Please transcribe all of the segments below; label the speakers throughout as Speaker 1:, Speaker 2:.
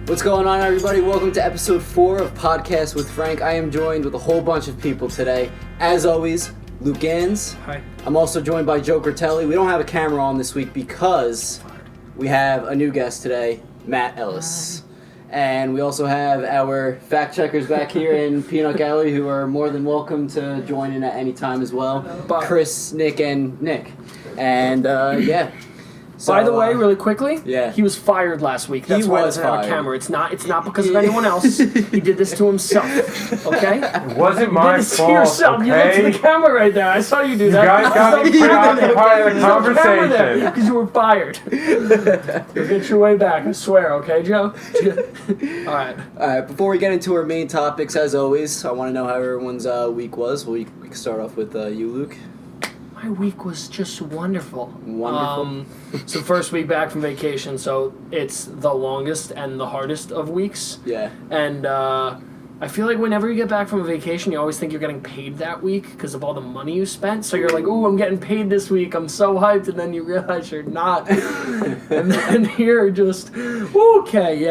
Speaker 1: What's going on, everybody? Welcome to episode 4 of Podcast with Frank. I am joined with a whole bunch of people today. As always, Luke Ganz.
Speaker 2: Hi.
Speaker 1: I'm also joined by Joe Critelli. We don't have a camera on this week because we have a new guest today, Matt Ellis. And we also have our fact checkers back here in Peanut Gallery who are more than welcome to join in at any time as well. Chris, Nick, and Nick. And yeah. So,
Speaker 2: by the way, really quickly,
Speaker 1: yeah.
Speaker 2: He was fired last week. That's why he doesn't have a camera. It's not because of anyone else. He did this to himself. Okay?
Speaker 3: It wasn't my
Speaker 2: you did this
Speaker 3: fault.
Speaker 2: to yourself.
Speaker 3: Okay?
Speaker 2: You looked at the camera right there. I saw you do that.
Speaker 3: You guys got me preoccupied in the conversation.
Speaker 2: Because you were fired. You'll get your way back, I swear. Okay, Joe? All right.
Speaker 1: Before we get into our main topics, as always, I want to know how everyone's week was. We can start off with you, Luke.
Speaker 2: My week was just wonderful.
Speaker 1: Wonderful.
Speaker 2: So first week back from vacation, so it's the longest and the hardest of weeks.
Speaker 1: Yeah.
Speaker 2: And I feel like whenever you get back from a vacation, you always think you're getting paid that week because of all the money you spent. So you're like, ooh, I'm getting paid this week. I'm so hyped. And then you realize you're not. And then you're just, okay,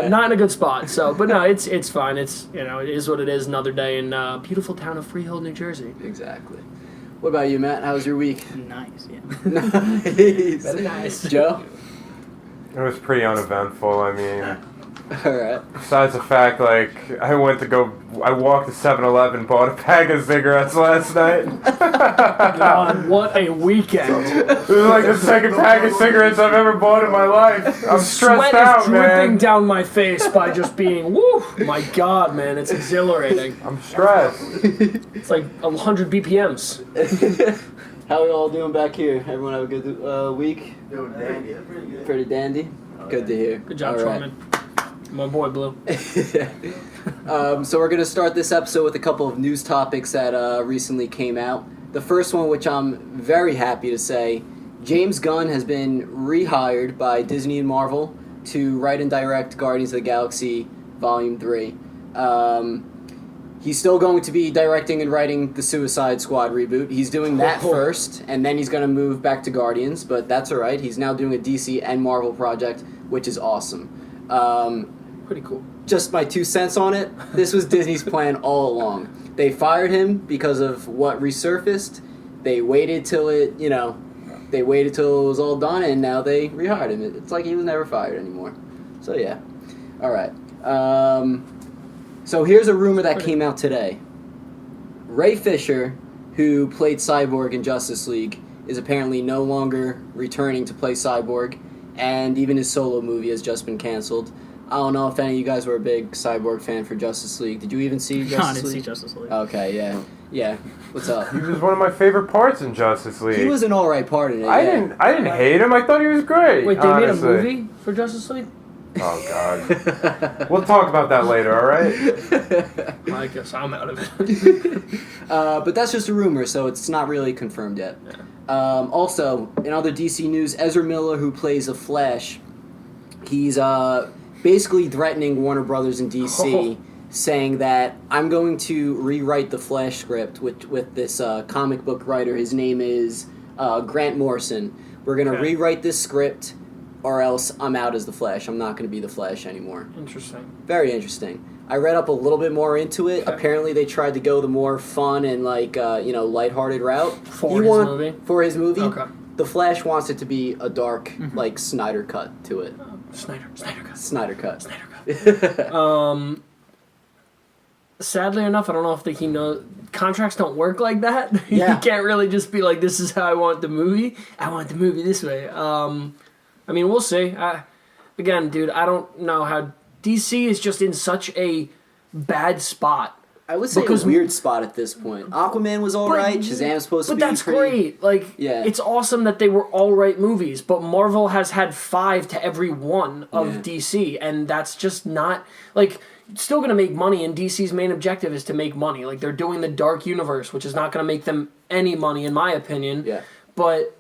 Speaker 2: not in a good spot. So, but no, it's fine. It's, it is what it is. Another day in beautiful town of Freehold, New Jersey.
Speaker 1: Exactly. What about you, Matt? How was your week?
Speaker 4: Nice, yeah.
Speaker 1: Nice.
Speaker 2: Very nice.
Speaker 1: Joe?
Speaker 3: It was pretty uneventful. I mean,
Speaker 1: Alright.
Speaker 3: besides the fact, I walked to 7-Eleven, bought a pack of cigarettes last night.
Speaker 2: God, what a weekend.
Speaker 3: It was like the second pack of cigarettes I've ever bought in my life. I'm stressed
Speaker 2: Sweat
Speaker 3: out,
Speaker 2: is dripping
Speaker 3: man.
Speaker 2: down my face by just being, woo, my God, man, it's exhilarating.
Speaker 3: I'm stressed.
Speaker 2: It's like 100 BPMs.
Speaker 1: How are we all doing back here? Everyone have a good week?
Speaker 4: Dandy.
Speaker 1: Pretty dandy? Good to hear.
Speaker 2: Good job,
Speaker 1: All right.
Speaker 2: Truman. My boy, Blue.
Speaker 1: So we're going to start this episode with a couple of news topics that recently came out. The first one, which I'm very happy to say, James Gunn has been rehired by Disney and Marvel to write and direct Guardians of the Galaxy Volume 3. He's still going to be directing and writing the Suicide Squad reboot. He's doing that first, and then he's going to move back to Guardians, but that's all right. He's now doing a DC and Marvel project, which is awesome.
Speaker 2: Pretty cool.
Speaker 1: Just my 2 cents on it. This was Disney's plan all along. They fired him because of what resurfaced. They waited till it was all done, and now they rehired him. It's like he was never fired anymore. So yeah. All right. So here's a rumor that came out today. Ray Fisher, who played Cyborg in Justice League, is apparently no longer returning to play Cyborg, and even his solo movie has just been canceled. I don't know if any of you guys were a big Cyborg fan for Justice League. Did you even see Justice League?
Speaker 4: I didn't see Justice League.
Speaker 1: Okay, yeah. Yeah. What's up?
Speaker 3: He was one of my favorite parts in Justice League.
Speaker 1: He was an alright part in it.
Speaker 3: I didn't hate him. I thought he was great.
Speaker 2: Wait, they
Speaker 3: honestly.
Speaker 2: made a movie for Justice League?
Speaker 3: Oh, God. We'll talk about that later, all right?
Speaker 2: I guess I'm out of it.
Speaker 1: But that's just a rumor, so it's not really confirmed yet.
Speaker 2: Yeah.
Speaker 1: Also, in other DC news, Ezra Miller, who plays the Flash, he's basically threatening Warner Brothers and DC, saying that I'm going to rewrite the Flash script with this comic book writer. His name is Grant Morrison. We're going to rewrite this script, or else I'm out as the Flash. I'm not going to be the Flash anymore.
Speaker 2: Interesting.
Speaker 1: Very interesting. I read up a little bit more into it.
Speaker 2: Okay.
Speaker 1: Apparently, they tried to go the more fun and lighthearted route
Speaker 2: For his movie?
Speaker 1: For his movie,
Speaker 2: Okay.
Speaker 1: The Flash wants it to be a dark, Snyder cut to it.
Speaker 2: Snyder cut.
Speaker 1: Snyder cut.
Speaker 2: Sadly enough, I don't know if he knows. Contracts don't work like that.
Speaker 1: Yeah.
Speaker 2: You can't really just be like, this is how I want the movie. I want the movie this way. I mean, we'll see. Again, dude, I don't know how... DC is just in such a bad spot.
Speaker 1: I would say a weird spot at this point. Aquaman was alright. Shazam's supposed to be
Speaker 2: But that's great. It's awesome that they were alright movies, but Marvel has had 5 to every one of DC, and that's just not... still going to make money, and DC's main objective is to make money. They're doing the Dark Universe, which is not going to make them any money, in my opinion.
Speaker 1: Yeah.
Speaker 2: But...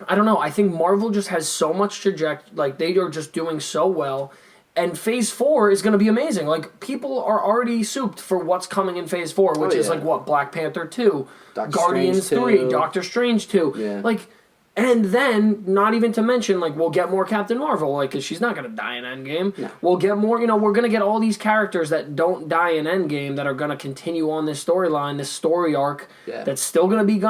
Speaker 2: I don't know. I think Marvel just has so much trajectory. They are just doing so well. And Phase 4 is going to be amazing. People are already souped for what's coming in Phase 4, which is Black Panther 2,
Speaker 1: Doctor
Speaker 2: Guardians
Speaker 1: Strange
Speaker 2: 3,
Speaker 1: 2.
Speaker 2: Doctor Strange 2.
Speaker 1: Yeah.
Speaker 2: And then, not even to mention, like, we'll get more Captain Marvel, like, because she's not going to die in Endgame.
Speaker 1: No.
Speaker 2: We'll get more, we're going to get all these characters that don't die in Endgame that are going to continue on this storyline, this story arc, that's still going to be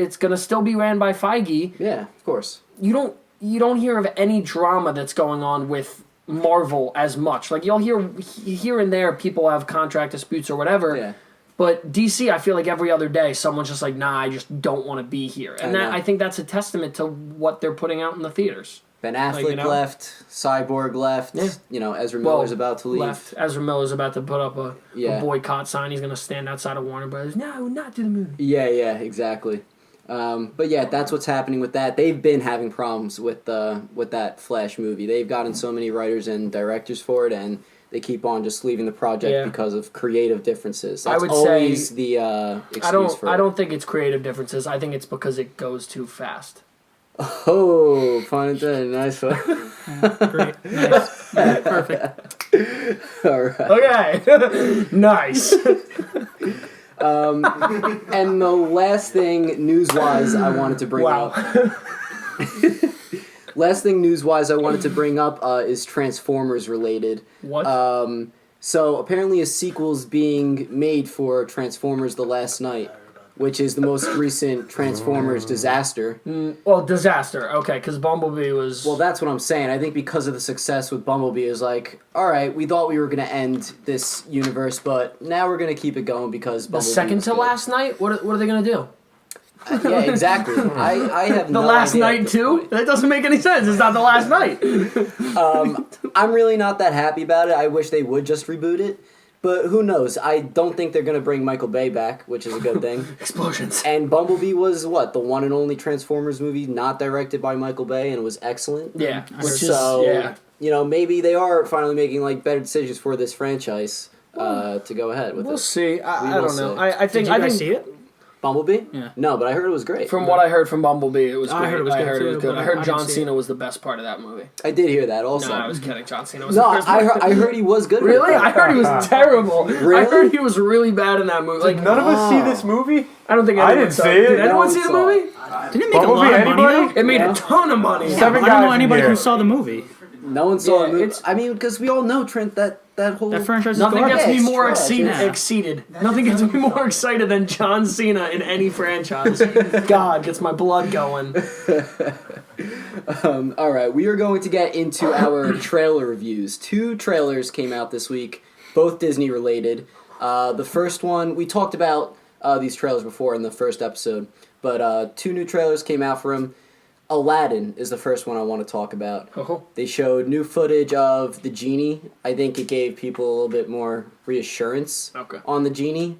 Speaker 2: it's going to still be ran by Feige.
Speaker 1: Yeah, of course.
Speaker 2: You don't hear of any drama that's going on with Marvel as much. Like, you'll hear here and there people have contract disputes or whatever.
Speaker 1: Yeah.
Speaker 2: But DC, I feel like every other day, someone's just like, nah, I just don't want to be here. And I think that's a testament to what they're putting out in the theaters.
Speaker 1: Ben Affleck left, Cyborg left, Ezra Miller's about to leave.
Speaker 2: Left. Ezra Miller's about to put up a boycott sign. He's going to stand outside of Warner Brothers. No, not to the movie.
Speaker 1: Yeah, exactly. But yeah, that's what's happening with that. They've been having problems with that Flash movie. They've gotten so many writers and directors for it, and they keep on just leaving the project because of creative differences. That's always the excuse for it.
Speaker 2: I don't think it's creative differences. I think it's because it goes too fast.
Speaker 1: Oh, pun intended. Nice one.
Speaker 4: Great. Nice. Yeah, perfect.
Speaker 1: All right.
Speaker 2: Okay. Nice.
Speaker 1: And the last thing news-wise I wanted to bring up. Last thing news-wise I wanted to bring up is Transformers related.
Speaker 2: What?
Speaker 1: So apparently a sequel's being made for Transformers: The Last Night, which is the most recent Transformers disaster.
Speaker 2: Disaster. Okay, because Bumblebee was...
Speaker 1: Well, that's what I'm saying. I think because of the success with Bumblebee, is like, all right, we thought we were going to end this universe, but now we're going to keep it going because Bumblebee
Speaker 2: The second
Speaker 1: was
Speaker 2: to
Speaker 1: good.
Speaker 2: Last Night? What are they going to do?
Speaker 1: Yeah, exactly. I have
Speaker 2: The
Speaker 1: no
Speaker 2: Last
Speaker 1: idea at
Speaker 2: Night
Speaker 1: this
Speaker 2: too?
Speaker 1: point.
Speaker 2: That doesn't make any sense. It's not The Last Night.
Speaker 1: I'm really not that happy about it. I wish they would just reboot it. But who knows? I don't think they're going to bring Michael Bay back, which is a good thing.
Speaker 2: Explosions.
Speaker 1: And Bumblebee was, the one and only Transformers movie not directed by Michael Bay, and it was excellent.
Speaker 2: Yeah.
Speaker 1: Maybe they are finally making, better decisions for this franchise to go ahead with it.
Speaker 2: We'll see. I
Speaker 1: will
Speaker 2: don't know.
Speaker 1: see.
Speaker 2: I think...
Speaker 4: Did you guys see it?
Speaker 1: Bumblebee?
Speaker 4: Yeah.
Speaker 1: No, but I heard it was great.
Speaker 2: From what I heard from Bumblebee, it was great.
Speaker 4: I heard it was good, too,
Speaker 2: I heard
Speaker 4: but I
Speaker 2: John
Speaker 4: didn't see
Speaker 2: Cena was the best part of that movie.
Speaker 1: I did hear that also.
Speaker 2: No, I was kidding. John Cena was
Speaker 1: No,
Speaker 2: the best part.
Speaker 1: I heard he was good.
Speaker 2: Really? I heard he was terrible.
Speaker 1: Really?
Speaker 2: I heard he was really bad in that movie.
Speaker 3: None of us see this movie?
Speaker 2: I don't think
Speaker 3: I
Speaker 2: anyone
Speaker 3: didn't
Speaker 2: saw
Speaker 3: see
Speaker 2: it.
Speaker 3: it.
Speaker 2: Did anyone
Speaker 1: No one
Speaker 2: see the
Speaker 1: saw
Speaker 2: movie?
Speaker 4: Didn't it make a lot
Speaker 3: Bumblebee,
Speaker 4: of money,
Speaker 3: anybody?
Speaker 4: though?
Speaker 2: It made a ton of money.
Speaker 4: Yeah,
Speaker 3: Seven
Speaker 4: I don't know
Speaker 3: guys in
Speaker 4: anybody
Speaker 3: here.
Speaker 4: who saw the movie.
Speaker 1: No one saw
Speaker 2: Yeah,
Speaker 1: the movie.
Speaker 2: it's-
Speaker 1: I mean, because we all know, Trent, that whole...
Speaker 4: That franchise is
Speaker 2: Nothing
Speaker 4: garbage.
Speaker 2: gets me
Speaker 1: it's
Speaker 2: more
Speaker 1: trash,
Speaker 2: excited. Nothing gets me more excited than John Cena in any franchise. God, gets my blood going.
Speaker 1: All right, we are going to get into our trailer reviews. 2 trailers came out this week, both Disney related. The first one, we talked about these trailers before in the first episode, but 2 new trailers came out for him. Aladdin is the first one I want to talk about.
Speaker 2: Oh.
Speaker 1: They showed new footage of the genie. I think it gave people a little bit more reassurance on the genie.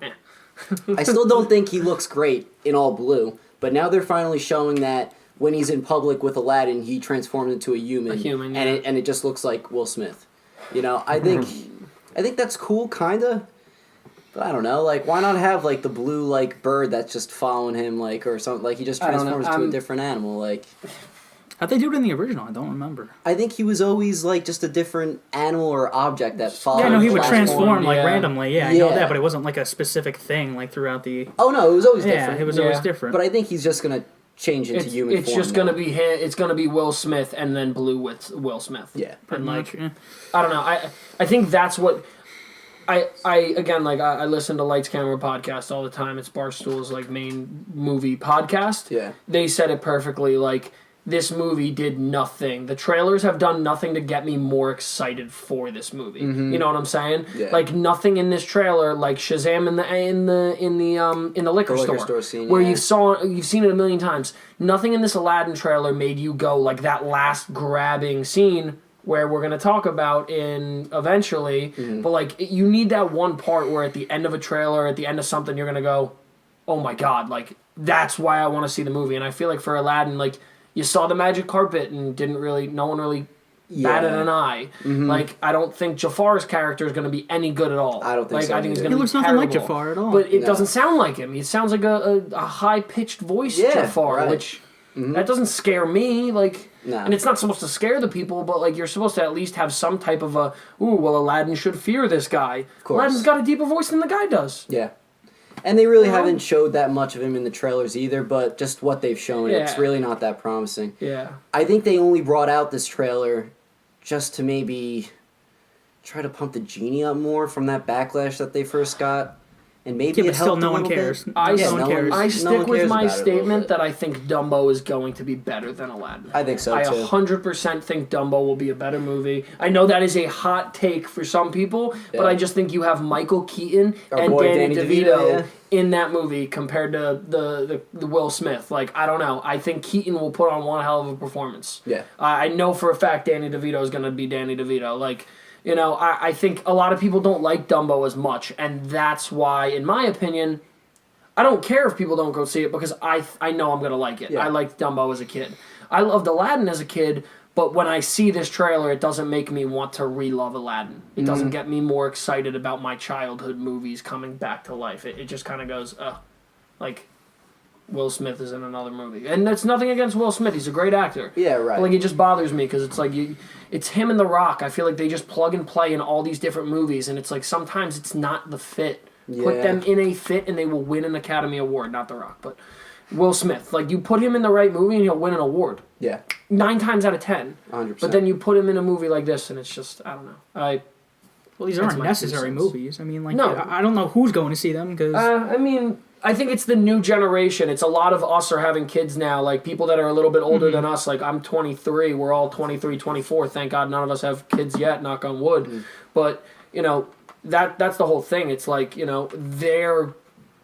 Speaker 1: I still don't think he looks great in all blue, but now they're finally showing that when he's in public with Aladdin, he transforms into a human,
Speaker 2: yeah.
Speaker 1: and it just looks like Will Smith. I think that's cool, kinda. But I don't know, why not have, the blue, bird that's just following him, or something, he just transforms to a different animal,
Speaker 4: How'd they do it in the original? I don't remember.
Speaker 1: I think he was always, just a different animal or object that followed
Speaker 4: Yeah, no, he would
Speaker 1: Flash
Speaker 4: transform,
Speaker 1: one.
Speaker 4: randomly. Yeah, I know
Speaker 1: Yeah.
Speaker 4: that, but it wasn't, a specific thing, throughout the...
Speaker 1: Oh, no, it was always
Speaker 4: Yeah,
Speaker 1: different.
Speaker 4: it was always different.
Speaker 1: But I think he's just going to change into human
Speaker 2: It's
Speaker 1: form.
Speaker 2: just gonna be it's gonna be Will Smith and then blue with Will Smith.
Speaker 1: Yeah.
Speaker 4: Pretty much, yeah.
Speaker 2: I don't know. I think that's what I listen to Lights Camera podcast all the time. It's Barstool's main movie podcast.
Speaker 1: Yeah.
Speaker 2: They said it perfectly. This movie did nothing. The trailers have done nothing to get me more excited for this movie. You know what I'm saying?
Speaker 1: Yeah.
Speaker 2: Nothing in this trailer, like Shazam in the liquor store
Speaker 1: scene,
Speaker 2: where
Speaker 1: yeah.
Speaker 2: you've seen it a million times. Nothing in this Aladdin trailer made you go that last grabbing scene where we're going to talk about eventually. But you need that one part where at the end of a trailer, at the end of something, you're going to go, oh my God, that's why I want to see the movie. And I feel for Aladdin, you saw the magic carpet and no one really batted an eye. I don't think Jafar's character is going to be any good at all.
Speaker 1: I don't think so
Speaker 2: I think he's
Speaker 1: either.
Speaker 2: going to be
Speaker 4: He looks nothing like
Speaker 2: terrible.
Speaker 4: Jafar at all.
Speaker 2: But it
Speaker 1: No.
Speaker 2: doesn't sound like him. It sounds like a high-pitched voice Jafar,
Speaker 1: right.
Speaker 2: which that doesn't scare me.
Speaker 1: No.
Speaker 2: And it's not supposed to scare the people, but you're supposed to at least have some type of Aladdin should fear this guy.
Speaker 1: course.
Speaker 2: Aladdin's got a deeper voice than the guy does.
Speaker 1: Yeah. And they really haven't showed that much of him in the trailers either, but just what they've shown, it's really not that promising.
Speaker 2: Yeah.
Speaker 1: I think they only brought out this trailer just to maybe try to pump the genie up more from that backlash that they first got. And maybe
Speaker 4: Yeah,
Speaker 1: it
Speaker 4: but still,
Speaker 1: helped
Speaker 4: no
Speaker 1: a
Speaker 4: one
Speaker 1: little
Speaker 4: cares.
Speaker 1: bit.
Speaker 2: I
Speaker 1: Yeah,
Speaker 4: no one
Speaker 1: no
Speaker 4: cares.
Speaker 1: one-
Speaker 2: I
Speaker 1: no
Speaker 2: stick
Speaker 1: one
Speaker 2: with
Speaker 1: cares
Speaker 2: my
Speaker 1: about it a little
Speaker 2: statement
Speaker 1: bit.
Speaker 2: that I think Dumbo is going to be better than Aladdin.
Speaker 1: I think so,
Speaker 2: I
Speaker 1: too.
Speaker 2: 100% think Dumbo will be a better movie. I know that is a hot take for some people, but
Speaker 1: Yeah.
Speaker 2: I just think you have Michael Keaton
Speaker 1: Our
Speaker 2: and
Speaker 1: boy
Speaker 2: Danny
Speaker 1: Danny
Speaker 2: DeVito
Speaker 1: DeVito,
Speaker 2: in that movie compared to the Will Smith. Like, I don't know. I think Keaton will put on one hell of a performance.
Speaker 1: Yeah.
Speaker 2: I know for a fact Danny DeVito is going to be Danny DeVito. Like, you know, I think a lot of people don't like Dumbo as much, and that's why, in my opinion, I don't care if people don't go see it because I know I'm going to like it.
Speaker 1: Yeah.
Speaker 2: I liked Dumbo as a kid. I loved Aladdin as a kid, but when I see this trailer, it doesn't make me want to re-love Aladdin. It doesn't get me more excited about my childhood movies coming back to life. It just kind of goes, like, Will Smith is in another movie. And that's nothing against Will Smith. He's a great actor.
Speaker 1: Yeah, right.
Speaker 2: But, like, it just bothers me because it's like, it's him and The Rock. I feel like they just plug and play in all these different movies, and it's like sometimes it's not the fit. Put them in a fit and they will win an Academy Award. Not The Rock, but Will Smith. Like, you put him in the right movie and he'll win an award.
Speaker 1: Yeah.
Speaker 2: 9 times out of 10.
Speaker 1: 100%.
Speaker 2: But then you put him in a movie like this and it's just, I don't know.
Speaker 4: Well, these
Speaker 2: That's
Speaker 4: aren't
Speaker 2: my 2
Speaker 4: necessary
Speaker 2: cents.
Speaker 4: movies. I mean, like,
Speaker 2: No.
Speaker 4: I don't know who's going to see them because
Speaker 2: I mean, I think it's the new generation. It's a lot of us are having kids now, like people that are a little bit older than us. Like, I'm 23. We're all 23, 24. Thank God none of us have kids yet, knock on wood. But, you know, that's the whole thing. It's like, you know, they're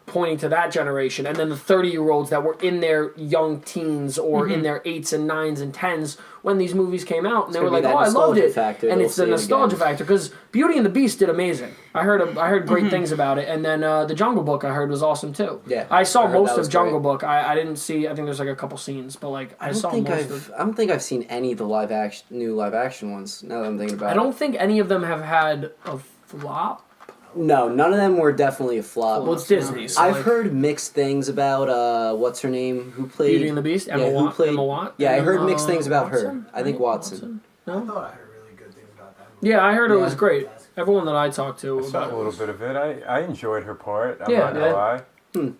Speaker 2: pointing to that generation, and then the 30-year-olds that were in their young teens or in their 8s and 9s and 10s when these movies came out, and they were
Speaker 1: gonna
Speaker 2: like,
Speaker 1: be that
Speaker 2: "Oh, I loved
Speaker 1: nostalgia
Speaker 2: it,"
Speaker 1: factor.
Speaker 2: and
Speaker 1: They'll
Speaker 2: it's the
Speaker 1: see it
Speaker 2: nostalgia
Speaker 1: again.
Speaker 2: factor because Beauty and the Beast did amazing. I heard great things about it, and then the Jungle Book I heard was awesome too.
Speaker 1: Yeah,
Speaker 2: I saw
Speaker 1: I heard
Speaker 2: most
Speaker 1: that was
Speaker 2: of Jungle
Speaker 1: great.
Speaker 2: Book. I didn't see. I think there's like a couple scenes, but like I saw most of.
Speaker 1: I don't think I've seen any of the new live action ones. Now that I'm thinking about it,
Speaker 2: I don't think any of them have had a flop.
Speaker 1: No, none of them were definitely a flop.
Speaker 2: Well, it's Disney. So
Speaker 1: I've
Speaker 2: like,
Speaker 1: heard mixed things about what's her name who played
Speaker 2: Beauty and the Beast. Emma
Speaker 1: who played
Speaker 2: Emma Watt.
Speaker 1: Yeah, I heard
Speaker 2: Emma
Speaker 1: mixed things about
Speaker 2: Watson,
Speaker 1: her. I think
Speaker 2: right?
Speaker 1: Watson.
Speaker 5: I
Speaker 2: No?
Speaker 5: thought I heard really good things about that movie.
Speaker 2: Yeah, I heard it
Speaker 1: Yeah.
Speaker 2: was great. Everyone that I talked to
Speaker 3: I saw
Speaker 2: about
Speaker 3: a
Speaker 2: it
Speaker 3: little
Speaker 2: was-
Speaker 3: bit of it. I enjoyed her part. I'm
Speaker 2: Yeah,
Speaker 3: not gonna
Speaker 2: yeah.
Speaker 3: lie.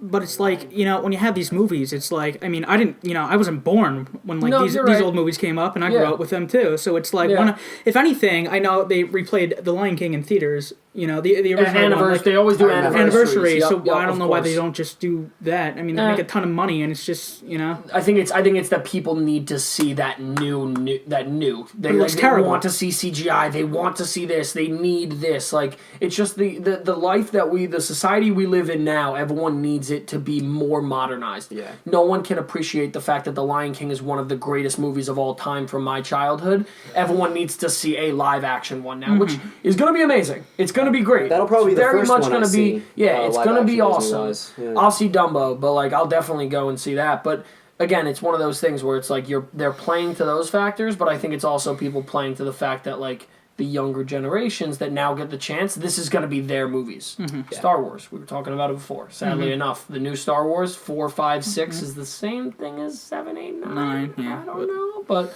Speaker 4: But it's like, you know, when you have these movies, it's like, I mean, I wasn't born when like
Speaker 2: No,
Speaker 4: these
Speaker 2: you're right.
Speaker 4: old movies came up, and I
Speaker 2: Yeah.
Speaker 4: grew up with them too. So it's like,
Speaker 2: Yeah.
Speaker 4: if anything, I know they replayed The Lion King in theaters. You know, the original one,
Speaker 2: anniversary.
Speaker 4: like,
Speaker 2: they always do
Speaker 1: I remember.
Speaker 2: anniversaries.
Speaker 4: anniversary. So
Speaker 2: Yup,
Speaker 4: I don't
Speaker 2: of
Speaker 4: know why
Speaker 2: course.
Speaker 4: they don't just do that. I mean, they
Speaker 2: Eh.
Speaker 4: make a ton of money, and it's just, you know.
Speaker 2: I think it's that people need to see that new. They
Speaker 4: It looks
Speaker 2: they
Speaker 4: terrible.
Speaker 2: want to see CGI. They want to see this. They need this. Like, it's just the life that the society we live in now. Everyone needs it to be more modernized.
Speaker 1: Yeah.
Speaker 2: No one can appreciate the fact that The Lion King is one of the greatest movies of all time from my childhood. Everyone needs to see a live action one now, which is going to be amazing. It's going to be great.
Speaker 1: That'll probably be the
Speaker 2: very
Speaker 1: first
Speaker 2: much
Speaker 1: one
Speaker 2: gonna
Speaker 1: I
Speaker 2: be
Speaker 1: see,
Speaker 2: it's
Speaker 1: live
Speaker 2: gonna be
Speaker 1: action
Speaker 2: awesome.
Speaker 1: Disney-wise. Yeah.
Speaker 2: I'll see Dumbo, but like I'll definitely go and see that. But again, it's one of those things where it's like they're playing to those factors, but I think it's also people playing to the fact that like the younger generations that now get the chance, this is going to be their movies. Star Wars, we were talking about it before. Sadly enough, the new Star Wars 4, 5, 6 is the same thing as 7, 8, 9.
Speaker 4: 9, yeah.
Speaker 2: I don't know, but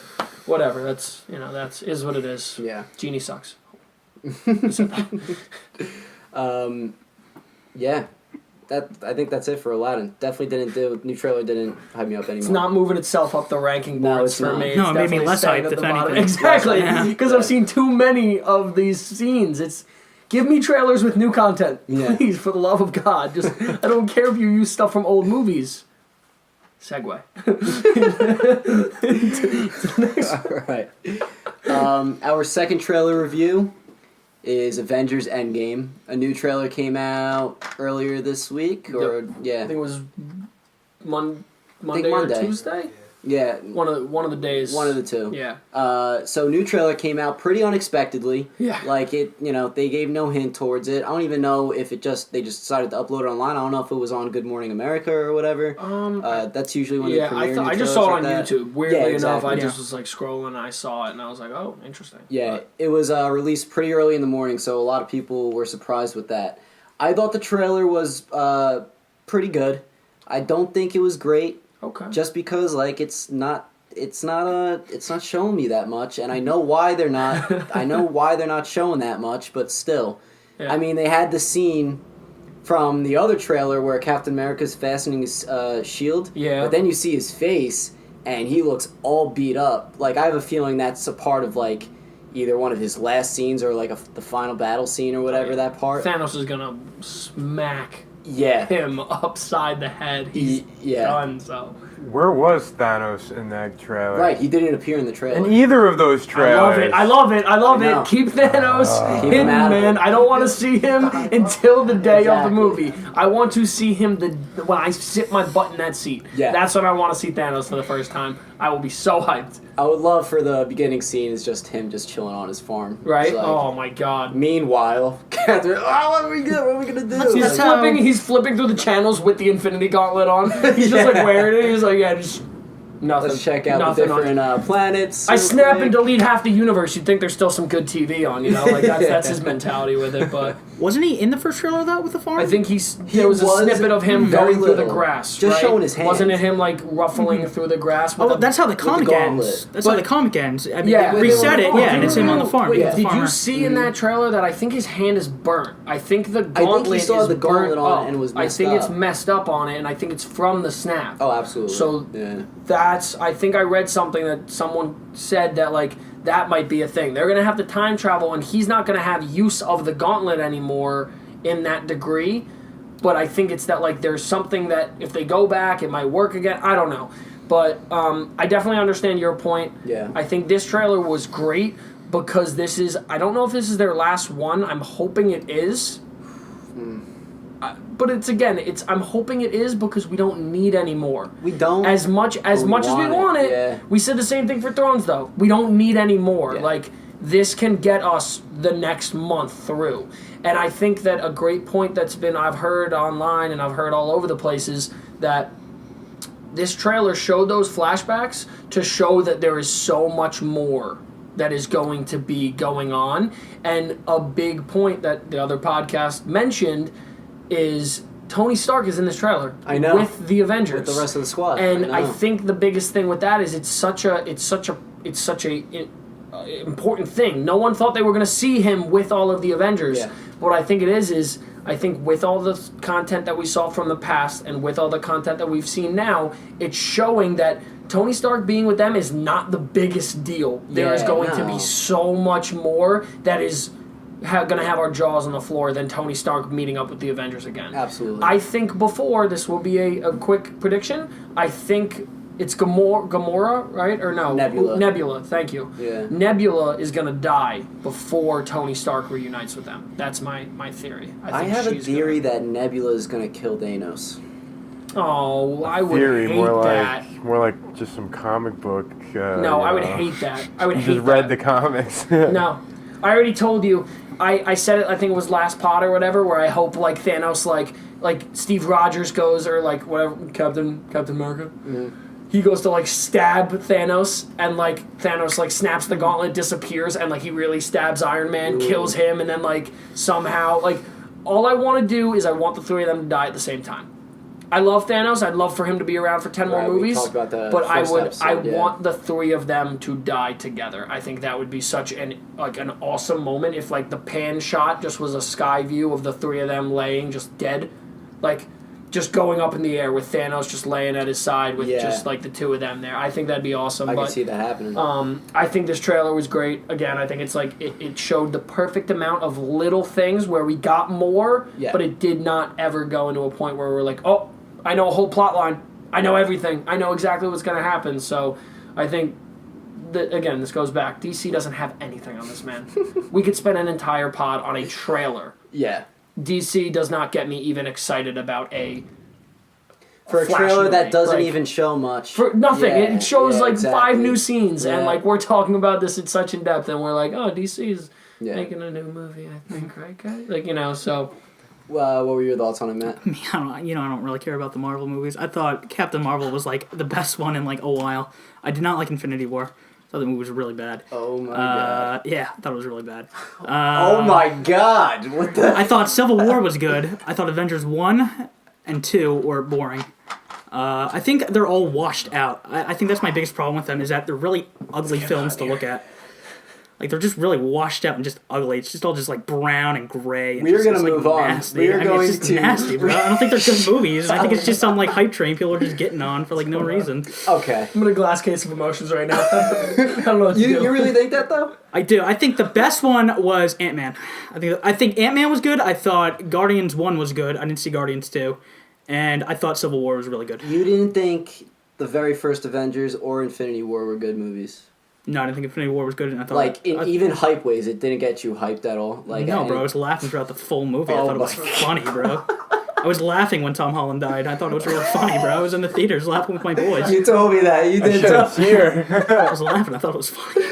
Speaker 2: whatever. That's is what it is.
Speaker 1: Yeah.
Speaker 2: Genie sucks.
Speaker 1: Yeah. I think that's it for Aladdin. New trailer didn't hype me up anymore.
Speaker 2: It's not moving itself up the ranking
Speaker 1: No,
Speaker 2: boards
Speaker 1: it's
Speaker 2: for
Speaker 1: not.
Speaker 2: me.
Speaker 4: No,
Speaker 2: It's
Speaker 4: it made me
Speaker 2: definitely
Speaker 4: less
Speaker 2: staying
Speaker 4: hyped,
Speaker 2: at
Speaker 4: if
Speaker 2: the bottom.
Speaker 4: anything.
Speaker 2: Exactly,
Speaker 4: Yeah.
Speaker 2: because I've seen too many of these scenes. Give me trailers with new content,
Speaker 1: Yeah.
Speaker 2: please, for the love of God. Just I don't care if you use stuff from old movies. Segue.
Speaker 1: All right. Our second trailer review is Avengers Endgame. A new trailer came out earlier this week, or
Speaker 2: I
Speaker 1: yeah,
Speaker 2: think it was Monday or
Speaker 1: Monday.
Speaker 2: Tuesday.
Speaker 1: yeah,
Speaker 2: One of the days.
Speaker 1: one of the two.
Speaker 2: Yeah.
Speaker 1: So new trailer came out pretty unexpectedly.
Speaker 2: Yeah.
Speaker 1: Like they gave no hint towards it. I don't even know if they just decided to upload it online. I don't know if it was on Good Morning America or whatever. That's usually when they
Speaker 2: Yeah,
Speaker 1: premiere new
Speaker 2: I just
Speaker 1: trailers
Speaker 2: saw it
Speaker 1: like
Speaker 2: on
Speaker 1: that.
Speaker 2: YouTube. Weirdly
Speaker 1: Yeah,
Speaker 2: enough, I
Speaker 1: exactly.
Speaker 2: just was like scrolling and I saw it and I was like, oh, interesting.
Speaker 1: Yeah,
Speaker 2: But-
Speaker 1: it was released pretty early in the morning, so a lot of people were surprised with that. I thought the trailer was pretty good. I don't think it was great,
Speaker 2: okay.
Speaker 1: just because like it's not showing me that much, and I know why they're not. I know why they're not showing that much, but still,
Speaker 2: Yeah.
Speaker 1: I mean, they had the scene from the other trailer where Captain America's fastening his shield.
Speaker 2: Yeah.
Speaker 1: But then you see his face, and he looks all beat up. Like, I have a feeling that's a part of, like, either one of his last scenes or, like, the final battle scene or whatever, that part.
Speaker 2: Thanos is gonna smack
Speaker 1: Yeah.
Speaker 2: him upside the head. He's done, so.
Speaker 3: Where was Thanos in that trailer?
Speaker 1: Right, he didn't appear in the trailer.
Speaker 3: In either of those trailers.
Speaker 2: I love it. I love
Speaker 1: know.
Speaker 2: it. Keep Thanos
Speaker 1: Keep
Speaker 2: hidden,
Speaker 1: him out of
Speaker 2: man.
Speaker 1: it.
Speaker 2: I don't want to see him until the day of the
Speaker 1: Exactly.
Speaker 2: movie. I want to see him when I sit my butt in that seat.
Speaker 1: Yeah.
Speaker 2: That's when I want to see Thanos for the first time. I will be so hyped.
Speaker 1: I would love for the beginning scene is just him just chilling on his farm.
Speaker 2: Right?
Speaker 1: It's like,
Speaker 2: Oh my god.
Speaker 1: Meanwhile, Catherine, what are we gonna do?
Speaker 4: That's
Speaker 2: He's flipping through the channels with the Infinity Gauntlet on. He's just like wearing it. He's like, yeah, just nothing.
Speaker 1: Let's check out the
Speaker 2: Nothing on-
Speaker 1: different planets.
Speaker 2: I
Speaker 1: real
Speaker 2: snap
Speaker 1: quick.
Speaker 2: and delete half the universe. You'd think there's still some good TV on, you know? Like, that's his mentality with it, but...
Speaker 4: Wasn't he in the first trailer though with the farm?
Speaker 2: I think there was a snippet of him
Speaker 1: very
Speaker 2: going through the
Speaker 1: little.
Speaker 2: grass,
Speaker 1: Just
Speaker 2: right?
Speaker 1: showing his hands.
Speaker 2: Wasn't it him, like, ruffling through the grass? With
Speaker 4: Oh, that's how the comic
Speaker 1: gauntlet.
Speaker 4: ends. That's how the comic ends. I mean,
Speaker 2: Yeah.
Speaker 4: they reset it,
Speaker 1: Wait,
Speaker 4: yeah, and it's him on the farm.
Speaker 1: wait,
Speaker 4: he's the
Speaker 2: Did you
Speaker 4: farmer.
Speaker 2: see in that trailer that I think his hand is burnt? I think the gauntlet
Speaker 1: saw
Speaker 2: is
Speaker 1: the gauntlet
Speaker 2: burnt
Speaker 1: on it
Speaker 2: up.
Speaker 1: and it was
Speaker 2: I
Speaker 1: messed
Speaker 2: think it's
Speaker 1: up.
Speaker 2: messed up on it, and I think it's from the snap.
Speaker 1: Oh, absolutely.
Speaker 2: So
Speaker 1: yeah.
Speaker 2: I think I read something that someone said that, like, that might be a thing. They're going to have to time travel, and he's not going to have use of the gauntlet anymore in that degree. But I think it's that, like, there's something that if they go back, it might work again. I don't know. But I definitely understand your point.
Speaker 1: Yeah.
Speaker 2: I think this trailer was great because this is, I don't know if this is their last one. I'm hoping it is. But I'm hoping it is because we don't need any more.
Speaker 1: We don't.
Speaker 2: As much as we want it,
Speaker 1: yeah.
Speaker 2: we said the same thing for Thrones, though. We don't need any more.
Speaker 1: Yeah.
Speaker 2: Like, this can get us the next month through. And I think that a great point I've heard online and I've heard all over the place is that this trailer showed those flashbacks to show that there is so much more that is going to be going on. And a big point that the other podcast mentioned is Tony Stark is in this trailer.
Speaker 1: I know.
Speaker 2: With the Avengers.
Speaker 1: With the rest of the squad.
Speaker 2: And
Speaker 1: I
Speaker 2: I
Speaker 1: know.
Speaker 2: think the biggest thing with that is it's such a important thing. No one thought they were going to see him with all of the Avengers.
Speaker 1: Yeah.
Speaker 2: What I think it is I think with all the content that we saw from the past and with all the content that we've seen now, it's showing that Tony Stark being with them is not the biggest deal. There is going to be so much more that is going to have our jaws on the floor than Tony Stark meeting up with the Avengers again.
Speaker 1: Absolutely.
Speaker 2: I think before, this will be a quick prediction, I think it's Gamora, right? Or no?
Speaker 1: Nebula.
Speaker 2: Nebula, thank you.
Speaker 1: Yeah.
Speaker 2: Nebula is going to die before Tony Stark reunites with them. That's my theory.
Speaker 1: I have a theory that Nebula is going to kill Thanos.
Speaker 2: Oh, I would
Speaker 3: Theory,
Speaker 2: hate
Speaker 3: more
Speaker 2: that.
Speaker 3: like just some comic book.
Speaker 2: No, I would hate that. I would
Speaker 3: You
Speaker 2: hate
Speaker 3: just read
Speaker 2: that.
Speaker 3: the comics.
Speaker 2: No. I already told you. I said it, I think it was last pod or whatever, where I hope, like, Thanos, like Steve Rogers goes, or, like, whatever, Captain America.
Speaker 1: Mm-hmm.
Speaker 2: He goes to, like, stab Thanos, and, like, Thanos, like, snaps the gauntlet, disappears, and, like, he really stabs Iron Man, kills him, and then, like, somehow, like, all I want to do is I want the three of them to die at the same time. I love Thanos. I'd love for him to be around for 10 more
Speaker 1: Right, we
Speaker 2: movies.
Speaker 1: talked about that
Speaker 2: But I
Speaker 1: first episode, yeah.
Speaker 2: want the three of them to die together. I think that would be such an awesome moment if, like, the pan shot just was a sky view of the three of them laying just dead, like just going up in the air with Thanos just laying at his side with just like the two of them there. I think that'd be awesome.
Speaker 1: I
Speaker 2: but,
Speaker 1: can see that happening.
Speaker 2: I think this trailer was great. Again, I think it's like it showed the perfect amount of little things where we got more, but it did not ever go into a point where we're like, oh, I know a whole plot line. I know everything. I know exactly what's going to happen. So I think that, again, this goes back. DC doesn't have anything on this, man. We could spend an entire pod on a trailer.
Speaker 1: Yeah.
Speaker 2: DC does not get me even excited about
Speaker 1: for a
Speaker 2: Flash
Speaker 1: trailer
Speaker 2: movie.
Speaker 1: that doesn't
Speaker 2: Like,
Speaker 1: even show much.
Speaker 2: for nothing.
Speaker 1: Yeah,
Speaker 2: It shows like
Speaker 1: exactly.
Speaker 2: 5 new scenes, and
Speaker 1: Yeah.
Speaker 2: like we're talking about this in such in depth, and we're like, oh, DC's
Speaker 1: Yeah.
Speaker 2: making a new movie, I think, right, guys? Like, you know, so.
Speaker 1: What were your thoughts on it, Matt?
Speaker 4: I don't really care about the Marvel movies. I thought Captain Marvel was like the best one in like a while. I did not like Infinity War. I thought the movie was really bad.
Speaker 1: Oh my god.
Speaker 4: Yeah, I thought it was really bad.
Speaker 1: Oh my god. What the?
Speaker 4: I thought Civil War was good. I thought Avengers 1 and 2 were boring. I think they're all washed out. I think that's my biggest problem with them is that they're really ugly films to look at. Like, they're just really washed out and just ugly. It's just all just, like, brown and gray. And
Speaker 1: We're
Speaker 4: just,
Speaker 1: gonna
Speaker 4: it's, like,
Speaker 1: move on.
Speaker 4: nasty.
Speaker 1: We're going
Speaker 4: it's just
Speaker 1: to...
Speaker 4: nasty, bro. I don't think they're good movies. I think it's just some, like, hype train people are just getting on for, like, no reason.
Speaker 1: Okay.
Speaker 2: I'm in a glass case of emotions right now. I don't know what to do.
Speaker 1: You really think that, though?
Speaker 4: I do. I think the best one was Ant-Man. I think Ant-Man was good. I thought Guardians 1 was good. I didn't see Guardians 2. And I thought Civil War was really good.
Speaker 1: You didn't think the very first Avengers or Infinity War were good movies?
Speaker 4: No, I didn't think Infinity War was good. And I thought,
Speaker 1: even hype ways, it didn't get you hyped at all. Like,
Speaker 4: no, bro. I was laughing throughout the full movie. I
Speaker 1: Oh
Speaker 4: thought it was
Speaker 1: my
Speaker 4: funny, bro. I was laughing when Tom Holland died. I thought it was really funny, bro. I was in the theaters laughing with my boys.
Speaker 1: You told me that. You did tell me.
Speaker 3: Here.
Speaker 4: I was laughing. I thought it was funny.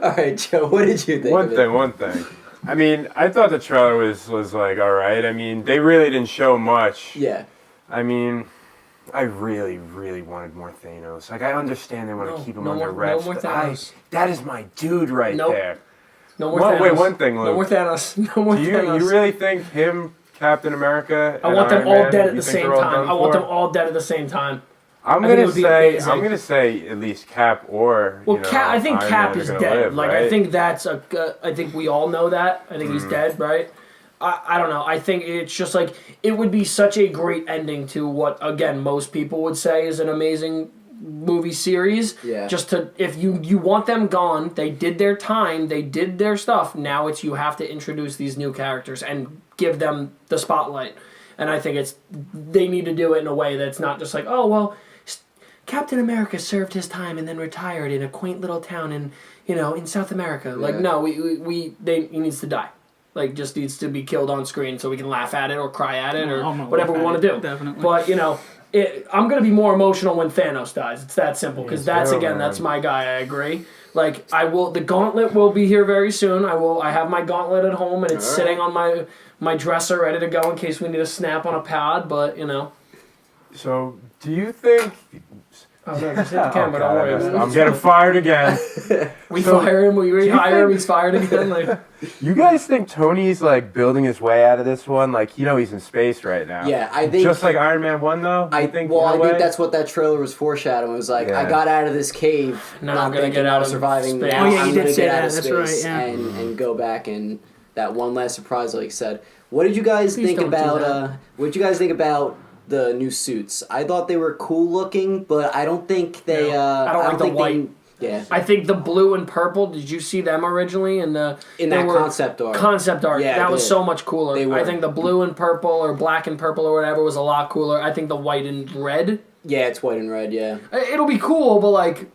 Speaker 1: All right, Joe. What did you think?
Speaker 3: One thing. I mean, I thought the trailer was like all right. I mean, they really didn't show much.
Speaker 1: Yeah.
Speaker 3: I mean, I really, really wanted more Thanos. Like, I understand they want to keep him under wraps.
Speaker 2: No more
Speaker 3: but
Speaker 2: Thanos.
Speaker 3: That is my dude right there.
Speaker 2: No more Thanos.
Speaker 3: Wait, one thing, Luke.
Speaker 2: No more Thanos. No more Thanos.
Speaker 3: You really think him, Captain America,
Speaker 2: I
Speaker 3: and
Speaker 2: want them
Speaker 3: Iron
Speaker 2: all
Speaker 3: Man,
Speaker 2: dead at
Speaker 3: you
Speaker 2: the
Speaker 3: think
Speaker 2: same
Speaker 3: they're all
Speaker 2: time.
Speaker 3: done
Speaker 2: I want
Speaker 3: for?
Speaker 2: them all dead at the same time.
Speaker 3: I'm
Speaker 2: I think it would be amazing.
Speaker 3: gonna say at least Cap or
Speaker 2: Cap. I think
Speaker 3: Iron
Speaker 2: Cap
Speaker 3: Man are
Speaker 2: is
Speaker 3: gonna
Speaker 2: dead.
Speaker 3: live,
Speaker 2: Like
Speaker 3: right?
Speaker 2: I think that's I think we all know that. I think he's dead, right? I don't know. I think it's just like it would be such a great ending to what again most people would say is an amazing movie series.
Speaker 1: Yeah.
Speaker 2: Just to if you want them gone, they did their time, they did their stuff. Now it's you have to introduce these new characters and give them the spotlight. And I think they need to do it in a way that's not just like, oh well, Captain America served his time and then retired in a quaint little town in South America. Yeah. Like no, he needs to die. Like, just needs to be killed on screen so we can laugh at it or cry at it or whatever we want to do.
Speaker 4: Definitely.
Speaker 2: But, I'm going to be more emotional when Thanos dies. It's that simple. Because that's my guy. I agree. Like, the gauntlet will be here very soon. I have my gauntlet at home and it's sitting on my dresser ready to go in case we need a snap on a pad. But,
Speaker 3: So, do you think...
Speaker 2: Oh, no, just hit the camera. Don't worry.
Speaker 3: I'm getting fired again.
Speaker 2: We fire him. We rehire him. He's fired again. Like,
Speaker 3: you guys think Tony's like building his way out of this one? Like, he's in space right now.
Speaker 1: Yeah, I think
Speaker 3: just like Iron Man 1 though.
Speaker 1: I think that's what that trailer was foreshadowing. It was like I got out of this cave,
Speaker 2: now
Speaker 1: not
Speaker 2: I'm gonna
Speaker 1: thinking
Speaker 2: get out of
Speaker 1: surviving.
Speaker 2: space.
Speaker 1: Now
Speaker 4: Oh, yeah,
Speaker 1: I'm
Speaker 4: you
Speaker 1: gonna
Speaker 4: did say
Speaker 1: get out
Speaker 4: that.
Speaker 1: of
Speaker 4: That's
Speaker 1: space
Speaker 4: right, yeah.
Speaker 1: and go back and that one last surprise, like you said. What did you guys
Speaker 2: Please
Speaker 1: think
Speaker 2: don't do
Speaker 1: about?
Speaker 2: that.
Speaker 1: What did you guys think about the new suits? I thought they were cool looking, but I don't think they.
Speaker 2: I don't like the
Speaker 1: think
Speaker 2: white.
Speaker 1: Yeah.
Speaker 2: I think the blue and purple. Did you see them originally in that
Speaker 1: concept art?
Speaker 2: Concept art.
Speaker 1: Yeah,
Speaker 2: that was so much cooler.
Speaker 1: They were.
Speaker 2: I think the blue and purple or black and purple or whatever was a lot cooler. I think the white and red.
Speaker 1: Yeah, it's white and red. Yeah.
Speaker 2: It'll be cool, but like.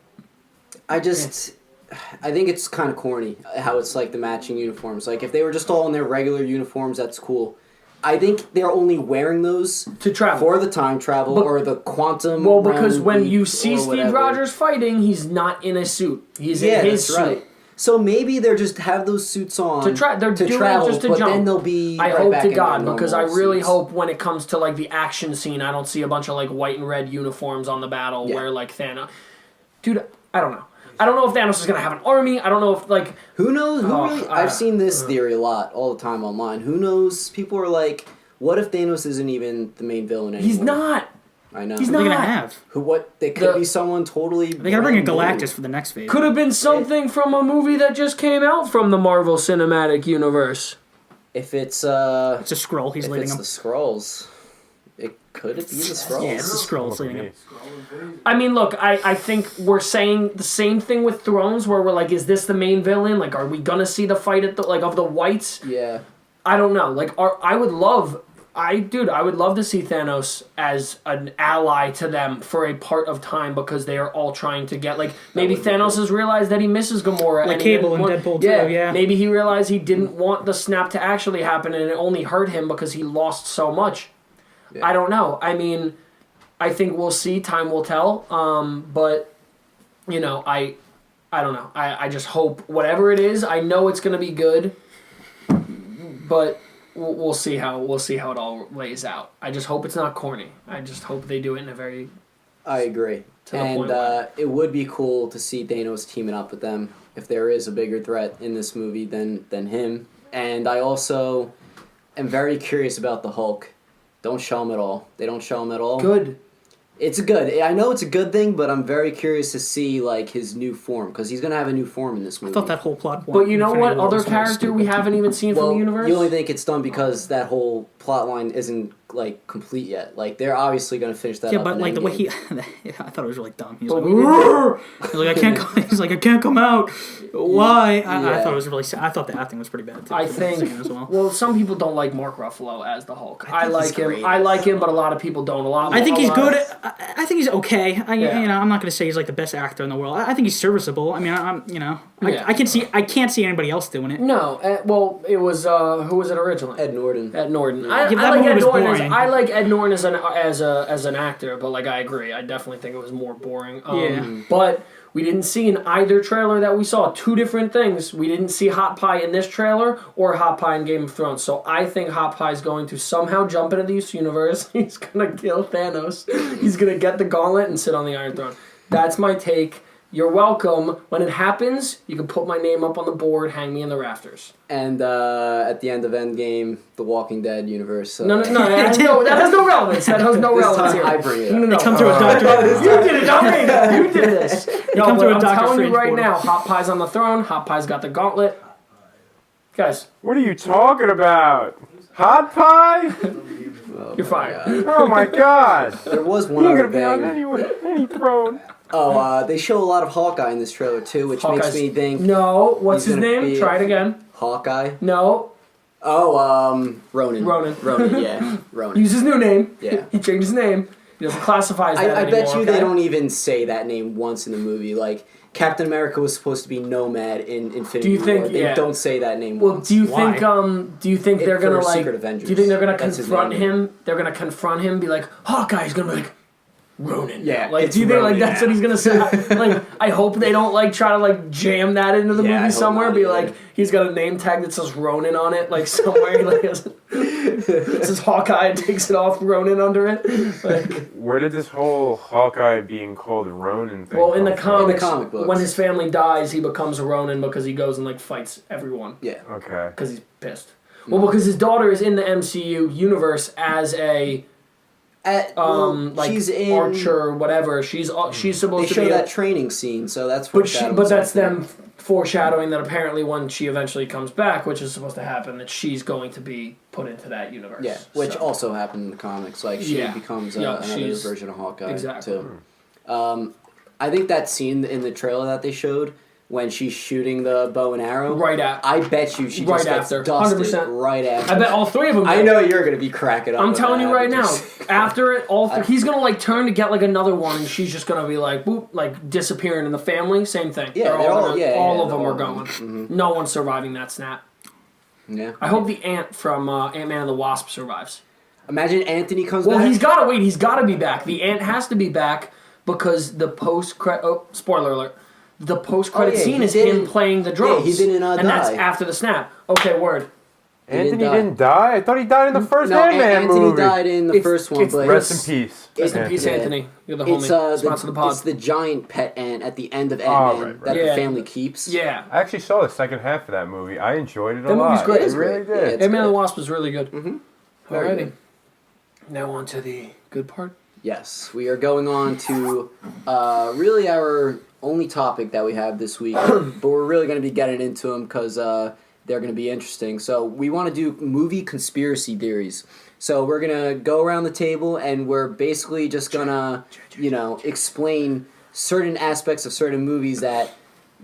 Speaker 1: I think it's kind of corny how it's like the matching uniforms. Like if they were just all in their regular uniforms, that's cool. I think they're only wearing those
Speaker 2: to travel
Speaker 1: for the time travel or the quantum.
Speaker 2: Well, because when you see Steve Rogers fighting, he's not in a suit. He's in his suit.
Speaker 1: Right. So maybe they're just have those suits on
Speaker 2: they're doing
Speaker 1: travel,
Speaker 2: it just to
Speaker 1: but
Speaker 2: jump.
Speaker 1: then they'll be.
Speaker 2: I
Speaker 1: right
Speaker 2: hope
Speaker 1: back
Speaker 2: to
Speaker 1: in
Speaker 2: God
Speaker 1: their
Speaker 2: because I
Speaker 1: normal
Speaker 2: really
Speaker 1: suits.
Speaker 2: hope when it comes to like the action scene, I don't see a bunch of like white and red uniforms on the battle where like Thanos. Dude, I don't know. I don't know if Thanos is gonna have an army. I don't know if like
Speaker 1: who knows. I've seen this theory a lot all the time online. Who knows? People are like, what if Thanos isn't even the main villain anymore?
Speaker 2: He's not.
Speaker 1: I know.
Speaker 2: He's
Speaker 4: What are
Speaker 2: not.
Speaker 4: they gonna have?
Speaker 1: They could be someone totally.
Speaker 4: They gotta bring in
Speaker 1: brand new.
Speaker 4: Galactus for the next phase.
Speaker 2: Could have been something from a movie that just came out from the Marvel Cinematic Universe.
Speaker 1: If it's
Speaker 4: It's a Skrull. He's
Speaker 1: if
Speaker 4: leading
Speaker 1: it's
Speaker 4: them.
Speaker 1: the Skrulls, could it be the Skrulls?
Speaker 4: Yeah, it's the Skrulls leading them.
Speaker 2: I mean, look, I think we're saying the same thing with Thrones, where we're like, is this the main villain? Like, are we gonna see the fight at of the Whites?
Speaker 1: Yeah.
Speaker 2: I don't know. Like, I would love to see Thanos as an ally to them for a part of time because they are all trying to get maybe Thanos has realized that he misses Gamora.
Speaker 4: Like
Speaker 2: and
Speaker 4: Cable in Deadpool 2, yeah.
Speaker 2: Maybe he realized he didn't want the snap to actually happen and it only hurt him because he lost so much. Yeah. I don't know. I mean, I think we'll see. Time will tell. But I don't know. I just hope whatever it is. I know it's going to be good, but we'll see how it all lays out. I just hope it's not corny. I just hope they do it in a very.
Speaker 1: I agree, and it would be cool to see Thanos teaming up with them if there is a bigger threat in this movie than him. And I also am very curious about the Hulk. Don't show him at all. They don't show him at all.
Speaker 2: Good.
Speaker 1: It's good. I know it's a good thing, but I'm very curious to see like his new form because he's gonna have a new form in this movie.
Speaker 4: I thought that whole plot.
Speaker 2: But you know what? Other
Speaker 4: was really
Speaker 2: character we
Speaker 4: stupid.
Speaker 2: haven't even seen
Speaker 1: well,
Speaker 2: from the universe.
Speaker 1: you only think it's done because that whole plot line isn't like complete yet. Like they're obviously gonna finish that.
Speaker 4: Yeah,
Speaker 1: up
Speaker 4: but
Speaker 1: in
Speaker 4: like the way
Speaker 1: Endgame.
Speaker 4: he, I thought it was really dumb. He's
Speaker 2: But
Speaker 4: like,
Speaker 2: we didn't-
Speaker 4: "Roar!" He's like, I can't. He's like, I can't come out. Why? I
Speaker 1: Yeah.
Speaker 4: thought it was really sad. I thought the acting was pretty bad too.
Speaker 2: I
Speaker 4: for the singing
Speaker 2: think.
Speaker 4: as well.
Speaker 2: Well, some people don't like Mark Ruffalo as the Hulk. I
Speaker 1: think
Speaker 2: like
Speaker 1: he's
Speaker 2: him.
Speaker 1: great.
Speaker 2: I like him, but a lot of people don't.
Speaker 4: I think he's good. I think he's okay.
Speaker 2: Yeah.
Speaker 4: You know, I'm not going to say he's like the best actor in the world. I think he's serviceable. I mean,
Speaker 2: Yeah.
Speaker 4: I can't see anybody else doing it.
Speaker 2: No, well, it was who was it originally?
Speaker 1: Ed Norton.
Speaker 2: Ed Norton.
Speaker 1: Yeah,
Speaker 2: I
Speaker 4: that
Speaker 2: like
Speaker 4: movie
Speaker 2: Ed
Speaker 4: was
Speaker 2: Norton.
Speaker 4: boring.
Speaker 2: I like Ed Norton as an actor, but like I agree, I definitely think it was more boring.
Speaker 4: Yeah.
Speaker 2: But we didn't see in either trailer that we saw two different things. We didn't see Hot Pie in this trailer or Hot Pie in Game of Thrones. So I think Hot Pie is going to somehow jump into this universe. He's gonna kill Thanos. He's gonna get the gauntlet and sit on the Iron Throne. That's my take. You're welcome. When it happens, you can put my name up on the board, hang me in the rafters.
Speaker 1: And at the end of Endgame, the Walking Dead universe.
Speaker 2: No, that has no relevance. That has no
Speaker 1: This
Speaker 2: relevance
Speaker 1: time
Speaker 2: here.
Speaker 1: I bring it up.
Speaker 2: No.
Speaker 4: They come through a doctor.
Speaker 2: You did it, not me. You did this. No,
Speaker 4: come
Speaker 2: but
Speaker 4: through a
Speaker 2: I'm
Speaker 4: Doctor
Speaker 2: telling you
Speaker 4: Strange
Speaker 2: right
Speaker 4: portal.
Speaker 2: now, Hot Pie's on the throne. Hot Pie's got the gauntlet. Guys,
Speaker 3: What are you talking about? Hot pie?
Speaker 2: you're fired.
Speaker 3: Oh my god!
Speaker 1: There was one
Speaker 3: You're
Speaker 1: other
Speaker 3: gonna be on
Speaker 1: thing.
Speaker 3: any throne.
Speaker 1: Oh, they show a lot of Hawkeye in this trailer too, which makes
Speaker 2: Hawkeye's-
Speaker 1: me think
Speaker 2: No, what's
Speaker 1: he's
Speaker 2: his
Speaker 1: gonna
Speaker 2: name?
Speaker 1: be-
Speaker 2: Try it again.
Speaker 1: Hawkeye.
Speaker 2: No,
Speaker 1: Oh, Ronan.
Speaker 2: Ronan.
Speaker 1: Yeah, Ronan.
Speaker 2: use his new name.
Speaker 1: Yeah.
Speaker 2: He changed his name. He doesn't classify as that
Speaker 1: I
Speaker 2: anymore,
Speaker 1: bet you
Speaker 2: okay?
Speaker 1: they don't even say that name once in the movie. Like Captain America was supposed to be Nomad in Infinity
Speaker 2: Do you think-
Speaker 1: War. They
Speaker 2: yeah.
Speaker 1: don't say that name
Speaker 2: Well,
Speaker 1: once.
Speaker 2: do you
Speaker 4: Why?
Speaker 2: think they're gonna
Speaker 1: for
Speaker 2: like?
Speaker 1: Secret Avengers.
Speaker 2: Do you think they're gonna
Speaker 1: That's his
Speaker 2: confront
Speaker 1: name.
Speaker 2: him? They're gonna confront him, be like, Hawkeye's gonna be like, Ronan.
Speaker 1: Yeah,
Speaker 2: Like,
Speaker 1: it's
Speaker 2: do you think like
Speaker 1: Ronan,
Speaker 2: that's
Speaker 1: yeah.
Speaker 2: what he's gonna say? Like, I hope they don't like try to like jam that into the
Speaker 1: Yeah, I
Speaker 2: movie
Speaker 1: hope
Speaker 2: somewhere.
Speaker 1: not
Speaker 2: Be
Speaker 1: either.
Speaker 2: like, he's got a name tag that says Ronan on it, like somewhere. Like, it says Hawkeye and takes it off Ronan under it. Like,
Speaker 3: Where did this whole Hawkeye being called Ronin thing
Speaker 2: well, in the
Speaker 3: come from?
Speaker 2: comics,
Speaker 1: comic books.
Speaker 2: when his family dies, he becomes a Ronin because he goes and like fights everyone.
Speaker 1: Yeah.
Speaker 3: Okay.
Speaker 2: Because he's pissed. Well, because his daughter is in the MCU universe as a like
Speaker 1: she's in.
Speaker 2: Archer or whatever. She's
Speaker 1: They
Speaker 2: supposed to
Speaker 1: show
Speaker 2: be.
Speaker 1: that training scene, so that's
Speaker 2: But that's them foreshadowing that apparently when she eventually comes back, which is supposed to happen, that she's going to be put into that universe.
Speaker 1: Yeah, which
Speaker 2: So,
Speaker 1: also happened in the comics. Like she
Speaker 2: Yeah.
Speaker 1: becomes
Speaker 2: Yeah,
Speaker 1: another
Speaker 2: she's-
Speaker 1: version of Hawkeye
Speaker 2: exactly.
Speaker 1: too. I think that scene in the trailer that they showed when she's shooting the bow and arrow.
Speaker 2: Right at.
Speaker 1: I bet you she
Speaker 2: Right
Speaker 1: just gets
Speaker 2: after,
Speaker 1: dusted
Speaker 2: 100%.
Speaker 1: right after.
Speaker 2: I bet all three of them.
Speaker 1: I
Speaker 2: do.
Speaker 1: know you're gonna be cracking up.
Speaker 2: I'm
Speaker 1: when
Speaker 2: telling
Speaker 1: that
Speaker 2: you right now.
Speaker 1: happens.
Speaker 2: After it, he's gonna like turn to get like another one, and she's just gonna be like, boop, like disappearing in the family. Same thing.
Speaker 1: Yeah, they're all- yeah,
Speaker 2: all
Speaker 1: yeah,
Speaker 2: of them
Speaker 1: all
Speaker 2: are
Speaker 1: of them.
Speaker 2: going.
Speaker 1: Mhm.
Speaker 2: No one's surviving that snap.
Speaker 1: Yeah.
Speaker 2: I hope the ant from Ant-Man and the Wasp survives.
Speaker 1: Imagine Anthony comes
Speaker 2: Well,
Speaker 1: back.
Speaker 2: he's gotta wait. He's gotta be back. The ant has to be back because the spoiler alert. The post-credit
Speaker 1: Oh, yeah,
Speaker 2: scene
Speaker 1: he
Speaker 2: is him
Speaker 1: didn't-
Speaker 2: playing the drums.
Speaker 1: yeah, he didn't,
Speaker 2: and that's
Speaker 1: die.
Speaker 2: after the snap. Okay, word.
Speaker 3: Anthony
Speaker 1: die.
Speaker 3: didn't die? I thought he died in the first
Speaker 1: No,
Speaker 3: Ant-Man
Speaker 1: Anthony
Speaker 3: movie.
Speaker 1: died in the
Speaker 2: It's-
Speaker 1: first one,
Speaker 2: it's-
Speaker 1: but
Speaker 3: Rest in peace.
Speaker 2: Rest in peace,
Speaker 1: Yeah.
Speaker 2: Anthony. You're the
Speaker 1: it's
Speaker 2: homie. Sponsor the pod.
Speaker 1: it's the giant pet ant at the end of
Speaker 3: Oh,
Speaker 1: Ant-Man
Speaker 3: right.
Speaker 1: that
Speaker 2: Yeah.
Speaker 1: the family keeps.
Speaker 2: Yeah.
Speaker 3: I actually saw the second half of that movie. I enjoyed it a
Speaker 2: That
Speaker 3: lot.
Speaker 2: movie's great.
Speaker 3: It
Speaker 2: It's
Speaker 3: really
Speaker 1: great. Yeah,
Speaker 3: did.
Speaker 1: it's
Speaker 2: Ant-Man and the
Speaker 1: good.
Speaker 2: Wasp was really good.
Speaker 1: Mm-hmm. Very
Speaker 2: Alrighty.
Speaker 1: good.
Speaker 2: Now on to the good part.
Speaker 1: Yes, we are going on to really our only topic that we have this week, but we're really going to be getting into them because they're going to be interesting. So we want to do movie conspiracy theories. So we're going to go around the table and we're basically just going to, explain certain aspects of certain movies that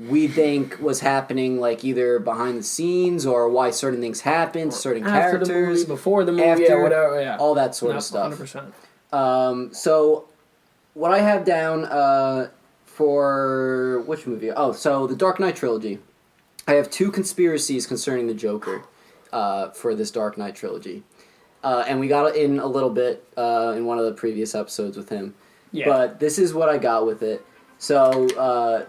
Speaker 1: we think was happening, like either behind the scenes or why certain things happened, certain
Speaker 2: After the
Speaker 1: characters,
Speaker 2: movie, before the movie,
Speaker 1: after,
Speaker 2: yeah, whatever, yeah.
Speaker 1: all that sort
Speaker 2: Nope,
Speaker 1: of stuff.
Speaker 2: 100%.
Speaker 1: So what I have down for which movie? Oh, so the Dark Knight trilogy. I have two conspiracies concerning the Joker for this Dark Knight trilogy. And we got it in a little bit in one of the previous episodes with him.
Speaker 2: Yeah.
Speaker 1: But this is what I got with it. So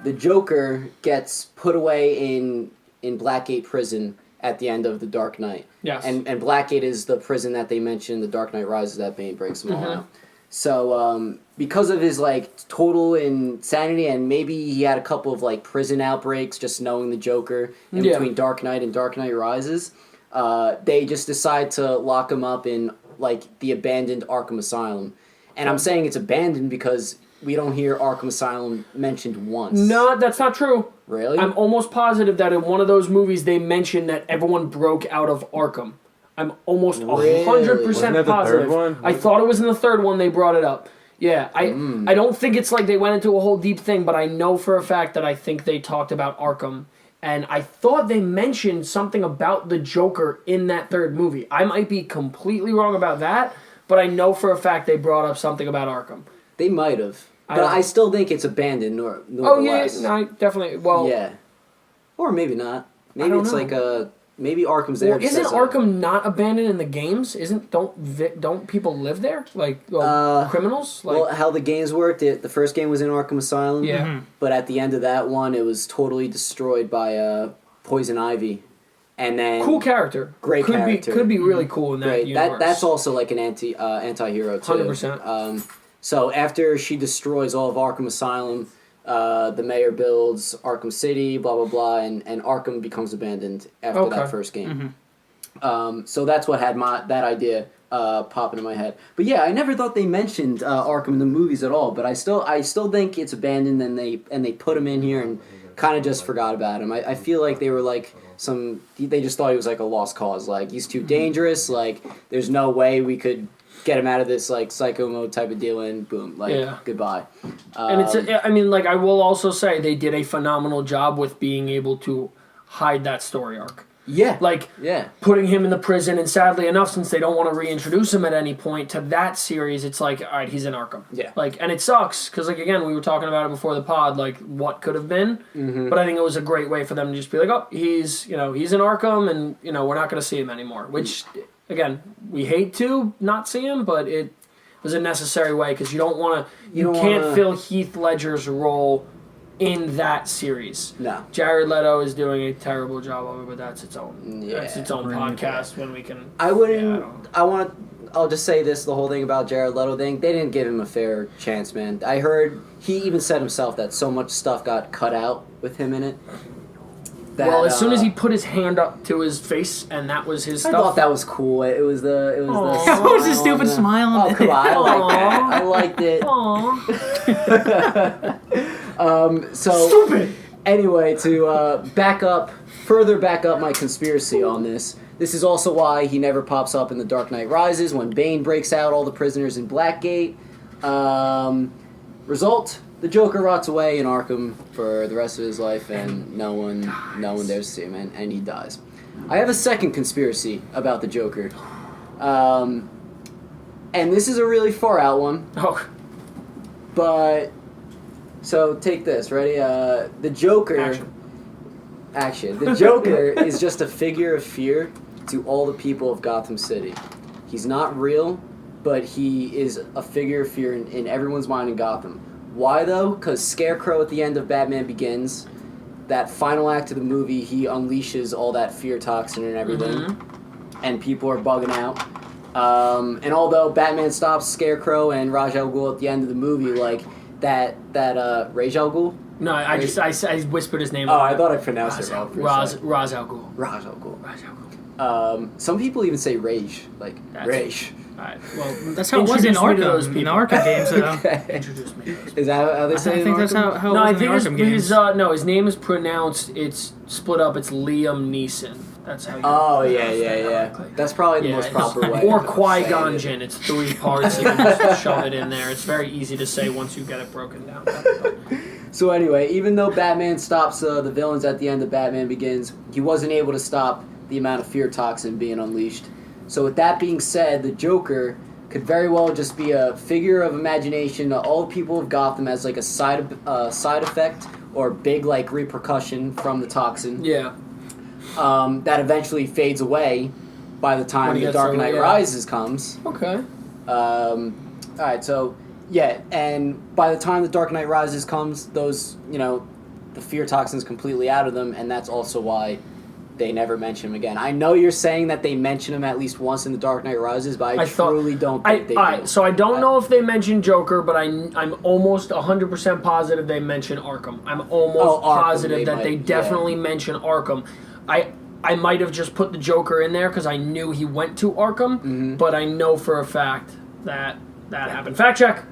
Speaker 1: the Joker gets put away in Blackgate Prison at the end of the Dark Knight.
Speaker 2: Yes.
Speaker 1: And Blackgate is the prison that they mentioned, the Dark Knight Rises, that Bane breaks them all
Speaker 2: Mhm.
Speaker 1: out. So because of his total insanity, and maybe he had a couple of prison outbreaks, just knowing the Joker in
Speaker 2: Yeah.
Speaker 1: between Dark Knight and Dark Knight Rises, they just decide to lock him up in the abandoned Arkham Asylum. And I'm saying it's abandoned because we don't hear Arkham Asylum mentioned once.
Speaker 2: No, that's not true.
Speaker 1: Really?
Speaker 2: I'm almost positive that in one of those movies they mentioned that everyone broke out of Arkham. I'm almost 100%
Speaker 3: Wasn't that the
Speaker 2: positive.
Speaker 3: third one?
Speaker 2: I thought it was in the third one they brought it up. Yeah, I don't think it's like they went into a whole deep thing, but I know for a fact that I think they talked about Arkham. And I thought they mentioned something about the Joker in that third movie. I might be completely wrong about that, but I know for a fact they brought up something about Arkham.
Speaker 1: They might have. But I still think it's abandoned,
Speaker 2: yeah, no, definitely. Well,
Speaker 1: yeah. Or maybe not. Maybe
Speaker 2: don't
Speaker 1: it's
Speaker 2: know.
Speaker 1: like maybe Arkham's there.
Speaker 2: Well, isn't Arkham not abandoned in the games? Don't people live there? Like criminals? Like,
Speaker 1: well, how the games worked, the first game was in Arkham Asylum.
Speaker 2: Yeah.
Speaker 1: But at the end of that one, it was totally destroyed by Poison Ivy. And then
Speaker 2: cool character.
Speaker 1: Great character.
Speaker 2: Could be really cool in that
Speaker 1: Great.
Speaker 2: universe.
Speaker 1: That's also like an anti-hero too.
Speaker 2: 100%.
Speaker 1: So after she destroys all of Arkham Asylum, the mayor builds Arkham City, blah blah blah, and Arkham becomes abandoned after that first game. So that's what had that idea pop into my head. But yeah, I never thought they mentioned Arkham in the movies at all. But I still think it's abandoned, and they put him in here and kind of just forgot about him. I feel like they were like they just thought he was like a lost cause. Like he's too dangerous. Like there's no way we could get him out of this like psycho mode type of deal, and boom, goodbye.
Speaker 2: And I mean, like I will also say they did a phenomenal job with being able to hide that story arc.
Speaker 1: Yeah,
Speaker 2: Like putting him in the prison, and sadly enough, since they don't want to reintroduce him at any point to that series, it's like, all right, he's in Arkham.
Speaker 1: Yeah.
Speaker 2: Like, and it sucks because, like, again, we were talking about it before the pod, like what could have been. But I think it was a great way for them to just be like, oh, he's in Arkham, and we're not going to see him anymore. Which, again, we hate to not see him, but it was a necessary way because you don't want to. You can't fill Heath Ledger's role in that series.
Speaker 1: No.
Speaker 2: Jared Leto is doing a terrible job of it, but that's its own podcast when we can.
Speaker 1: I'll just say this, the whole thing about Jared Leto thing, they didn't give him a fair chance, man. I heard he even said himself that so much stuff got cut out with him in it.
Speaker 2: Well, as soon as he put his hand up to his face and that was his stuff.
Speaker 1: I thought that was cool. It was the
Speaker 4: That was a stupid smile.
Speaker 1: Oh, come on. I liked it. So
Speaker 2: stupid.
Speaker 1: Anyway, to further back up my conspiracy on this is also why he never pops up in The Dark Knight Rises when Bane breaks out all the prisoners in Blackgate. Result: the Joker rots away in Arkham for the rest of his life, and no one dares to see him, and he dies. I have a second conspiracy about the Joker, and this is a really far out one.
Speaker 2: Oh.
Speaker 1: But so take this, ready? The Joker. Action. The Joker is just a figure of fear to all the people of Gotham City. He's not real, but he is a figure of fear in everyone's mind in Gotham. Why though? Because Scarecrow at the end of Batman Begins, that final act of the movie, he unleashes all that fear toxin and everything, and people are bugging out. And although Batman stops Scarecrow and Ra's al Ghul at the end of the movie, like that Ra's al Ghul.
Speaker 2: No, I whispered his name.
Speaker 1: Oh, I thought I pronounced it wrong.
Speaker 2: Ra's al Ghul.
Speaker 1: Ra's al Ghul. Some people even say Rage, like Rage.
Speaker 2: Alright, well,
Speaker 4: that's how it was in Arkham. In the Arkham games, though.
Speaker 1: Okay.
Speaker 2: Introduce me to those people.
Speaker 1: Is that how they say it?
Speaker 4: I think that's how it was in the Arkham games.
Speaker 2: His name is pronounced. It's split up. It's Liam Neeson. That's how.
Speaker 1: Oh yeah. That's probably the most proper way.
Speaker 2: Or Qui-Gon Jinn. It's 3 parts. You can just shove it in there. It's very easy to say once you get it broken down.
Speaker 1: So anyway, even though Batman stops the villains at the end of Batman Begins, he wasn't able to stop the amount of fear toxin being unleashed. So with that being said, the Joker could very well just be a figure of imagination to all the people of Gotham as like a side effect or big like repercussion from the toxin.
Speaker 2: Yeah.
Speaker 1: That eventually fades away by the time The Dark Knight Rises comes.
Speaker 2: Okay.
Speaker 1: Alright, so yeah, and by the time The Dark Knight Rises comes, those, the fear toxin's completely out of them, and that's also why they never mention him again. I know you're saying that they mention him at least once in The Dark Knight Rises, but I truly don't think they do.
Speaker 2: So I don't know if they mention Joker, but I'm almost 100% positive they mention Arkham. I'm almost positive that they definitely mention Arkham. I might have just put the Joker in there because I knew he went to Arkham, but I know for a fact that that happened. Fact check.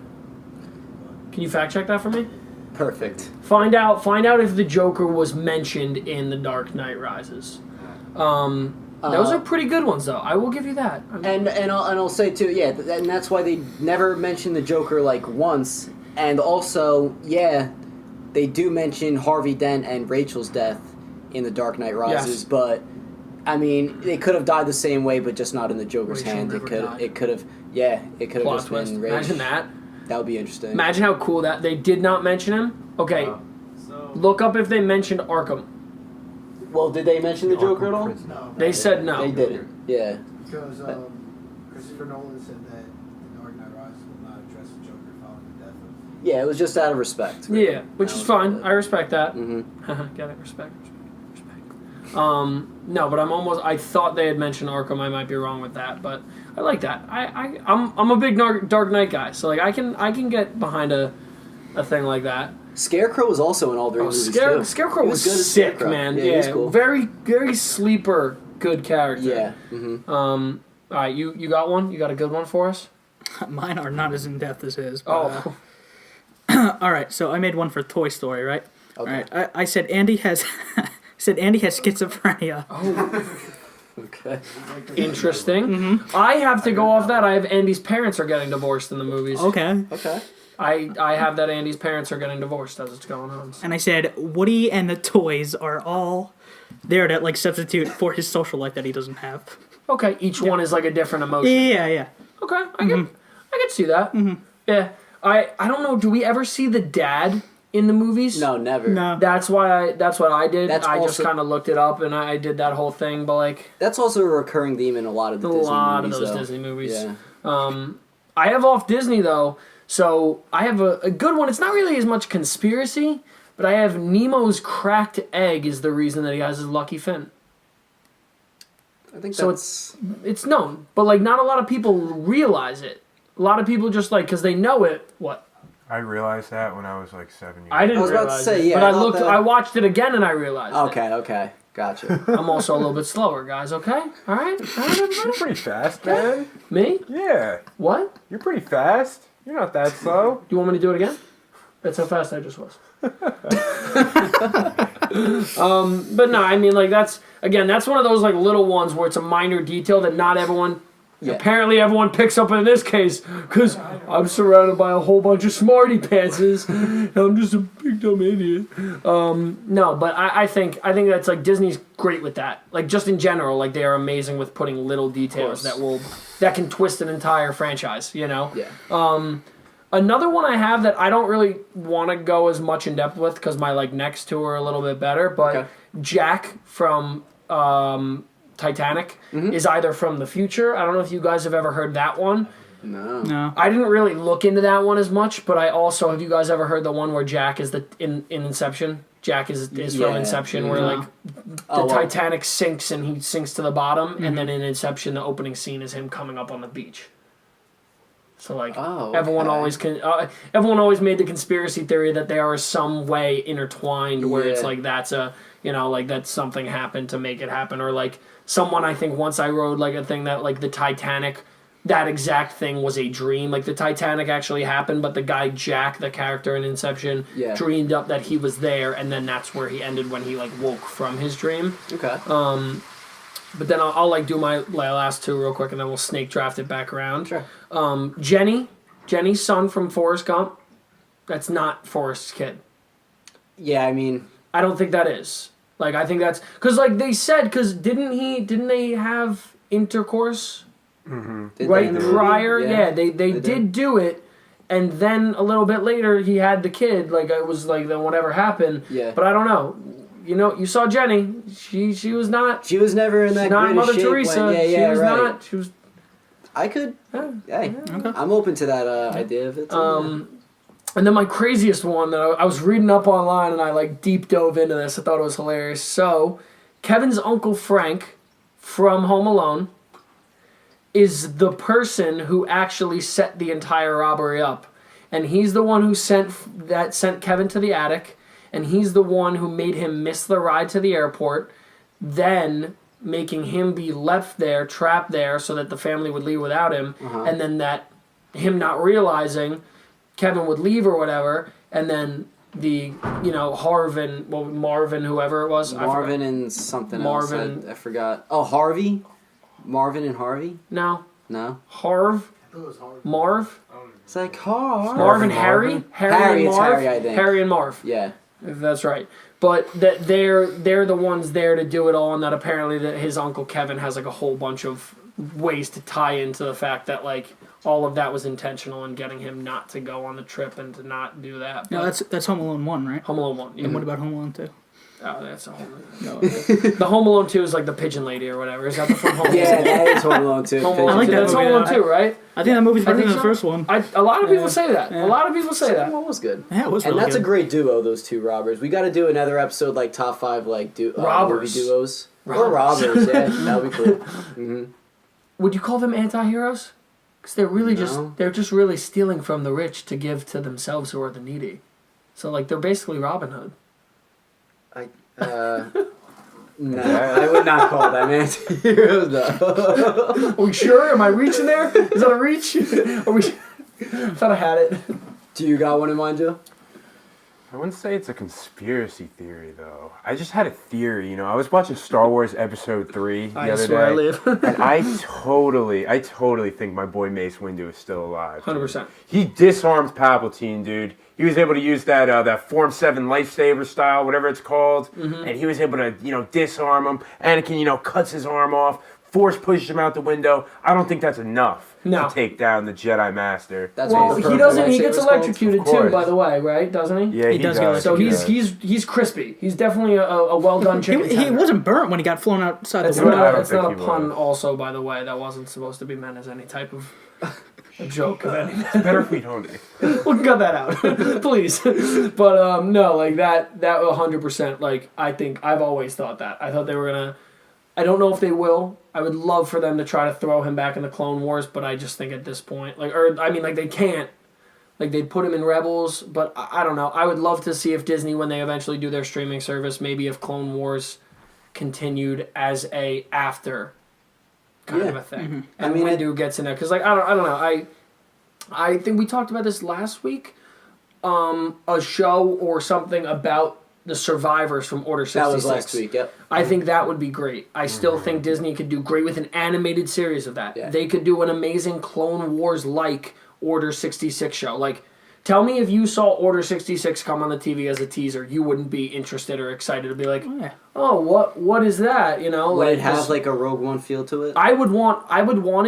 Speaker 2: Can you fact check that for me?
Speaker 1: Perfect.
Speaker 2: Find out if the Joker was mentioned in The Dark Knight Rises. Those are pretty good ones, though. I will give you that.
Speaker 1: And I'll say too, yeah, and that's why they never mention the Joker like once. And also, yeah, they do mention Harvey Dent and Rachel's death in The Dark Knight Rises,
Speaker 2: Yes.
Speaker 1: but I mean, they could have died the same way, but just not in the Joker's
Speaker 2: Rachel
Speaker 1: hand.
Speaker 2: never died.
Speaker 1: It could have
Speaker 2: Plot
Speaker 1: just
Speaker 2: twist.
Speaker 1: been Rachel.
Speaker 2: Imagine that.
Speaker 1: That would be interesting.
Speaker 2: Imagine how cool that they did not mention him. Okay, look up if they mentioned Arkham.
Speaker 1: Well, did they mention the Joker at all?
Speaker 5: No.
Speaker 2: They said no.
Speaker 1: They didn't. Yeah.
Speaker 5: Because Christopher Nolan said that The Dark Knight Rises will not address the Joker following the death of...
Speaker 1: Yeah, it was just out of respect. Really.
Speaker 2: Yeah, which is fine. I respect that.
Speaker 1: Mm-hmm.
Speaker 2: Get it? Respect. No, but I thought they had mentioned Arkham. I might be wrong with that, but I like that. I'm a big Dark Knight guy, so like I can get behind a thing like that.
Speaker 1: Scarecrow was also in all three movies too.
Speaker 2: Scarecrow
Speaker 1: He
Speaker 2: was
Speaker 1: good as
Speaker 2: sick,
Speaker 1: Scarecrow.
Speaker 2: man.
Speaker 1: Yeah, he was cool.
Speaker 2: Very, very sleeper, good character.
Speaker 1: Yeah. Mm-hmm.
Speaker 2: All right, you got one? You got a good one for us?
Speaker 4: Mine are not as in depth as his. But,
Speaker 2: Oh,
Speaker 4: all right. So I made one for Toy Story, right?
Speaker 1: Okay.
Speaker 4: All right. I said Andy has schizophrenia.
Speaker 1: Okay.
Speaker 2: interesting.
Speaker 1: Mm-hmm.
Speaker 2: I have to go off that. I have Andy's parents are getting divorced in the movies.
Speaker 4: Okay.
Speaker 1: Okay.
Speaker 2: I have that Andy's parents are getting divorced as it's going on.
Speaker 4: And I said Woody and the toys are all there to like substitute for his social life that he doesn't have.
Speaker 2: Okay, each one is like a different emotion.
Speaker 4: Yeah.
Speaker 2: Okay, I can see that. Mm-hmm. Yeah, I don't know. Do we ever see the dad in the movies?
Speaker 1: No, never.
Speaker 4: No.
Speaker 2: That's what I did.
Speaker 1: That's
Speaker 2: I just
Speaker 1: also-
Speaker 2: kind of looked it up and I did that whole thing. But like
Speaker 1: That's also a recurring theme in a lot of the
Speaker 2: a
Speaker 1: Disney
Speaker 2: lot
Speaker 1: movies.
Speaker 2: of those
Speaker 1: though.
Speaker 2: Disney movies.
Speaker 1: Yeah.
Speaker 2: I have off Disney though, so I have a good one. It's not really as much conspiracy, but I have Nemo's cracked egg is the reason that he has his lucky fin.
Speaker 1: I think
Speaker 2: So
Speaker 1: that's...
Speaker 2: It's known, but like not a lot of people realize it. A lot of people just like because they know it. What?
Speaker 3: I realized that when I was like 7 years
Speaker 2: I didn't
Speaker 1: I was about to
Speaker 2: realize
Speaker 1: say,
Speaker 2: it,
Speaker 1: yeah,
Speaker 2: but
Speaker 1: I
Speaker 2: I
Speaker 1: thought
Speaker 2: looked.
Speaker 1: that-
Speaker 2: I watched it again and I realized.
Speaker 1: Okay. Gotcha.
Speaker 2: It. I'm also a little bit slower, guys. Okay, all right, everybody.
Speaker 3: You're pretty fast, man.
Speaker 2: Me?
Speaker 3: Yeah,
Speaker 2: What?
Speaker 3: you're pretty fast. You're not that slow.
Speaker 2: Do you want me to do it again? That's how fast I just was. But no, I mean like that's one of those like little ones where it's a minor detail that not everyone.
Speaker 1: Yeah.
Speaker 2: Apparently, everyone picks up in this case because I'm surrounded by a whole bunch of smarty pantses. I'm just a big dumb idiot. No, but I think that's like Disney's great with that. Like just in general, like they are amazing with putting little details that can twist an entire franchise. You know.
Speaker 1: Yeah.
Speaker 2: Another one I have that I don't really want to go as much in depth with because my like next two are a little bit better. But
Speaker 1: Okay.
Speaker 2: Jack from Titanic is either from the future. I don't know if you guys have ever heard that one.
Speaker 4: No.
Speaker 2: I didn't really look into that one as much, but I also have you guys ever heard the one where Jack is in Inception? Jack is from
Speaker 1: Yeah.
Speaker 2: Inception, where
Speaker 4: No.
Speaker 2: like
Speaker 1: Oh,
Speaker 2: the
Speaker 1: well,
Speaker 2: Titanic sinks and he sinks to the bottom, and then in Inception, the opening scene is him coming up on the beach. So like everyone always made the conspiracy theory that they are some way intertwined, where it's
Speaker 1: Yeah.
Speaker 2: like that's that something happened to make it happen, or like someone I think once I wrote like a thing that like the Titanic, that exact thing was a dream. Like the Titanic actually happened, but the guy Jack, the character in Inception,
Speaker 1: Yeah.
Speaker 2: dreamed up that he was there, and then that's where he ended when he like woke from his dream.
Speaker 1: Okay.
Speaker 2: But then I'll like do my last two real quick, and then we'll snake draft it back around.
Speaker 1: Sure.
Speaker 2: Jenny's son from Forrest Gump. That's not Forrest's kid.
Speaker 1: Yeah, I mean...
Speaker 2: I don't think that is. Like I think that's because like they said didn't they have intercourse
Speaker 1: did
Speaker 2: right
Speaker 1: they-
Speaker 2: prior? Yeah, they
Speaker 1: did.
Speaker 2: did do it, and then a little bit later he had the kid. Like it was like then whatever happened.
Speaker 1: Yeah.
Speaker 2: But I don't know. You know, you saw Jenny. She was not.
Speaker 1: She was never in that
Speaker 2: She's not
Speaker 1: great of
Speaker 2: Mother
Speaker 1: shape
Speaker 2: Teresa.
Speaker 1: when...
Speaker 2: She was
Speaker 1: right.
Speaker 2: not. She was.
Speaker 1: I could...
Speaker 2: Yeah.
Speaker 1: Hey, I'm open to that idea of it.
Speaker 2: And then my craziest one that I was reading up online and I like deep dove into this. I thought it was hilarious. So, Kevin's Uncle Frank from Home Alone is the person who actually set the entire robbery up. And he's the one who sent Kevin to the attic. And he's the one who made him miss the ride to the airport. Then making him be left there, trapped there, so that the family would leave without him. And then that him not realizing Kevin would leave or whatever, and then Marvin, whoever it was.
Speaker 1: Marvin and something
Speaker 2: Marvin.
Speaker 1: else. I forgot. Oh, Harvey? Marvin and Harvey?
Speaker 2: No.
Speaker 1: Harv?
Speaker 5: I thought it was hard.
Speaker 2: Marv?
Speaker 1: It's like Harv.
Speaker 2: Marvin, Harry?
Speaker 1: Harry,
Speaker 2: and
Speaker 1: it's
Speaker 2: Marv?
Speaker 1: Harry, I think.
Speaker 2: Harry and Marv.
Speaker 1: Yeah.
Speaker 2: If that's right. But that they're the ones there to do it all, and that apparently that his uncle Kevin has like a whole bunch of ways to tie into the fact that like all of that was intentional in getting him not to go on the trip and to not do that.
Speaker 4: No, that's Home Alone 1, right?
Speaker 2: Home Alone 1. Yeah.
Speaker 4: And what about Home Alone 2?
Speaker 2: Oh, that's a whole. No, the Home Alone 2 is like the pigeon lady or whatever. Is that the from Home Alone?
Speaker 1: Yeah, that is Home Alone 2.
Speaker 2: Home Alone
Speaker 4: I like
Speaker 2: 2.
Speaker 4: that
Speaker 2: That's
Speaker 4: movie,
Speaker 2: Home Alone
Speaker 4: yeah.
Speaker 2: 2, right?
Speaker 4: I think that movie's better
Speaker 2: think
Speaker 4: than the
Speaker 2: so.
Speaker 4: first one.
Speaker 2: A lot of people say that.
Speaker 4: Yeah.
Speaker 2: A lot of people say
Speaker 1: Second
Speaker 2: that.
Speaker 1: one was good.
Speaker 4: Yeah, it was
Speaker 1: And
Speaker 4: really
Speaker 1: that's
Speaker 4: good.
Speaker 1: a great duo, those two robbers. We got to do another episode like top 5 like
Speaker 2: Robbers.
Speaker 1: movie duos. Or robbers, yeah. That would be cool. Mm-hmm.
Speaker 2: Would you call them anti-heroes? Because they're really
Speaker 1: No.
Speaker 2: they're just really stealing from the rich to give to themselves who are the needy. So like they're basically Robin Hood.
Speaker 1: No, I would not call them anti-heroes, no.
Speaker 2: Are we sure? Am I reaching there? Is that a reach? Are we? I thought I had it.
Speaker 1: Do you got one in mind, Joe?
Speaker 3: I wouldn't say it's a conspiracy theory, though. I just had a theory, you know. I was watching Star Wars Episode 3 the other
Speaker 2: swear
Speaker 3: day.
Speaker 2: I live.
Speaker 3: And I totally think my boy Mace Windu is still alive.
Speaker 2: 100%.
Speaker 3: He disarmed Palpatine, dude. He was able to use that Form 7 lightsaber style, whatever it's called, and he was able to, disarm him. Anakin, cuts his arm off, Force pushes him out the window. I don't think that's enough
Speaker 2: No.
Speaker 3: to take down the Jedi Master.
Speaker 1: That's
Speaker 2: Well,
Speaker 1: what his
Speaker 2: he
Speaker 1: purple
Speaker 2: doesn't. He
Speaker 1: lightsaber's
Speaker 2: gets
Speaker 1: called?
Speaker 2: electrocuted
Speaker 3: Of
Speaker 2: too,
Speaker 3: course.
Speaker 2: by the way, right? Doesn't he?
Speaker 3: Yeah,
Speaker 4: He does get
Speaker 3: does.
Speaker 2: So
Speaker 4: electrocuted.
Speaker 2: he's crispy. He's definitely a well done chicken.
Speaker 4: He
Speaker 2: tender.
Speaker 4: wasn't burnt when he got flown outside
Speaker 2: That's
Speaker 4: the window.
Speaker 3: I don't
Speaker 2: not
Speaker 3: think
Speaker 2: a
Speaker 3: he
Speaker 2: pun.
Speaker 3: was.
Speaker 2: Also, by the way, that wasn't supposed to be meant as any type of a joke of any.
Speaker 3: Better if we don't.
Speaker 2: We'll cut that out, please. But no, like that 100%. Like I think I've always thought that. I thought they were gonna. I don't know if they will. I would love for them to try to throw him back in the Clone Wars, but I just think at this point, they can't. Like they'd put him in Rebels, but I don't know. I would love to see if Disney, when they eventually do their streaming service, maybe if Clone Wars continued as a after kind of a thing,
Speaker 4: Mm-hmm.
Speaker 2: and Windu gets in there because I don't know. I think we talked about this last week. A show or something about the survivors from Order 66.
Speaker 1: That was last week, yep.
Speaker 2: I think that would be great. I still think Disney could do great with an animated series of that.
Speaker 1: Yeah.
Speaker 2: They could do an amazing Clone Wars-like Order 66 show. Like, tell me if you saw Order 66 come on the TV as a teaser, you wouldn't be interested or excited to be like, oh, what is that?
Speaker 1: Would it have like a Rogue One feel to it?
Speaker 2: I would want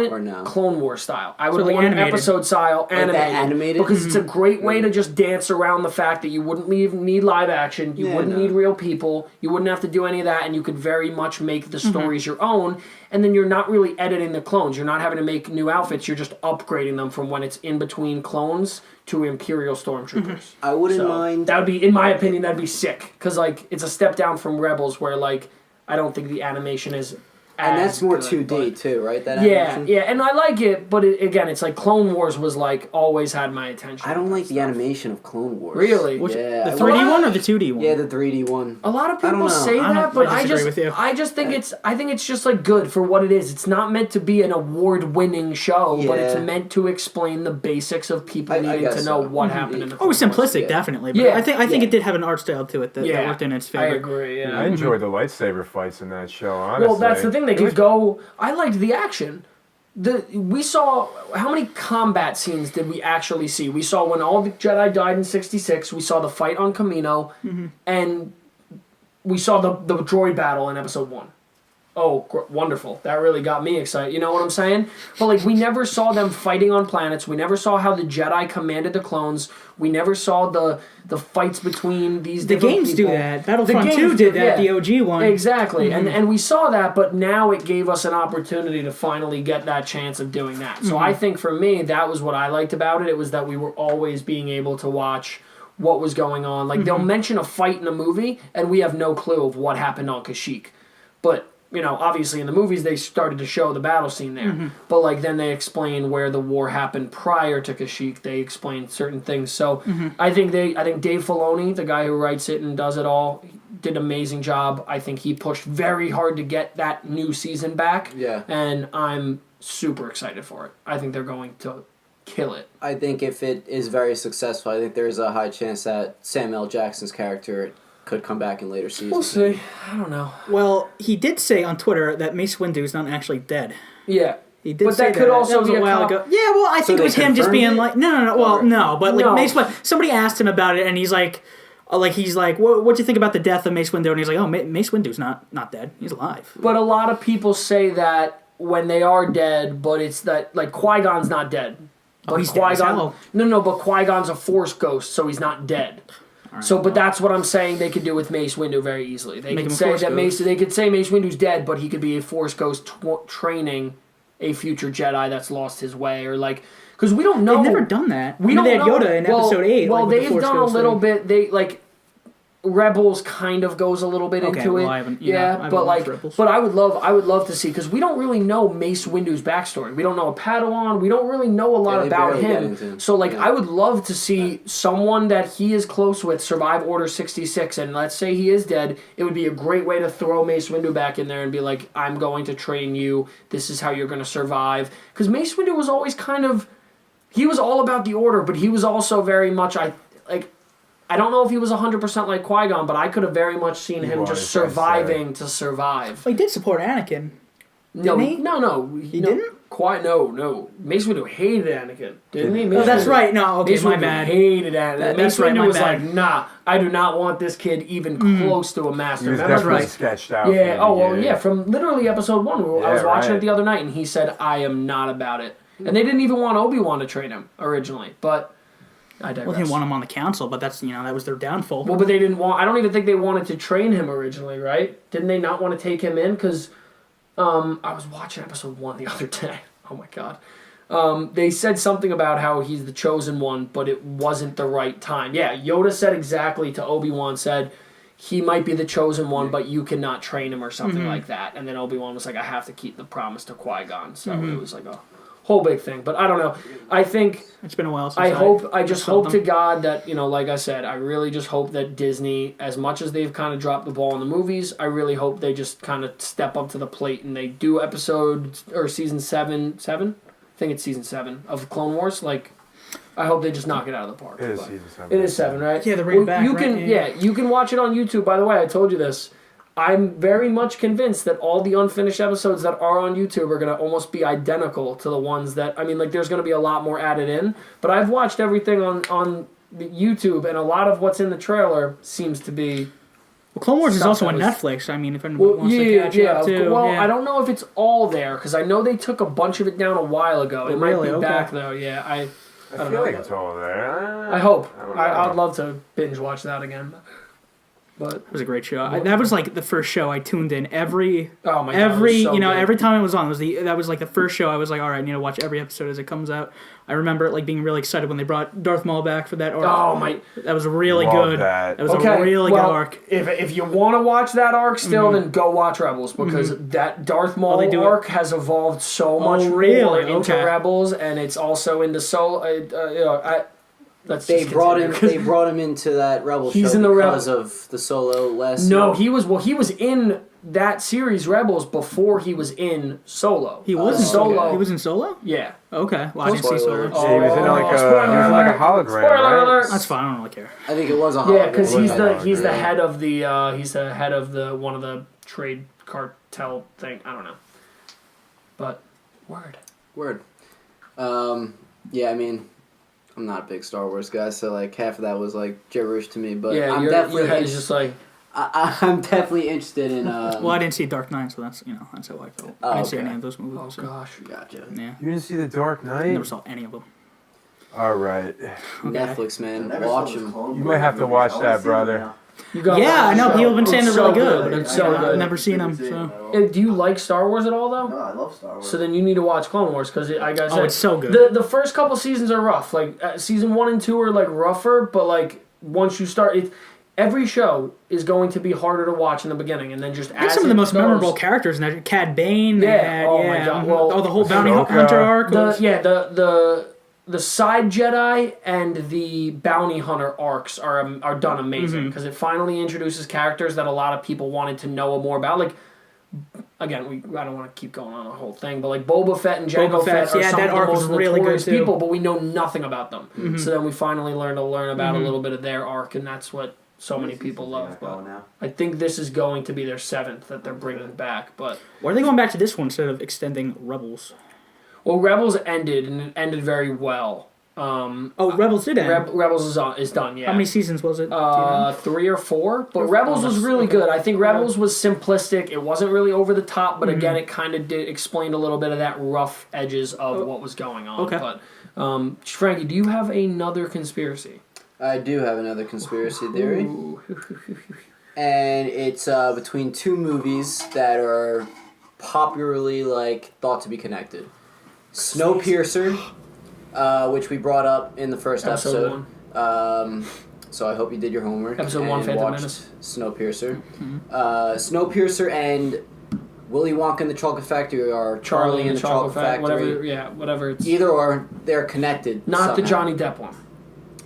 Speaker 2: it
Speaker 1: Or no?
Speaker 2: Clone Wars style. I would
Speaker 4: So, like,
Speaker 2: want
Speaker 4: animated.
Speaker 2: an episode style
Speaker 1: Like that
Speaker 2: animated.
Speaker 1: animated?
Speaker 2: Because it's a great way to just dance around the fact that you wouldn't need live action, you wouldn't need real people, you wouldn't have to do any of that, and you could very much make the stories your own, and then you're not really editing the clones. You're not having to make new outfits, you're just upgrading them from when it's in between clones to Imperial Stormtroopers.
Speaker 1: I wouldn't
Speaker 2: So,
Speaker 1: mind.
Speaker 2: that would be, in my opinion, that'd be sick. Because, like, it's a step down from Rebels where, like, I don't think the animation is
Speaker 1: And that's more
Speaker 2: good,
Speaker 1: 2D
Speaker 2: but-
Speaker 1: too, right? That
Speaker 2: Yeah,
Speaker 1: animation?
Speaker 2: yeah, and I like it, but again, it's like Clone Wars was like always had my attention.
Speaker 1: I don't like the animation of Clone Wars.
Speaker 2: Really?
Speaker 1: Yeah.
Speaker 4: The 3D one or the 2D one?
Speaker 1: Yeah, the 3D one.
Speaker 2: A lot of
Speaker 1: I don't
Speaker 2: people
Speaker 1: know.
Speaker 2: say
Speaker 4: I
Speaker 2: that,
Speaker 4: don't-
Speaker 2: but
Speaker 4: I disagree with you.
Speaker 2: I just think it's just like good for what it is. It's not meant to be an award-winning show, but it's
Speaker 1: Yeah.
Speaker 2: meant to explain the basics of people
Speaker 1: I
Speaker 2: needing
Speaker 1: guess
Speaker 2: to know
Speaker 1: so.
Speaker 2: what happened in the
Speaker 4: Oh,
Speaker 2: Clone Wars.
Speaker 4: simplistic,
Speaker 1: Yeah.
Speaker 4: definitely. But
Speaker 2: Yeah.
Speaker 4: I think
Speaker 1: Yeah.
Speaker 4: it did have an art style to it that
Speaker 2: Yeah,
Speaker 4: worked in its
Speaker 2: I
Speaker 4: favor.
Speaker 2: agree. Yeah.
Speaker 3: I enjoyed the lightsaber fights in that show, honestly.
Speaker 2: Well, that's the thing. They
Speaker 3: It
Speaker 2: could
Speaker 3: was-
Speaker 2: go. I liked the action. We saw how many combat scenes did we actually see? We saw when all the Jedi died in '66. We saw the fight on Kamino, and we saw the droid battle in Episode 1. Oh, wonderful! That really got me excited. You know what I'm saying? But like, we never saw them fighting on planets. We never saw how the Jedi commanded the clones. We never saw the fights between these.
Speaker 4: The
Speaker 2: different
Speaker 4: games
Speaker 2: people.
Speaker 4: do that. Battlefront
Speaker 2: The
Speaker 4: 2
Speaker 2: games
Speaker 4: did
Speaker 2: do,
Speaker 4: that,
Speaker 2: yeah.
Speaker 4: the OG one.
Speaker 2: Exactly, and we saw that, but now it gave us an opportunity to finally get that chance of doing that. So I think for me, that was what I liked about it. It was that we were always being able to watch what was going on. Like, they'll mention a fight in a movie, and we have no clue of what happened on Kashyyyk. But, obviously in the movies, they started to show the battle scene there. But, like, then they explain where the war happened prior to Kashyyyk. They explain certain things. So I think Dave Filoni, the guy who writes it and does it all, did an amazing job. I think he pushed very hard to get that new season back.
Speaker 1: Yeah.
Speaker 2: And I'm super excited for it. I think they're going to kill it.
Speaker 1: I think if it is very successful, I think there's a high chance that Samuel L. Jackson's character could come back in later seasons.
Speaker 2: We'll see. I don't know.
Speaker 4: Well, he did say on Twitter that Mace Windu is not actually dead.
Speaker 2: Yeah.
Speaker 4: He did
Speaker 2: But
Speaker 4: say
Speaker 2: that could also
Speaker 4: that was
Speaker 2: be
Speaker 4: a
Speaker 2: a
Speaker 4: while ago. Yeah, well, I think
Speaker 1: they
Speaker 4: it was him just
Speaker 1: confirmed
Speaker 4: being
Speaker 1: it?
Speaker 4: like, no. Well,
Speaker 1: Or-
Speaker 4: no, but like
Speaker 2: No.
Speaker 4: Mace Windu. Somebody asked him about it, and he's like, what do you think about the death of Mace Windu? And he's like, oh, Mace Windu's not dead. He's alive.
Speaker 2: But a lot of people say that when they are dead, but it's that, like, Qui-Gon's not dead. But
Speaker 4: he's dead as hell.
Speaker 2: No, but Qui-Gon's a Force ghost, so he's not dead. So, but that's what I'm saying they could do with Mace Windu very easily. They
Speaker 4: Make
Speaker 2: could
Speaker 4: him a
Speaker 2: say
Speaker 4: Force
Speaker 2: that
Speaker 4: ghost.
Speaker 2: They could say Mace Windu's dead, but he could be a Force ghost training a future Jedi that's lost his way, or like, because we don't know.
Speaker 4: They've never done that.
Speaker 2: We
Speaker 4: I mean,
Speaker 2: don't
Speaker 4: they had
Speaker 2: know.
Speaker 4: Yoda in Episode 8.
Speaker 2: Well,
Speaker 4: like, with the
Speaker 2: they've
Speaker 4: Force
Speaker 2: done a
Speaker 4: Ghost
Speaker 2: little
Speaker 4: thing.
Speaker 2: bit. They like Rebels kind of goes a little bit
Speaker 4: Okay,
Speaker 2: into
Speaker 4: well,
Speaker 2: it.
Speaker 4: I haven't- yeah, I haven't
Speaker 2: but
Speaker 4: watched
Speaker 2: like,
Speaker 4: Rebels.
Speaker 2: but I would love to see, because we don't really know Mace Windu's backstory. We don't know a Padawan. We don't really know a lot
Speaker 1: they
Speaker 2: about
Speaker 1: barely get
Speaker 2: him.
Speaker 1: into him.
Speaker 2: So like,
Speaker 1: Yeah.
Speaker 2: I would love to see someone that he is close with survive Order 66, and let's say he is dead. It would be a great way to throw Mace Windu back in there and be like, I'm going to train you. This is how you're going to survive. Because Mace Windu was always kind of, he was all about the Order, but he was also very much, I don't know if he was 100% like Qui-Gon, but I could have very much seen him
Speaker 3: was,
Speaker 2: just
Speaker 3: I said.
Speaker 2: surviving to survive.
Speaker 4: Well, he did support Anakin.
Speaker 2: No,
Speaker 4: he?
Speaker 2: no.
Speaker 4: He didn't?
Speaker 2: No. Mace Windu hated Anakin, didn't he?
Speaker 4: Oh,
Speaker 2: Mace
Speaker 4: that's
Speaker 2: Windu-
Speaker 4: right. No, okay,
Speaker 2: Mace
Speaker 4: my
Speaker 2: Windu
Speaker 4: bad.
Speaker 2: hated Anakin.
Speaker 4: That's
Speaker 2: Mace
Speaker 4: right,
Speaker 2: Windu
Speaker 4: my
Speaker 2: was
Speaker 4: bad.
Speaker 2: like, nah, I do not want this kid even close to a master.
Speaker 3: He was
Speaker 2: Remember?
Speaker 3: definitely
Speaker 4: right.
Speaker 3: sketched out.
Speaker 2: Yeah.
Speaker 3: from the
Speaker 2: Oh well.
Speaker 3: beginning.
Speaker 2: Yeah. From literally episode 1, I was
Speaker 3: Yeah,
Speaker 2: watching
Speaker 3: right.
Speaker 2: it the other night, and he said, "I am not about it." And they didn't even want Obi-Wan to train him originally, but I digress.
Speaker 4: Well, they didn't want him on the council, but that's that was their downfall.
Speaker 2: Well, but they didn't want. I don't even think they wanted to train him originally, right? Didn't they not want to take him in? Because I was watching episode 1 the other day. Oh my god. They said something about how he's the chosen one, but it wasn't the right time. Yeah, Yoda said exactly to Obi-Wan, said he might be the chosen one, but you cannot train him or something like that. And then Obi-Wan was like, I have to keep the promise to Qui-Gon. So it was like a whole big thing. But I don't know. I think
Speaker 4: It's been a while since
Speaker 2: I just
Speaker 4: saw
Speaker 2: hope to
Speaker 4: them.
Speaker 2: God that, like I said, I really just hope that Disney, as much as they've kind of dropped the ball in the movies, I really hope they just kind of step up to the plate and they do season 7? I think it's season 7 of Clone Wars. Like, I hope they just knock it out of the park.
Speaker 3: It is
Speaker 2: But-
Speaker 3: season 7.
Speaker 2: It is 7, right?
Speaker 4: Yeah, they're bringing back,
Speaker 2: You
Speaker 4: right?
Speaker 2: can,
Speaker 4: Yeah.
Speaker 2: you can watch it on YouTube. By the way, I told you this. I'm very much convinced that all the unfinished episodes that are on YouTube are going to almost be identical to the ones that, there's going to be a lot more added in. But I've watched everything on the YouTube, and a lot of what's in the trailer seems to be...
Speaker 4: Well, Clone Wars is
Speaker 2: stuff
Speaker 4: also
Speaker 2: that
Speaker 4: on
Speaker 2: was-
Speaker 4: Netflix. If anyone wants to catch up too.
Speaker 2: Well,
Speaker 4: yeah.
Speaker 2: I don't know if it's all there, because I know they took a bunch of it down a while ago. It might
Speaker 4: really?
Speaker 2: be
Speaker 4: Okay.
Speaker 2: back, though. Yeah, I
Speaker 3: I
Speaker 2: don't
Speaker 3: feel
Speaker 2: know.
Speaker 3: like it's all there.
Speaker 2: I hope.
Speaker 3: I don't know.
Speaker 2: I'd love to binge watch that again. But
Speaker 4: It was a great show. That was like the first show I tuned in every
Speaker 2: oh my god, it was so good.
Speaker 4: every time it was on. That was like the first show I was like, all right, I need to watch every episode as it comes out. I remember it like being really excited when they brought Darth Maul back for that arc.
Speaker 2: Oh my.
Speaker 4: That was really
Speaker 3: Love
Speaker 4: good.
Speaker 3: that.
Speaker 4: was
Speaker 2: Okay,
Speaker 4: a really
Speaker 2: well,
Speaker 4: good arc.
Speaker 2: If you want to watch that arc still, then go watch Rebels, because that Darth Maul
Speaker 4: they do it-
Speaker 2: arc has evolved so much more
Speaker 4: really?
Speaker 2: into
Speaker 4: Okay.
Speaker 2: Rebels, and it's also into Solo.
Speaker 1: They brought him into that Rebel
Speaker 2: He's
Speaker 1: show
Speaker 2: in the
Speaker 1: because of the Solo last.
Speaker 2: No, he was in that series Rebels before he was in Solo.
Speaker 4: He was in
Speaker 2: Solo.
Speaker 4: He was in Solo.
Speaker 2: Yeah.
Speaker 4: Okay, well I didn't see
Speaker 1: Spoiler.
Speaker 4: Solo.
Speaker 3: Yeah, he was in like a,
Speaker 2: Spoiler
Speaker 3: he was like a
Speaker 2: alert.
Speaker 3: hologram,
Speaker 2: Spoiler
Speaker 3: right?
Speaker 2: alert.
Speaker 4: That's fine. I don't really care.
Speaker 1: I think it was a
Speaker 2: Yeah,
Speaker 1: hologram.
Speaker 2: because
Speaker 3: It
Speaker 2: he's
Speaker 3: was
Speaker 2: the
Speaker 3: a
Speaker 2: he's the
Speaker 3: hologram.
Speaker 2: head of the one of the trade cartel thing. I don't know. But word.
Speaker 1: Yeah, I'm not a big Star Wars guy, so like half of that was like gibberish to me. But
Speaker 2: Yeah,
Speaker 1: I'm
Speaker 2: your
Speaker 1: definitely
Speaker 2: head is just like
Speaker 1: I'm definitely interested in.
Speaker 4: Well, I didn't see Dark Knight, so that's that's how I felt.
Speaker 1: Oh,
Speaker 4: I didn't see
Speaker 1: okay.
Speaker 4: any of those movies.
Speaker 2: oh
Speaker 4: so,
Speaker 2: gosh.
Speaker 1: Gotcha.
Speaker 4: Yeah,
Speaker 3: You didn't see The Dark Knight?
Speaker 4: never saw any of them.
Speaker 3: All right.
Speaker 1: Netflix, man,
Speaker 5: Never saw
Speaker 1: watch
Speaker 5: this
Speaker 1: them.
Speaker 5: Clone
Speaker 3: You
Speaker 5: Wars
Speaker 3: might have to
Speaker 5: movie.
Speaker 3: watch
Speaker 5: I wanna
Speaker 3: that,
Speaker 5: see
Speaker 3: brother.
Speaker 5: it now.
Speaker 2: You got
Speaker 4: Yeah, I know people have been saying they're
Speaker 2: it's
Speaker 4: really
Speaker 2: so
Speaker 4: good.
Speaker 2: It's so
Speaker 4: I've
Speaker 2: good.
Speaker 4: never seen them. So.
Speaker 2: Do you like Star Wars at all though?
Speaker 5: No, I love Star Wars.
Speaker 2: So then you need to watch Clone Wars, because like I said,
Speaker 4: Oh, it's so good.
Speaker 2: The first couple seasons are rough. Like season 1 and 2 are like rougher, but like once you start it, every show is going to be harder to watch in the beginning, and then just
Speaker 4: I think
Speaker 2: as
Speaker 4: some of the
Speaker 2: it
Speaker 4: most
Speaker 2: goes-
Speaker 4: memorable characters in that. Cad Bane. They
Speaker 2: Yeah,
Speaker 4: had,
Speaker 2: oh my God, well,
Speaker 4: the whole bounty
Speaker 3: Ahsoka.
Speaker 4: hunter arc. Was,
Speaker 2: The side Jedi and the bounty hunter arcs are done amazing, because it finally introduces characters that a lot of people wanted to know more about. Like again, I don't want to keep going on the whole thing, but like Boba Fett and Jango
Speaker 4: Boba Fett,
Speaker 2: Fett are
Speaker 4: yeah,
Speaker 2: some
Speaker 4: that
Speaker 2: of the
Speaker 4: arc was
Speaker 2: most
Speaker 4: really
Speaker 2: notorious
Speaker 4: good, too.
Speaker 2: people, but we know nothing about them. So then we finally learn about a little bit of their arc, and that's what so many people love. But I think this is going to be their 7th that they're bringing back. But
Speaker 4: Why are they going back to this one instead of extending Rebels?
Speaker 2: well, Rebels ended, and it ended very well.
Speaker 4: Rebels did end.
Speaker 2: Rebels is done. Yeah.
Speaker 4: How many seasons was it? Do you know?
Speaker 2: 3 or 4, but Rebels was really good. I think Rebels was simplistic. It wasn't really over the top, but again, it kind of explained a little bit of that rough edges of what was going on.
Speaker 4: Okay.
Speaker 2: But Frankie, do you have another conspiracy?
Speaker 1: I do have another conspiracy theory. And it's between 2 movies that are popularly thought to be connected. Snowpiercer, which we brought up in the first episode. So I hope you did your homework.
Speaker 2: Episode 1,
Speaker 1: and
Speaker 2: Phantom
Speaker 1: watched
Speaker 2: Menace.
Speaker 1: Snowpiercer. Snowpiercer and Willy Wonka and the Chocolate Factory are Charlie and the Chocolate Factory.
Speaker 2: Whatever. It's
Speaker 1: Either or, they're connected.
Speaker 2: not the
Speaker 1: somehow.
Speaker 2: Johnny Depp one.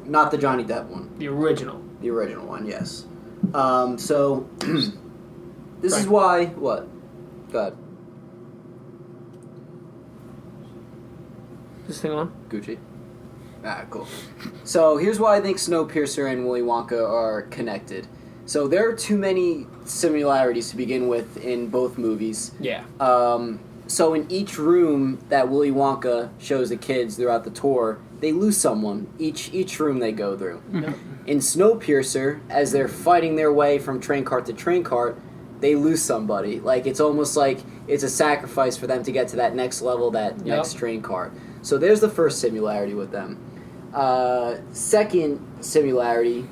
Speaker 1: Not the Johnny Depp one.
Speaker 2: The original.
Speaker 1: The original one, yes. So, this is
Speaker 2: Right.
Speaker 1: why... What? Go ahead.
Speaker 2: This thing on?
Speaker 1: Gucci. Cool. So, here's why I think Snowpiercer and Willy Wonka are connected. So, there are too many similarities to begin with in both movies.
Speaker 2: Yeah.
Speaker 1: So, in each room that Willy Wonka shows the kids throughout the tour, they lose someone. Each room they go through. In Snowpiercer, as they're fighting their way from train cart to train cart, they lose somebody. It's almost like it's a sacrifice for them to get to that next level, that next train cart. So there's the first similarity with them. Second similarity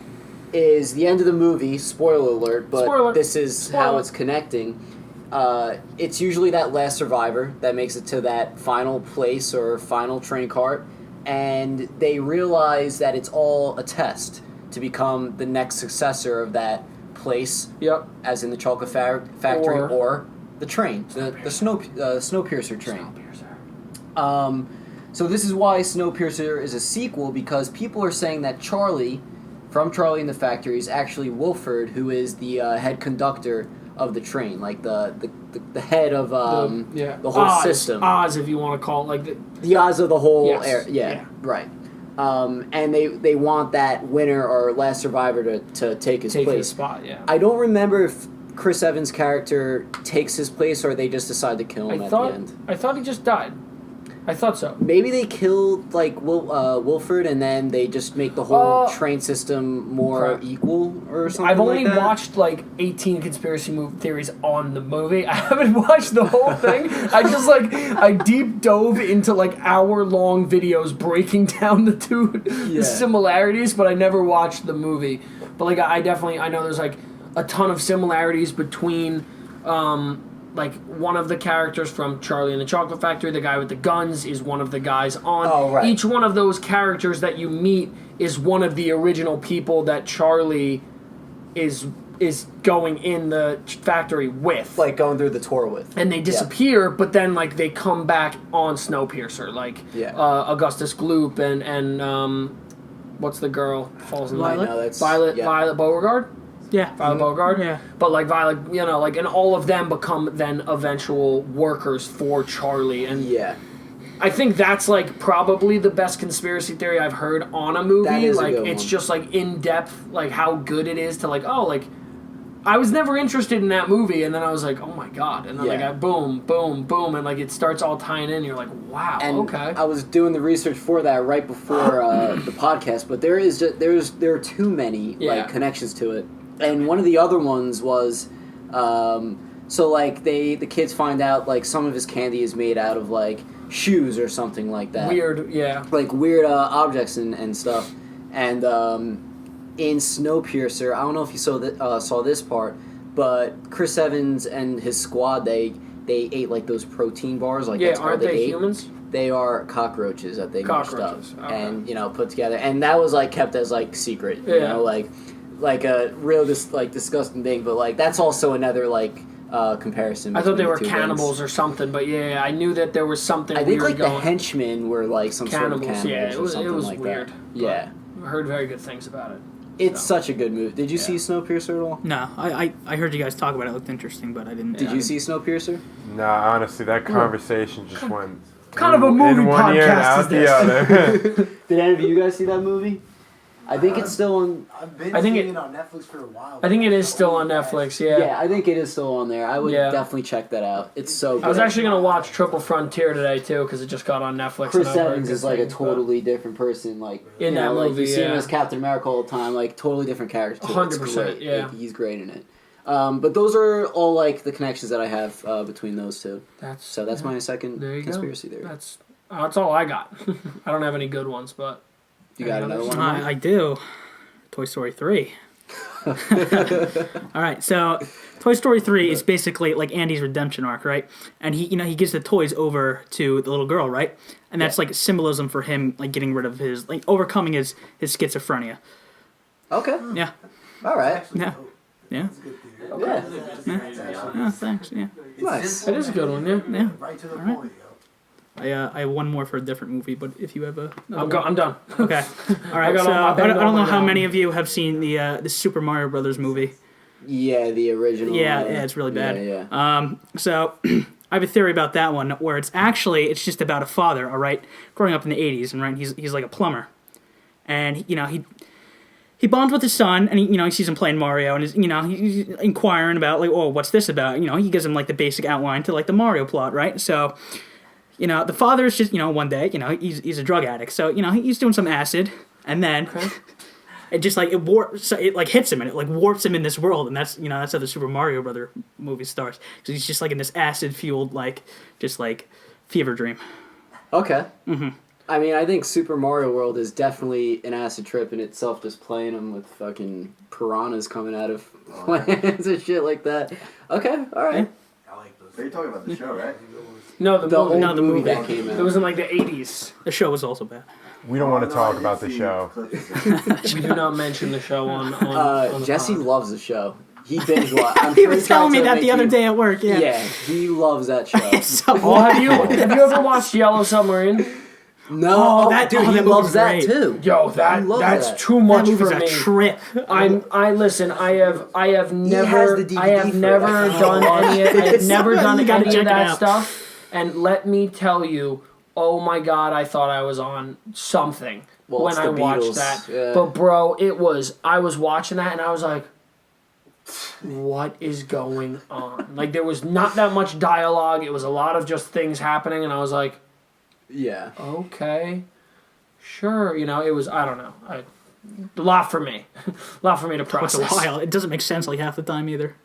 Speaker 1: is the end of the movie. Spoiler alert, but this is how it's connecting. It's usually that last survivor that makes it to that final place or final train cart, and they realize that it's all a test to become the next successor of that place.
Speaker 2: Yep.
Speaker 1: As in the Chocolate Factory or the train, the Snowpiercer train. So this is why Snowpiercer is a sequel, because people are saying that Charlie, from Charlie and the Factory, is actually Wilford, who is the head conductor of the train, the head of the whole
Speaker 2: Oz,
Speaker 1: system.
Speaker 2: Oz, if you want to call it
Speaker 1: The Oz of the whole
Speaker 2: Yes.
Speaker 1: area. Yeah,
Speaker 2: Yeah.
Speaker 1: right. And they want that winner or last survivor to take his
Speaker 2: take
Speaker 1: place.
Speaker 2: his spot. Yeah.
Speaker 1: I don't remember if Chris Evans' character takes his place or they just decide to kill him at the end.
Speaker 2: I thought he just died. I thought so.
Speaker 1: Maybe they killed Wilford and then they just make the whole train system more equal or something.
Speaker 2: I've only
Speaker 1: like that.
Speaker 2: watched 18 conspiracy theories on the movie. I haven't watched the whole thing. I deep dove into hour-long videos breaking down the similarities, but I never watched the movie. But I know there's a ton of similarities between one of the characters from Charlie and the Chocolate Factory, the guy with the guns, is one of the guys on.
Speaker 1: Oh, right.
Speaker 2: Each one of those characters that you meet is one of the original people that Charlie is going in the factory with.
Speaker 1: Going through the tour with.
Speaker 2: And they disappear, but then they come back on Snowpiercer. Augustus Gloop and what's the girl? Falls in
Speaker 4: Violet?
Speaker 2: Violet Beauregard?
Speaker 4: Yeah.
Speaker 2: Violet Beauregard?
Speaker 4: Yeah.
Speaker 2: But Violet, and all of them become then eventual workers for Charlie. And I think that's probably the best conspiracy theory I've heard on a movie.
Speaker 1: That is a good
Speaker 2: it's
Speaker 1: one.
Speaker 2: just in depth, how good it is to I was never interested in that movie, and then I was like, oh my god, and then boom, boom, boom, and it starts all tying in. And you're like, wow,
Speaker 1: And
Speaker 2: okay.
Speaker 1: I was doing the research for that right before the podcast, but there are too many connections to it. And one of the other ones was, the kids find out some of his candy is made out of shoes or something like that.
Speaker 2: Weird, yeah.
Speaker 1: Weird objects and stuff. And in Snowpiercer, I don't know if you saw this part, but Chris Evans and his squad they ate those protein bars. That's
Speaker 2: aren't
Speaker 1: all
Speaker 2: they
Speaker 1: ate.
Speaker 2: Humans?
Speaker 1: They are cockroaches that they mashed up
Speaker 2: Okay.
Speaker 1: and put together, and that was kept as secret. You know, a real disgusting thing, but that's also another comparison.
Speaker 2: I thought they
Speaker 1: between
Speaker 2: were
Speaker 1: the two
Speaker 2: cannibals
Speaker 1: things.
Speaker 2: or something, but I knew that there was something.
Speaker 1: I think
Speaker 2: weird
Speaker 1: the
Speaker 2: going.
Speaker 1: henchmen were some
Speaker 2: Cannibals,
Speaker 1: sort of cannibals
Speaker 2: yeah, it
Speaker 1: or
Speaker 2: was
Speaker 1: something
Speaker 2: it was
Speaker 1: like
Speaker 2: weird.
Speaker 1: that. Yeah.
Speaker 2: I heard very good things about it.
Speaker 1: It's such a good movie. Did you see Snowpiercer at all?
Speaker 4: No, I heard you guys talk about it. It looked interesting, but I didn't.
Speaker 1: Did you see Snowpiercer?
Speaker 3: Nah, honestly, that conversation just went
Speaker 2: kind of a movie
Speaker 3: in one ear and
Speaker 2: podcast
Speaker 3: out
Speaker 2: is
Speaker 3: the
Speaker 2: this?
Speaker 3: other.
Speaker 1: Did any of you guys see that movie? I think it's still on.
Speaker 5: I've been
Speaker 2: I think
Speaker 5: seeing
Speaker 2: it-
Speaker 5: it on Netflix for a while.
Speaker 2: I think it is still on Netflix. Yeah.
Speaker 1: Yeah, I think it is still on there. I would
Speaker 2: Yeah.
Speaker 1: definitely check that out. It's so good.
Speaker 2: I was actually gonna watch Triple Frontier today too because it just got on Netflix.
Speaker 1: Chris
Speaker 2: and I've heard
Speaker 1: Evans
Speaker 2: good
Speaker 1: is like a
Speaker 2: things, but-
Speaker 1: totally different person. Like
Speaker 2: In
Speaker 1: you
Speaker 2: that
Speaker 1: know, like
Speaker 2: movie,
Speaker 1: you see him
Speaker 2: yeah.
Speaker 1: as Captain America all the time. Like totally different character. Too. It's
Speaker 2: 100%,
Speaker 1: great.
Speaker 2: yeah.
Speaker 1: Like, he's great in it. But those are all like the connections that I have between those two. So that's my second
Speaker 2: There you
Speaker 1: conspiracy theory.
Speaker 2: That's all I got. I don't have any good ones, but
Speaker 1: You got
Speaker 2: any
Speaker 1: another
Speaker 2: others?
Speaker 1: one?
Speaker 4: I do. Toy Story 3. All right, so Toy Story 3 is basically like Andy's redemption arc, right? And he gives the toys over to the little girl, right? And that's like symbolism for him, like getting rid of his, like overcoming his schizophrenia.
Speaker 1: Okay.
Speaker 4: Yeah,
Speaker 1: All right.
Speaker 4: yeah, yeah.
Speaker 5: It's a good theory.
Speaker 1: Yeah.
Speaker 4: Yeah, thanks. Yeah,
Speaker 1: Nice.
Speaker 2: it is a good one. Yeah.
Speaker 4: yeah.
Speaker 5: Right to the
Speaker 4: All right.
Speaker 5: point, yo.
Speaker 4: I have one more for a different movie, but if you have a,
Speaker 2: I'm done.
Speaker 4: okay. All right.
Speaker 2: got
Speaker 4: So
Speaker 2: all my
Speaker 4: I don't know
Speaker 2: bang
Speaker 4: how
Speaker 2: on
Speaker 4: many of you have seen the Super Mario Brothers movie.
Speaker 1: Yeah, the original.
Speaker 4: Yeah, it's really bad.
Speaker 1: Yeah, yeah.
Speaker 4: So I have a theory about that one where it's just about a father, all right, growing up in the 80s, and right, he's like a plumber. And he bonds with his son, and he sees him playing Mario, and he's inquiring about like, oh, what's this about? He gives him like the basic outline to like the Mario plot, right? So the father is just one day, he's a drug addict, so he's doing some acid, and then it just like it like hits him, and it like warps him in this world, and that's that's how the Super Mario Brother movie starts. So he's just like in this acid fueled like just like fever dream.
Speaker 1: Okay. Mm-hmm. I mean, I think Super Mario World is definitely an acid trip in itself, just playing them with fucking piranhas coming out of plants and shit like that. Okay, all right.
Speaker 5: I like those.
Speaker 6: So you're talking about the show, right?
Speaker 2: No,
Speaker 1: The
Speaker 2: movie.
Speaker 1: old
Speaker 4: No, the
Speaker 1: movie
Speaker 4: movie.
Speaker 1: that came out.
Speaker 2: It was in like the 80s.
Speaker 4: The show was also bad.
Speaker 3: We don't want to
Speaker 6: No,
Speaker 3: talk
Speaker 6: I
Speaker 3: about
Speaker 6: didn't
Speaker 3: the
Speaker 6: see
Speaker 3: show.
Speaker 6: clips.
Speaker 2: We do not mention the show on the
Speaker 1: Jesse
Speaker 2: pod.
Speaker 1: loves the show. He binge watched.
Speaker 4: He was telling me that the other day at work. Yeah.
Speaker 1: Yeah, he loves that show.
Speaker 4: So
Speaker 2: Well, have you ever watched Yellow Submarine?
Speaker 1: No,
Speaker 4: Oh, that-
Speaker 1: dude,
Speaker 4: oh,
Speaker 1: he
Speaker 4: that
Speaker 1: loves
Speaker 4: movie's
Speaker 1: that
Speaker 4: great.
Speaker 1: too.
Speaker 2: Yo,
Speaker 1: He loves
Speaker 2: that's
Speaker 1: that.
Speaker 2: too
Speaker 4: that
Speaker 2: much
Speaker 4: movie's
Speaker 2: for
Speaker 4: a
Speaker 2: me.
Speaker 4: trip.
Speaker 2: I listen. I have never
Speaker 1: the DVD
Speaker 2: I have
Speaker 1: for
Speaker 2: never
Speaker 1: it.
Speaker 2: done any of I've never done
Speaker 4: You gotta
Speaker 2: any
Speaker 4: check
Speaker 2: of
Speaker 4: it
Speaker 2: that
Speaker 4: out.
Speaker 2: stuff. And let me tell you, oh my god, I thought I was on something
Speaker 1: Well,
Speaker 2: when
Speaker 1: it's
Speaker 2: I
Speaker 1: the
Speaker 2: watched
Speaker 1: Beatles,
Speaker 2: that.
Speaker 1: yeah.
Speaker 2: But bro, I was watching that and I was like, what is going on? Like there was not that much dialogue. It was a lot of just things happening, and I was like,
Speaker 1: Yeah.
Speaker 2: okay, sure. It was I don't know. A lot for me. A lot for me to
Speaker 4: It's
Speaker 2: process.
Speaker 4: a while. It doesn't make sense like half the time either.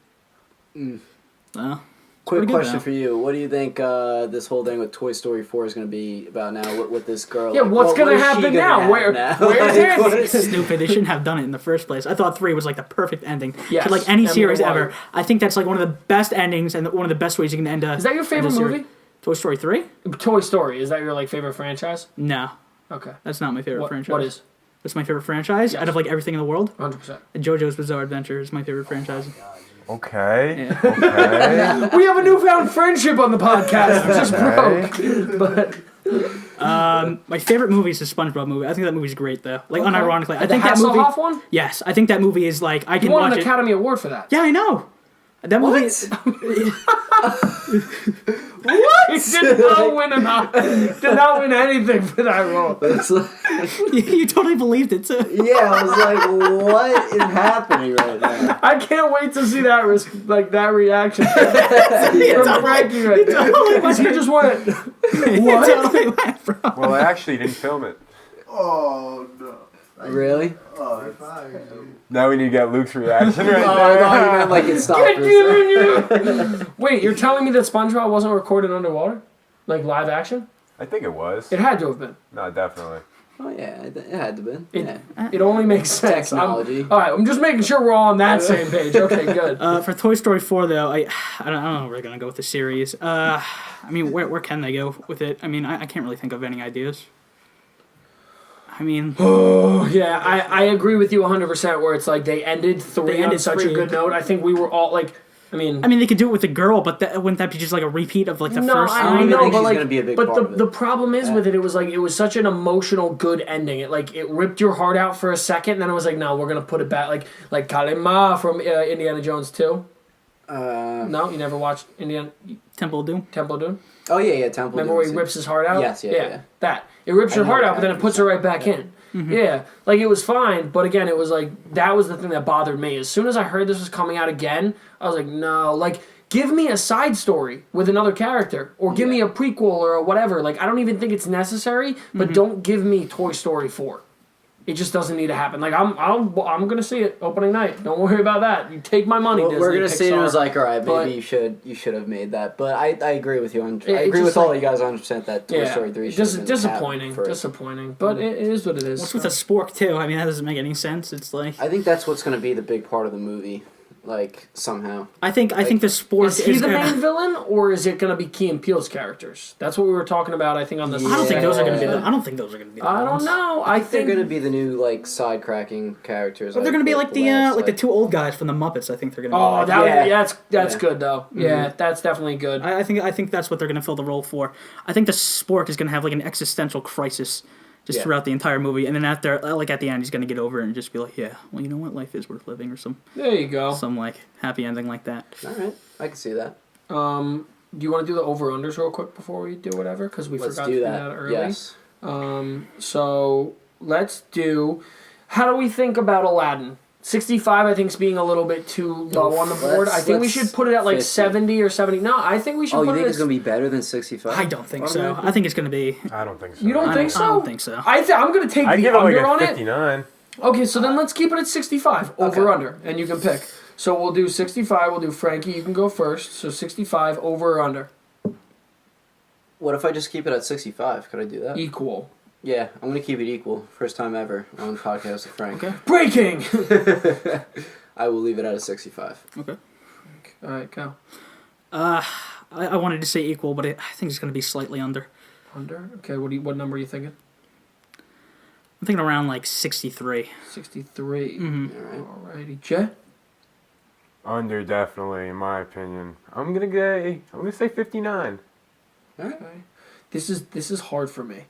Speaker 1: Quick
Speaker 4: pretty good,
Speaker 1: question
Speaker 4: though.
Speaker 1: for you. What do you think this whole thing with Toy Story 4 is going to be about now with this girl?
Speaker 2: Yeah,
Speaker 1: Like,
Speaker 2: what's
Speaker 1: what
Speaker 2: gonna
Speaker 1: is she
Speaker 2: happen
Speaker 1: gonna
Speaker 2: now?
Speaker 1: have
Speaker 2: Where's
Speaker 1: Like,
Speaker 2: Andy?
Speaker 1: what is-
Speaker 4: Stupid. They shouldn't have done it in the first place. I thought 3 was like the perfect ending
Speaker 2: Yes,
Speaker 4: to like any
Speaker 2: I mean,
Speaker 4: series
Speaker 2: it was.
Speaker 4: ever. I think that's like one of the best endings and one of the best ways you can end a.
Speaker 2: Is that your favorite
Speaker 4: end a series.
Speaker 2: movie?
Speaker 4: Toy Story 3?
Speaker 2: Toy Story. Is that your like favorite franchise?
Speaker 4: No,
Speaker 2: Okay.
Speaker 4: that's not my favorite
Speaker 2: What,
Speaker 4: franchise.
Speaker 2: what is?
Speaker 4: That's my favorite franchise
Speaker 2: Yes.
Speaker 4: out of like everything in the world.
Speaker 2: 100%.
Speaker 4: JoJo's Bizarre Adventure is my favorite franchise.
Speaker 3: Okay.
Speaker 4: Yeah.
Speaker 3: Okay.
Speaker 2: We have a newfound friendship on the podcast. It just broke. But
Speaker 4: My favorite movie is the SpongeBob movie. I think that movie's great though. Like
Speaker 2: Okay.
Speaker 4: unironically, I
Speaker 2: the
Speaker 4: think that movie.
Speaker 2: Hasselhoff one?
Speaker 4: Yes, I think that movie is like I
Speaker 2: You
Speaker 4: can
Speaker 2: won
Speaker 4: watch
Speaker 2: an
Speaker 4: it.
Speaker 2: Academy Award for that.
Speaker 4: Yeah, I know. That movie.
Speaker 2: He did not win anything for that role.
Speaker 1: It's like-
Speaker 4: You totally believed it too.
Speaker 1: yeah, I was like, what is happening right now?
Speaker 2: I can't wait to see that that reaction from Frankie right there. Because he just went,
Speaker 4: What? Totally went, bro.
Speaker 3: Well, I actually didn't film it.
Speaker 6: Oh no.
Speaker 1: Really?
Speaker 6: Oh,
Speaker 5: High five, dude.
Speaker 3: Now we need to get Luke's reaction right
Speaker 1: Oh, I
Speaker 3: there.
Speaker 1: thought you meant like it stopped. for a second.
Speaker 2: Wait, you're telling me that SpongeBob wasn't recorded underwater? Like live action?
Speaker 3: I think it was.
Speaker 2: It had to have been.
Speaker 3: No, definitely.
Speaker 1: Oh yeah, it had to be.
Speaker 2: It,
Speaker 1: Yeah.
Speaker 2: it only makes sense.
Speaker 1: Technology.
Speaker 2: Alright, I'm just making sure we're all on that same page. Okay, good.
Speaker 4: For Toy Story 4, though, I don't know where they're gonna go with the series. I mean, where can they go with it? I mean, I can't really think of any ideas. I mean,
Speaker 2: Yeah, I agree with you 100% where it's like they ended 3
Speaker 4: They
Speaker 2: on
Speaker 4: ended
Speaker 2: such
Speaker 4: 3.
Speaker 2: a good note. I think we were all like, I mean,
Speaker 4: they could do it with the girl, but wouldn't that be just like a repeat of like the
Speaker 2: no,
Speaker 4: first?
Speaker 1: I don't
Speaker 2: I
Speaker 1: even
Speaker 2: know,
Speaker 1: think
Speaker 2: but
Speaker 1: she's
Speaker 2: like,
Speaker 1: gonna be a big
Speaker 2: but
Speaker 1: part of it.
Speaker 2: the problem is
Speaker 1: Yeah.
Speaker 2: with it, it was such an emotional, good ending. It ripped your heart out for a second, and then it was like, no, we're gonna put it back, like Kalima from Indiana Jones 2. No, you never watched
Speaker 4: Temple of Doom.
Speaker 2: Temple of Doom?
Speaker 1: Oh yeah, Temple.
Speaker 2: Remember where he rips his heart out?
Speaker 1: Yes, yeah.
Speaker 2: That. It rips
Speaker 1: I
Speaker 2: your
Speaker 1: know
Speaker 2: heart
Speaker 1: what
Speaker 2: out, but then it
Speaker 1: character
Speaker 2: puts it
Speaker 1: you're
Speaker 2: right back
Speaker 1: saying.
Speaker 2: in. Yeah. Like, it was fine, but again, it was like, that was the thing that bothered me. As soon as I heard this was coming out again, I was like, no. Like, give me a side story with another character, or give me a prequel or a whatever. Like, I don't even think it's necessary, but don't give me Toy Story 4. It just doesn't need to happen. Like, I'm gonna see it opening night. Don't worry about that. You take my money,
Speaker 1: Well,
Speaker 2: Disney,
Speaker 1: we're gonna see it. It
Speaker 2: Pixar.
Speaker 1: was like, all right,
Speaker 2: But-
Speaker 1: maybe you should have made that. But I agree with you. I
Speaker 2: it
Speaker 1: agree
Speaker 2: just
Speaker 1: with all
Speaker 2: like-
Speaker 1: you guys 100% that Toy Story 3 should have been
Speaker 2: disappointing.
Speaker 1: capped first.
Speaker 2: Disappointing. But it is what it is.
Speaker 4: What's with the spork too? I mean, that doesn't make any sense. It's like
Speaker 1: I think that's what's gonna be the big part of the movie, like somehow.
Speaker 4: I think the spork
Speaker 2: Is he
Speaker 4: is
Speaker 2: the
Speaker 4: gonna.
Speaker 2: main villain, or is it going to be Key and Peele's characters? That's what we were talking about, I think, on the
Speaker 4: I don't think those are going to be.
Speaker 1: Yeah.
Speaker 4: I don't think those are going to be. The
Speaker 2: I
Speaker 4: ones.
Speaker 2: don't know. I
Speaker 1: They're
Speaker 2: think
Speaker 1: gonna be the new like side cracking characters.
Speaker 4: But they're going to be like the
Speaker 1: last,
Speaker 4: like the two old guys from the Muppets. I think they're going to.
Speaker 2: Oh,
Speaker 4: be
Speaker 2: that's
Speaker 1: Yeah.
Speaker 2: good though. Yeah, that's definitely good.
Speaker 4: I think that's what they're going to fill the role for. I think the spork is going to have like an existential crisis just throughout the entire movie, and then at the end, he's going to get over it and just be like, yeah, well, you know what, life is worth living, or some
Speaker 2: There you go.
Speaker 4: like happy ending like that.
Speaker 1: All right, I can see that.
Speaker 2: Do you want to do the over-unders real quick before we do whatever? Because we
Speaker 1: Let's
Speaker 2: forgot
Speaker 1: do
Speaker 2: to do
Speaker 1: that.
Speaker 2: that early.
Speaker 1: Yes.
Speaker 2: So let's do. How do we think about Aladdin? 65, I think, is being a little bit too low on the board. I think we should put it at like
Speaker 1: 50.
Speaker 2: 70 or 70. No, I think we should
Speaker 1: Oh, you
Speaker 2: put
Speaker 1: think
Speaker 2: it
Speaker 1: it's gonna be better than 65?
Speaker 4: I don't think so. I think it's going to be.
Speaker 3: I don't think so.
Speaker 2: You don't think so?
Speaker 4: I don't think so.
Speaker 2: I'm going to take
Speaker 3: I'd
Speaker 2: the
Speaker 3: give it like
Speaker 2: under
Speaker 3: a
Speaker 2: on it.
Speaker 3: 59.
Speaker 2: Okay, so then let's keep it at 65. Over
Speaker 1: Okay.
Speaker 2: under. And you can pick. So we'll do 65. We'll do Frankie. You can go first. So 65, over or under.
Speaker 1: What if I just keep it at 65? Could I do that?
Speaker 2: Equal.
Speaker 1: Yeah, I'm gonna keep it equal. First time ever on podcast with Frank.
Speaker 4: Okay.
Speaker 2: Breaking!
Speaker 1: I will leave it at a 65.
Speaker 4: Okay.
Speaker 2: All right, go.
Speaker 4: I wanted to say equal, but I think it's going to be slightly under.
Speaker 2: Under? Okay, what number are you thinking?
Speaker 4: I'm thinking around like 63.
Speaker 2: 63.
Speaker 4: Mm-hmm.
Speaker 1: All right.
Speaker 2: Alrighty. Jay?
Speaker 3: Under, definitely, in my opinion. I'm gonna say 59.
Speaker 2: Okay. This is hard for me.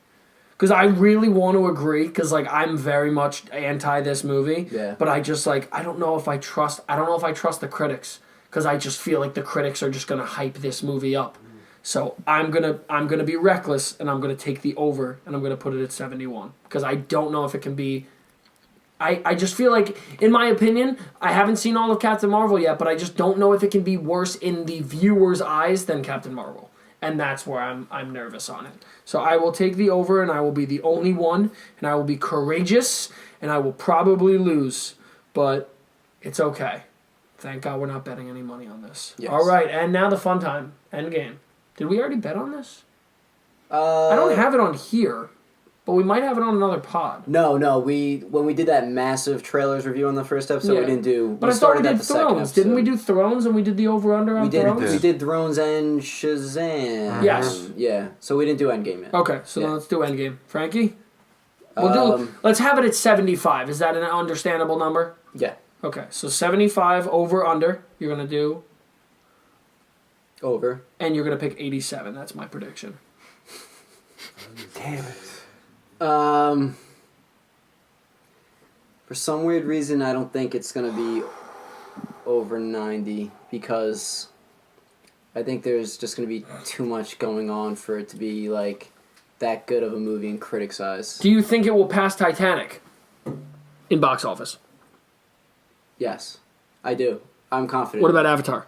Speaker 2: Because I really want to agree, because like I'm very much anti this movie.
Speaker 1: Yeah.
Speaker 2: But I just like I don't know if I trust the critics, because I just feel like the critics are just gonna hype this movie up. So I'm gonna be reckless, and I'm gonna take the over, and I'm gonna put it at 71, because I don't know if it can be. I just feel like, in my opinion, I haven't seen all of Captain Marvel yet, but I just don't know if it can be worse in the viewer's eyes than Captain Marvel. And that's where I'm nervous on it. So I will take the over, and I will be the only one, and I will be courageous, and I will probably lose. But it's okay. Thank God we're not betting any money on this.
Speaker 1: Yes.
Speaker 2: All right, and now the fun time. Endgame. Did we already bet on this?
Speaker 1: I
Speaker 2: I don't have it on here, but we might have it on another pod.
Speaker 1: No. When we did that massive trailers review on the first episode,
Speaker 2: Yeah.
Speaker 1: we didn't do.
Speaker 2: But I thought we
Speaker 1: started
Speaker 2: did
Speaker 1: at the second
Speaker 2: Thrones. Didn't we
Speaker 1: episode.
Speaker 2: do Thrones, and we did the over-under on
Speaker 1: We did.
Speaker 2: Thrones?
Speaker 1: We did Thrones and Shazam.
Speaker 2: Yes.
Speaker 1: Yeah. So we didn't do Endgame yet.
Speaker 2: Okay, so then
Speaker 1: Yeah.
Speaker 2: let's do Endgame. Frankie? Let's have it at 75. Is that an understandable number?
Speaker 1: Yeah.
Speaker 2: Okay, so 75 over under. You're going to do,
Speaker 1: Over.
Speaker 2: and you're going to pick 87. That's my prediction.
Speaker 3: Damn it.
Speaker 1: For some weird reason, I don't think it's gonna be over 90 because I think there's just gonna be too much going on for it to be like that good of a movie in critics' eyes.
Speaker 2: Do you think it will pass Titanic in box office?
Speaker 1: Yes, I do. I'm confident.
Speaker 2: What about Avatar?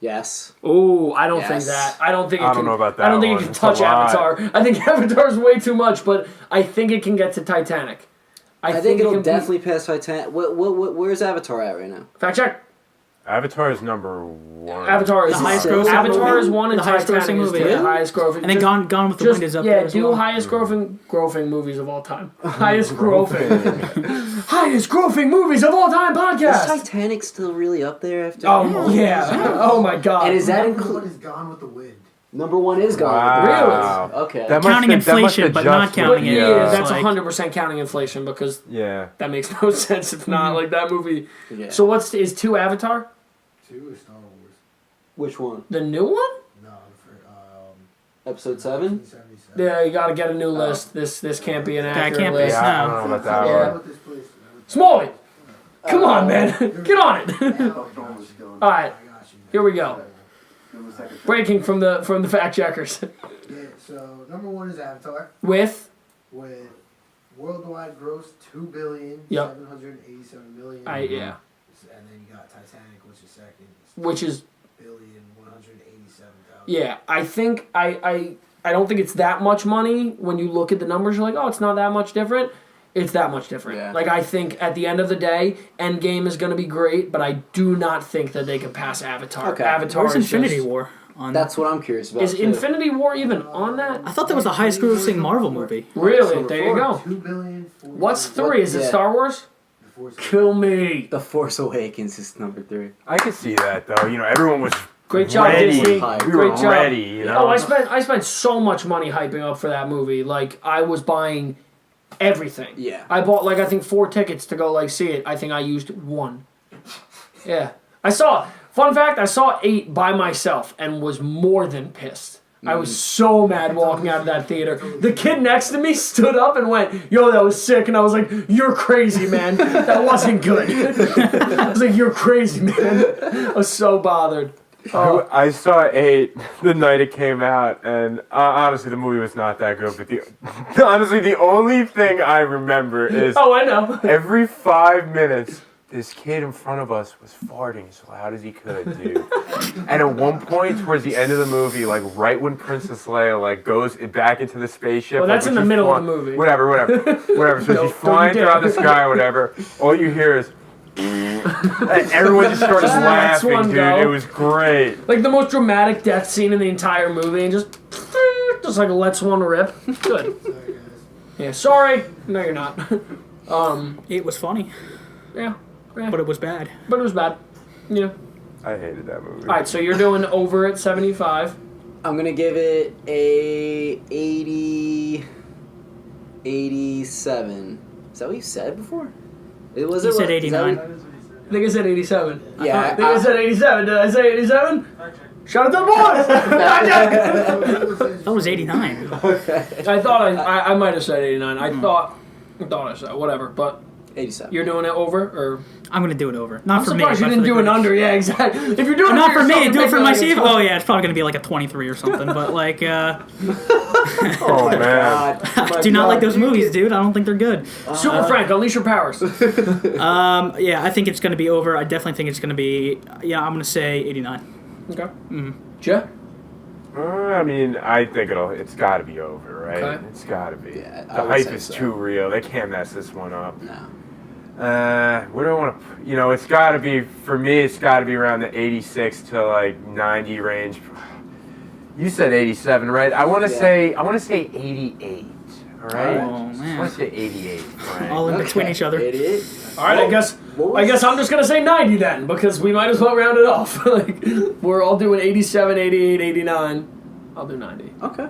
Speaker 1: Yes.
Speaker 2: Oh, I don't think
Speaker 1: Yes.
Speaker 2: that. I don't think it
Speaker 3: I
Speaker 2: can.
Speaker 3: don't know about that
Speaker 2: I don't think
Speaker 3: one.
Speaker 2: it can
Speaker 3: It's a
Speaker 2: touch
Speaker 3: lot.
Speaker 2: Avatar. I think Avatar's way too much, but I think it can get to Titanic.
Speaker 1: I think
Speaker 2: it
Speaker 1: it'll
Speaker 2: can
Speaker 1: definitely pass Titanic. Where's Avatar at right now?
Speaker 2: Fact check.
Speaker 3: Avatar is number 1.
Speaker 2: Avatar is
Speaker 4: The highest
Speaker 1: grossing
Speaker 2: Avatar
Speaker 4: movie?
Speaker 2: is one, and
Speaker 4: The highest
Speaker 2: Titanic
Speaker 4: grossing
Speaker 2: is
Speaker 4: movie,
Speaker 2: the
Speaker 4: yeah.
Speaker 2: highest grossing.
Speaker 4: And then Gone with the Wind is up
Speaker 2: yeah,
Speaker 4: there as
Speaker 2: do
Speaker 4: well.
Speaker 2: highest grossing movies of all time. Highest grossing movies of all time
Speaker 1: Is
Speaker 2: podcast.
Speaker 1: Titanic still really up there after?
Speaker 2: Oh yeah. Oh my god.
Speaker 1: And is that
Speaker 5: Number
Speaker 1: include?
Speaker 5: one is Gone with the Wind.
Speaker 1: Number one is gone.
Speaker 3: Wow.
Speaker 1: Okay.
Speaker 3: That must
Speaker 4: Counting
Speaker 3: have- that must
Speaker 4: inflation, but not
Speaker 3: adjust
Speaker 4: counting
Speaker 3: with
Speaker 4: it.
Speaker 3: the,
Speaker 2: Yeah, that's
Speaker 4: like-
Speaker 2: 100% counting inflation, because
Speaker 3: Yeah.
Speaker 2: that makes no sense if not. Like that movie.
Speaker 1: Yeah.
Speaker 2: So is 2 Avatar?
Speaker 5: 2 is Star Wars.
Speaker 1: Which one?
Speaker 2: The new one?
Speaker 5: No, for
Speaker 1: Episode 7?
Speaker 5: 1977.
Speaker 2: Yeah, you gotta get a new list. This can't be an accurate
Speaker 4: can't be.
Speaker 2: list.
Speaker 3: Yeah, I don't know about that
Speaker 2: Yeah.
Speaker 3: one.
Speaker 5: What this place-
Speaker 2: Smalley, come on, man, get on it.
Speaker 6: All
Speaker 2: All right,
Speaker 5: I got you.
Speaker 2: here we go. Breaking from the fact checkers
Speaker 5: Yeah, so number 1 is Avatar
Speaker 2: with
Speaker 5: with worldwide gross $2,787,000,000.
Speaker 2: yeah,
Speaker 5: And then you got Titanic, which is second.
Speaker 2: which is
Speaker 5: $2,187,000,000.
Speaker 2: yeah. I think I don't think it's that much money when you look at the numbers. You're like, oh, it's not that much different. It's that much different.
Speaker 1: Yeah.
Speaker 2: Like I think at the end of the day, Endgame is going to be great, but I do not think that they can pass Avatar.
Speaker 1: Okay.
Speaker 2: Avatar
Speaker 4: Where's
Speaker 2: is
Speaker 4: Infinity
Speaker 2: just,
Speaker 4: War on?
Speaker 1: That's what I'm curious about.
Speaker 2: Is
Speaker 1: too.
Speaker 2: Infinity War even on that?
Speaker 4: I thought that was the highest grossing Marvel movie.
Speaker 2: Really? There you go.
Speaker 5: $2,000,000,000.
Speaker 2: What's 3? Is it
Speaker 1: Yeah.
Speaker 2: Star Wars?
Speaker 5: The Force
Speaker 2: Kill me.
Speaker 1: The Force Awakens is number 3.
Speaker 3: I can see that though. You know, everyone was
Speaker 2: Great job,
Speaker 3: ready.
Speaker 2: Disney.
Speaker 3: We
Speaker 1: Great
Speaker 3: were
Speaker 2: job.
Speaker 3: ready. You know.
Speaker 2: Oh, I spent so much money hyping up for that movie. Like I was buying everything.
Speaker 1: Yeah.
Speaker 2: I bought I think 4 tickets to go see it. I think I used 1. Yeah. Fun fact, I saw 8 by myself and was more than pissed. I was so mad walking out of that theater. The kid next to me stood up and went, "Yo, that was sick." And I was like, "You're crazy, man. That wasn't good." I was like, "You're crazy, man." I was so bothered. Oh,
Speaker 3: I saw 8 the night it came out, and honestly, the movie was not that good. But honestly, the only thing I remember is
Speaker 2: I know.
Speaker 3: every 5 minutes, this kid in front of us was farting as loud as he could, dude. And at one point, towards the end of the movie, right when Princess Leia goes back into the spaceship,
Speaker 2: Well, that's in
Speaker 3: when
Speaker 2: the
Speaker 3: she's
Speaker 2: middle of
Speaker 3: flying-
Speaker 2: the movie.
Speaker 3: Whatever. So she's flying
Speaker 2: you
Speaker 3: throughout
Speaker 2: dare.
Speaker 3: the sky, or whatever. All you hear is. And everyone just started
Speaker 2: That's
Speaker 3: laughing,
Speaker 2: one
Speaker 3: dude.
Speaker 2: go.
Speaker 3: It was great.
Speaker 2: Like the most dramatic death scene in the entire movie, and just lets one rip. Good.
Speaker 5: Sorry, guys.
Speaker 2: Yeah. Sorry. No, you're not.
Speaker 4: It was funny,
Speaker 2: Yeah.
Speaker 4: but it was bad.
Speaker 2: But it was bad. Yeah.
Speaker 3: I hated that movie.
Speaker 2: All right. So you're doing over at 75.
Speaker 1: I'm going to give it a 87. Is that what you said before? Was
Speaker 4: You
Speaker 1: it
Speaker 4: said
Speaker 1: what- is that
Speaker 4: 89.
Speaker 1: what-
Speaker 2: I think I said 87.
Speaker 1: Yeah.
Speaker 2: I think I said 87. Did I say 87? Shout out to the boys!
Speaker 4: That was 89.
Speaker 2: I thought I might have said 89. I thought I said whatever. But
Speaker 1: 87.
Speaker 2: you're doing it over, or
Speaker 4: I'm gonna do it over. Not
Speaker 2: I'm
Speaker 4: for me.
Speaker 2: surprised you
Speaker 4: but
Speaker 2: didn't
Speaker 4: for the
Speaker 2: do it
Speaker 4: critics.
Speaker 2: under. Yeah, exactly. If you're doing it
Speaker 4: Not for
Speaker 2: yourself,
Speaker 4: me.
Speaker 2: you're
Speaker 4: Do it for
Speaker 2: making
Speaker 4: my
Speaker 2: like a
Speaker 4: Steve.
Speaker 2: 20.
Speaker 4: Oh yeah, it's probably gonna be like a 23 or something. But
Speaker 3: Oh, man.
Speaker 1: God.
Speaker 4: do not like those movies, dude. I don't think they're good.
Speaker 2: Super Frank, unleash your powers.
Speaker 4: Yeah, I think it's gonna be over. I definitely think it's gonna be. Yeah, I'm gonna say 89.
Speaker 2: Okay. Mm-hmm. Jeff?
Speaker 3: I mean, I think it's got to be over, right?
Speaker 2: Okay.
Speaker 3: It's got to be.
Speaker 1: Yeah, I
Speaker 3: The
Speaker 1: would
Speaker 3: hype
Speaker 1: say
Speaker 3: is
Speaker 1: so.
Speaker 3: too real. They can't mess this one up.
Speaker 1: No.
Speaker 3: Where do I want to? It's got to be, for me, it's got to be around the 86 to 90 range. You said 87, right? I want to say 88. All right.
Speaker 4: Oh,
Speaker 3: I
Speaker 4: man.
Speaker 3: want to say 88. Frank.
Speaker 4: All in between each other.
Speaker 1: 88.
Speaker 2: All right, I guess I'm just gonna say 90 then, because we might as well round it off. We're all doing 87, 88, 89. I'll do 90.
Speaker 1: Okay.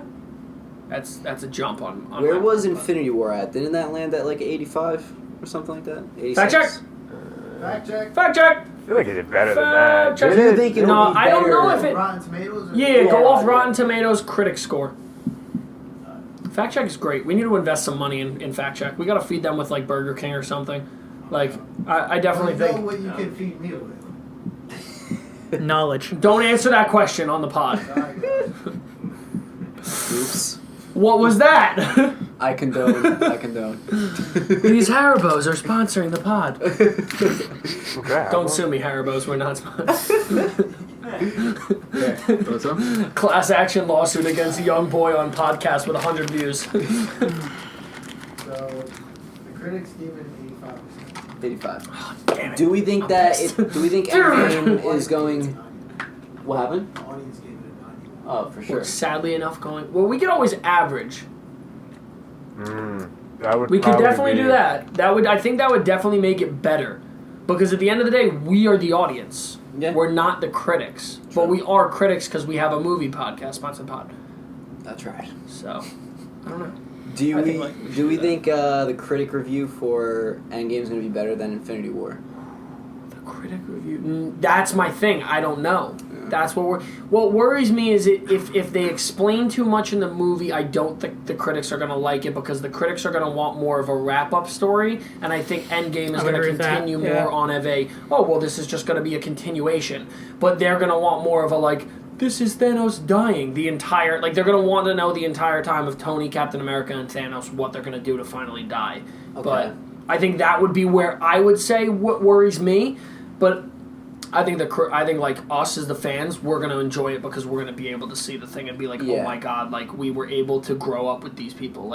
Speaker 2: That's a jump on
Speaker 1: Where
Speaker 2: my
Speaker 1: was
Speaker 2: part, but-
Speaker 1: Infinity War at? Didn't that land at 85 or something like that? 86?
Speaker 2: Fact check.
Speaker 5: Fact check.
Speaker 2: Fact check.
Speaker 3: I feel like it did better than
Speaker 2: Fact
Speaker 3: that.
Speaker 2: check.
Speaker 3: Did
Speaker 1: Do you
Speaker 3: it?
Speaker 1: think it'll
Speaker 2: No,
Speaker 1: be
Speaker 2: I don't know
Speaker 1: better?
Speaker 2: if it-
Speaker 5: Rotten Tomatoes? Or
Speaker 2: Yeah, go off
Speaker 1: Yeah.
Speaker 2: Rotten Tomatoes critic score. Fact check is great. We need to invest some money in fact check. We gotta feed them with Burger King or something. I definitely
Speaker 5: know
Speaker 2: think.
Speaker 5: what you can feed me with.
Speaker 4: Knowledge.
Speaker 2: Don't answer that question on the pod.
Speaker 5: Sorry, guys.
Speaker 1: Oops.
Speaker 2: What was that?
Speaker 1: I condone.
Speaker 2: These Haribos are sponsoring the pod.
Speaker 3: Okay,
Speaker 2: Don't sue me, Haribos. We're not sponsored.
Speaker 1: What's up?
Speaker 2: Class action lawsuit against a young boy on podcast with 100 views.
Speaker 5: So, the critics gave it an 85%.
Speaker 1: 85.
Speaker 2: Damn it.
Speaker 1: Do we think do we think Endgame is going?
Speaker 5: The
Speaker 1: What happened?
Speaker 5: audience gave it a 91.
Speaker 1: Oh, for sure.
Speaker 2: We're sadly enough going. Well, we could always average.
Speaker 3: That would
Speaker 2: We could
Speaker 3: probably
Speaker 2: definitely
Speaker 3: be-
Speaker 2: do that. I think that would definitely make it better. Because at the end of the day, we are the audience.
Speaker 1: Yeah.
Speaker 2: We're not the critics. But we are critics because we have a movie podcast, sponsored pod.
Speaker 1: That's right.
Speaker 2: So, I don't know.
Speaker 1: Do
Speaker 2: I
Speaker 1: we
Speaker 2: think,
Speaker 1: think the critic review for Endgame is going to be better than Infinity War?
Speaker 2: The critic review. That's my thing. I don't know. That's what worries me is if they explain too much in the movie, I don't think the critics are going to like it because the critics are going to want more of a wrap-up story, and I think Endgame is going to continue more on this is just going to be a continuation. But they're going to want more of a, this is Thanos dying the entire... they're going to want to know the entire time of Tony, Captain America, and Thanos what they're going to do to finally die. Okay. But I think that would be where I would say what worries me, but... I think us as the fans, we're gonna enjoy it because we're gonna be able to see the thing and be like, oh my god, we were able to grow up with these people.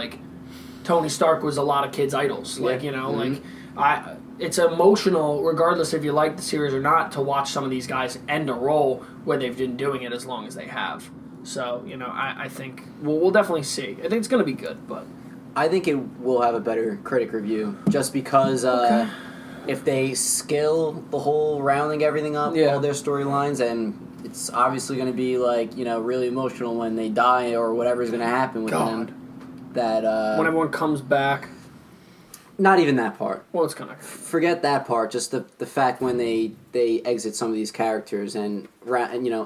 Speaker 2: Tony Stark was a lot of kids' idols. It's emotional, regardless if you like the series or not, to watch some of these guys end a role where they've been doing it as long as they have. So I think we'll definitely see. I think it's gonna be good, but
Speaker 1: I think it will have a better critic review just because. If they scale the whole rounding everything up, all their storylines, and it's obviously going to be really emotional when they die or whatever's going to happen with them. That
Speaker 2: when everyone comes back.
Speaker 1: Not even that part.
Speaker 2: Well, it's kind of
Speaker 1: forget that part. Just the fact when they exit some of these characters and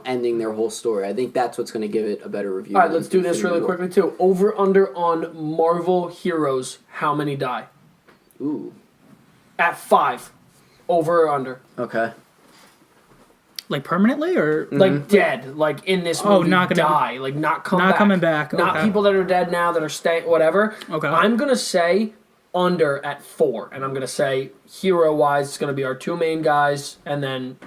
Speaker 1: ending their whole story. I think that's what's going to give it a better review.
Speaker 2: All right, let's do this really quickly too. Over under on Marvel heroes. How many die?
Speaker 1: Ooh.
Speaker 2: At 5. Over or under.
Speaker 1: Okay.
Speaker 4: Permanently or
Speaker 2: dead, in this movie,
Speaker 4: not gonna
Speaker 2: die, not come back.
Speaker 4: Not coming back.
Speaker 2: Not
Speaker 4: okay.
Speaker 2: people that are dead now that are staying, whatever.
Speaker 4: Okay.
Speaker 2: I'm gonna say under at 4, and I'm gonna say hero wise, it's gonna be our 2 main guys, and then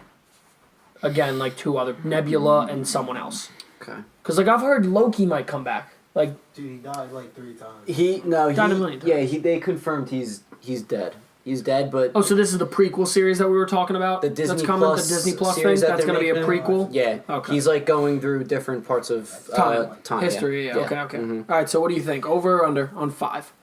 Speaker 2: again 2 other Nebula and someone else.
Speaker 1: Okay.
Speaker 2: Because I've heard Loki might come back.
Speaker 5: Dude, he died 3 times.
Speaker 2: Died a million times.
Speaker 1: They confirmed he's dead. He's dead, but...
Speaker 2: Oh, so this is the prequel series that we were talking about?
Speaker 1: The Disney
Speaker 2: that's coming,
Speaker 1: Plus
Speaker 2: the Disney Plus thing?
Speaker 1: series
Speaker 2: That's going to be a prequel?
Speaker 1: Yeah.
Speaker 2: Okay.
Speaker 1: He's going through different parts of time.
Speaker 2: History, yeah. Okay.
Speaker 1: Mm-hmm.
Speaker 2: All right, so what do you think? Over or under on 5?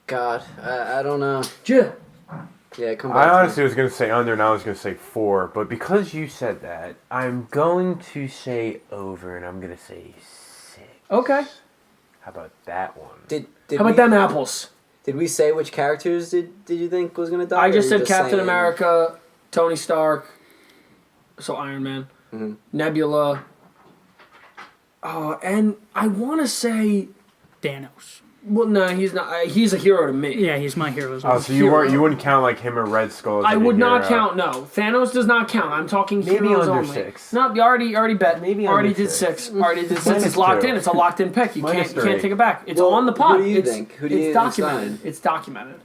Speaker 1: God, I don't know. Yeah, come back.
Speaker 3: I honestly was going to say under, and I was going to say 4, but because you said that, I'm going to say over, and I'm going to say 6.
Speaker 2: Okay.
Speaker 3: How about that one?
Speaker 2: How about them apples?
Speaker 1: Did we say which characters did you think was going to die?
Speaker 2: I just said Captain America, Tony Stark, so Iron Man, Nebula. Oh, and I want to say
Speaker 4: Thanos.
Speaker 2: Well, no, he's not. He's a hero to me.
Speaker 4: Yeah, he's my hero as well.
Speaker 3: Oh, so you wouldn't count him or Red Skull?
Speaker 2: I would not count. No, Thanos does not count. I'm talking
Speaker 3: maybe
Speaker 2: heroes
Speaker 3: under
Speaker 2: only.
Speaker 3: 6.
Speaker 2: No, you already bet.
Speaker 3: Maybe
Speaker 2: already
Speaker 3: under
Speaker 2: did 6. Already did 6. It's
Speaker 3: 2.
Speaker 2: locked in. It's a locked in pick. You can't take it back. It's on the pot.
Speaker 1: Who do you think? Who do you
Speaker 2: it's documented. It's documented.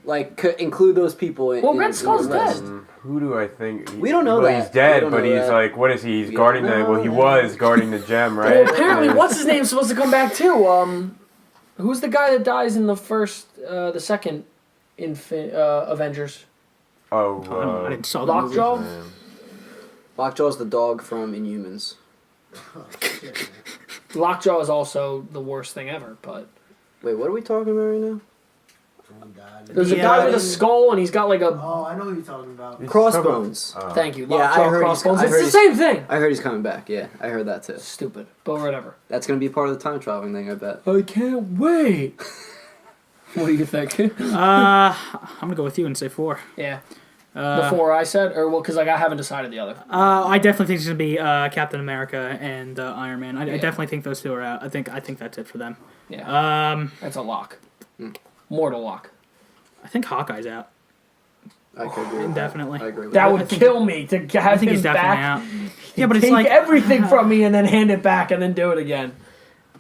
Speaker 1: Include those people.
Speaker 2: Well, Red Skull's dead.
Speaker 3: Who do I think?
Speaker 1: We don't know that.
Speaker 3: He's dead, but he's what is he? He's guarding the. Well, he was guarding the gem, right?
Speaker 2: Well, apparently, what's his name supposed to come back too? Who's the guy that dies in the second Avengers?
Speaker 3: Oh,
Speaker 4: I didn't saw the movie.
Speaker 2: Lockjaw?
Speaker 1: Lockjaw's the dog from Inhumans.
Speaker 2: Lockjaw is also the worst thing ever, but...
Speaker 1: Wait, what are we talking about right now?
Speaker 2: There's a guy with a skull, and he's got a...
Speaker 5: Oh, I know who you're talking about.
Speaker 1: Crossbones.
Speaker 2: Thank you.
Speaker 1: Yeah,
Speaker 2: Lockjaw, Crossbones. It's the same thing!
Speaker 1: I heard he's coming back, yeah. I heard that too.
Speaker 2: Stupid, but whatever.
Speaker 1: That's going to be part of the time traveling thing, I bet.
Speaker 2: I can't wait! What do you think?
Speaker 4: I'm going to go with you and say 4.
Speaker 2: Yeah. The 4 I said? Or, because I haven't decided the other.
Speaker 4: I definitely think it's going to be Captain America and Iron Man. I definitely think those 2 are out. I think that's it for them.
Speaker 2: Yeah. That's a lock. Mortal lock.
Speaker 4: I think Hawkeye's out.
Speaker 1: I could agree.
Speaker 4: Indefinitely.
Speaker 1: I agree with
Speaker 2: that would kill me to have him
Speaker 4: he's definitely
Speaker 2: back.
Speaker 4: out. Yeah, but it's
Speaker 2: take everything from me and then hand it back and then do it again.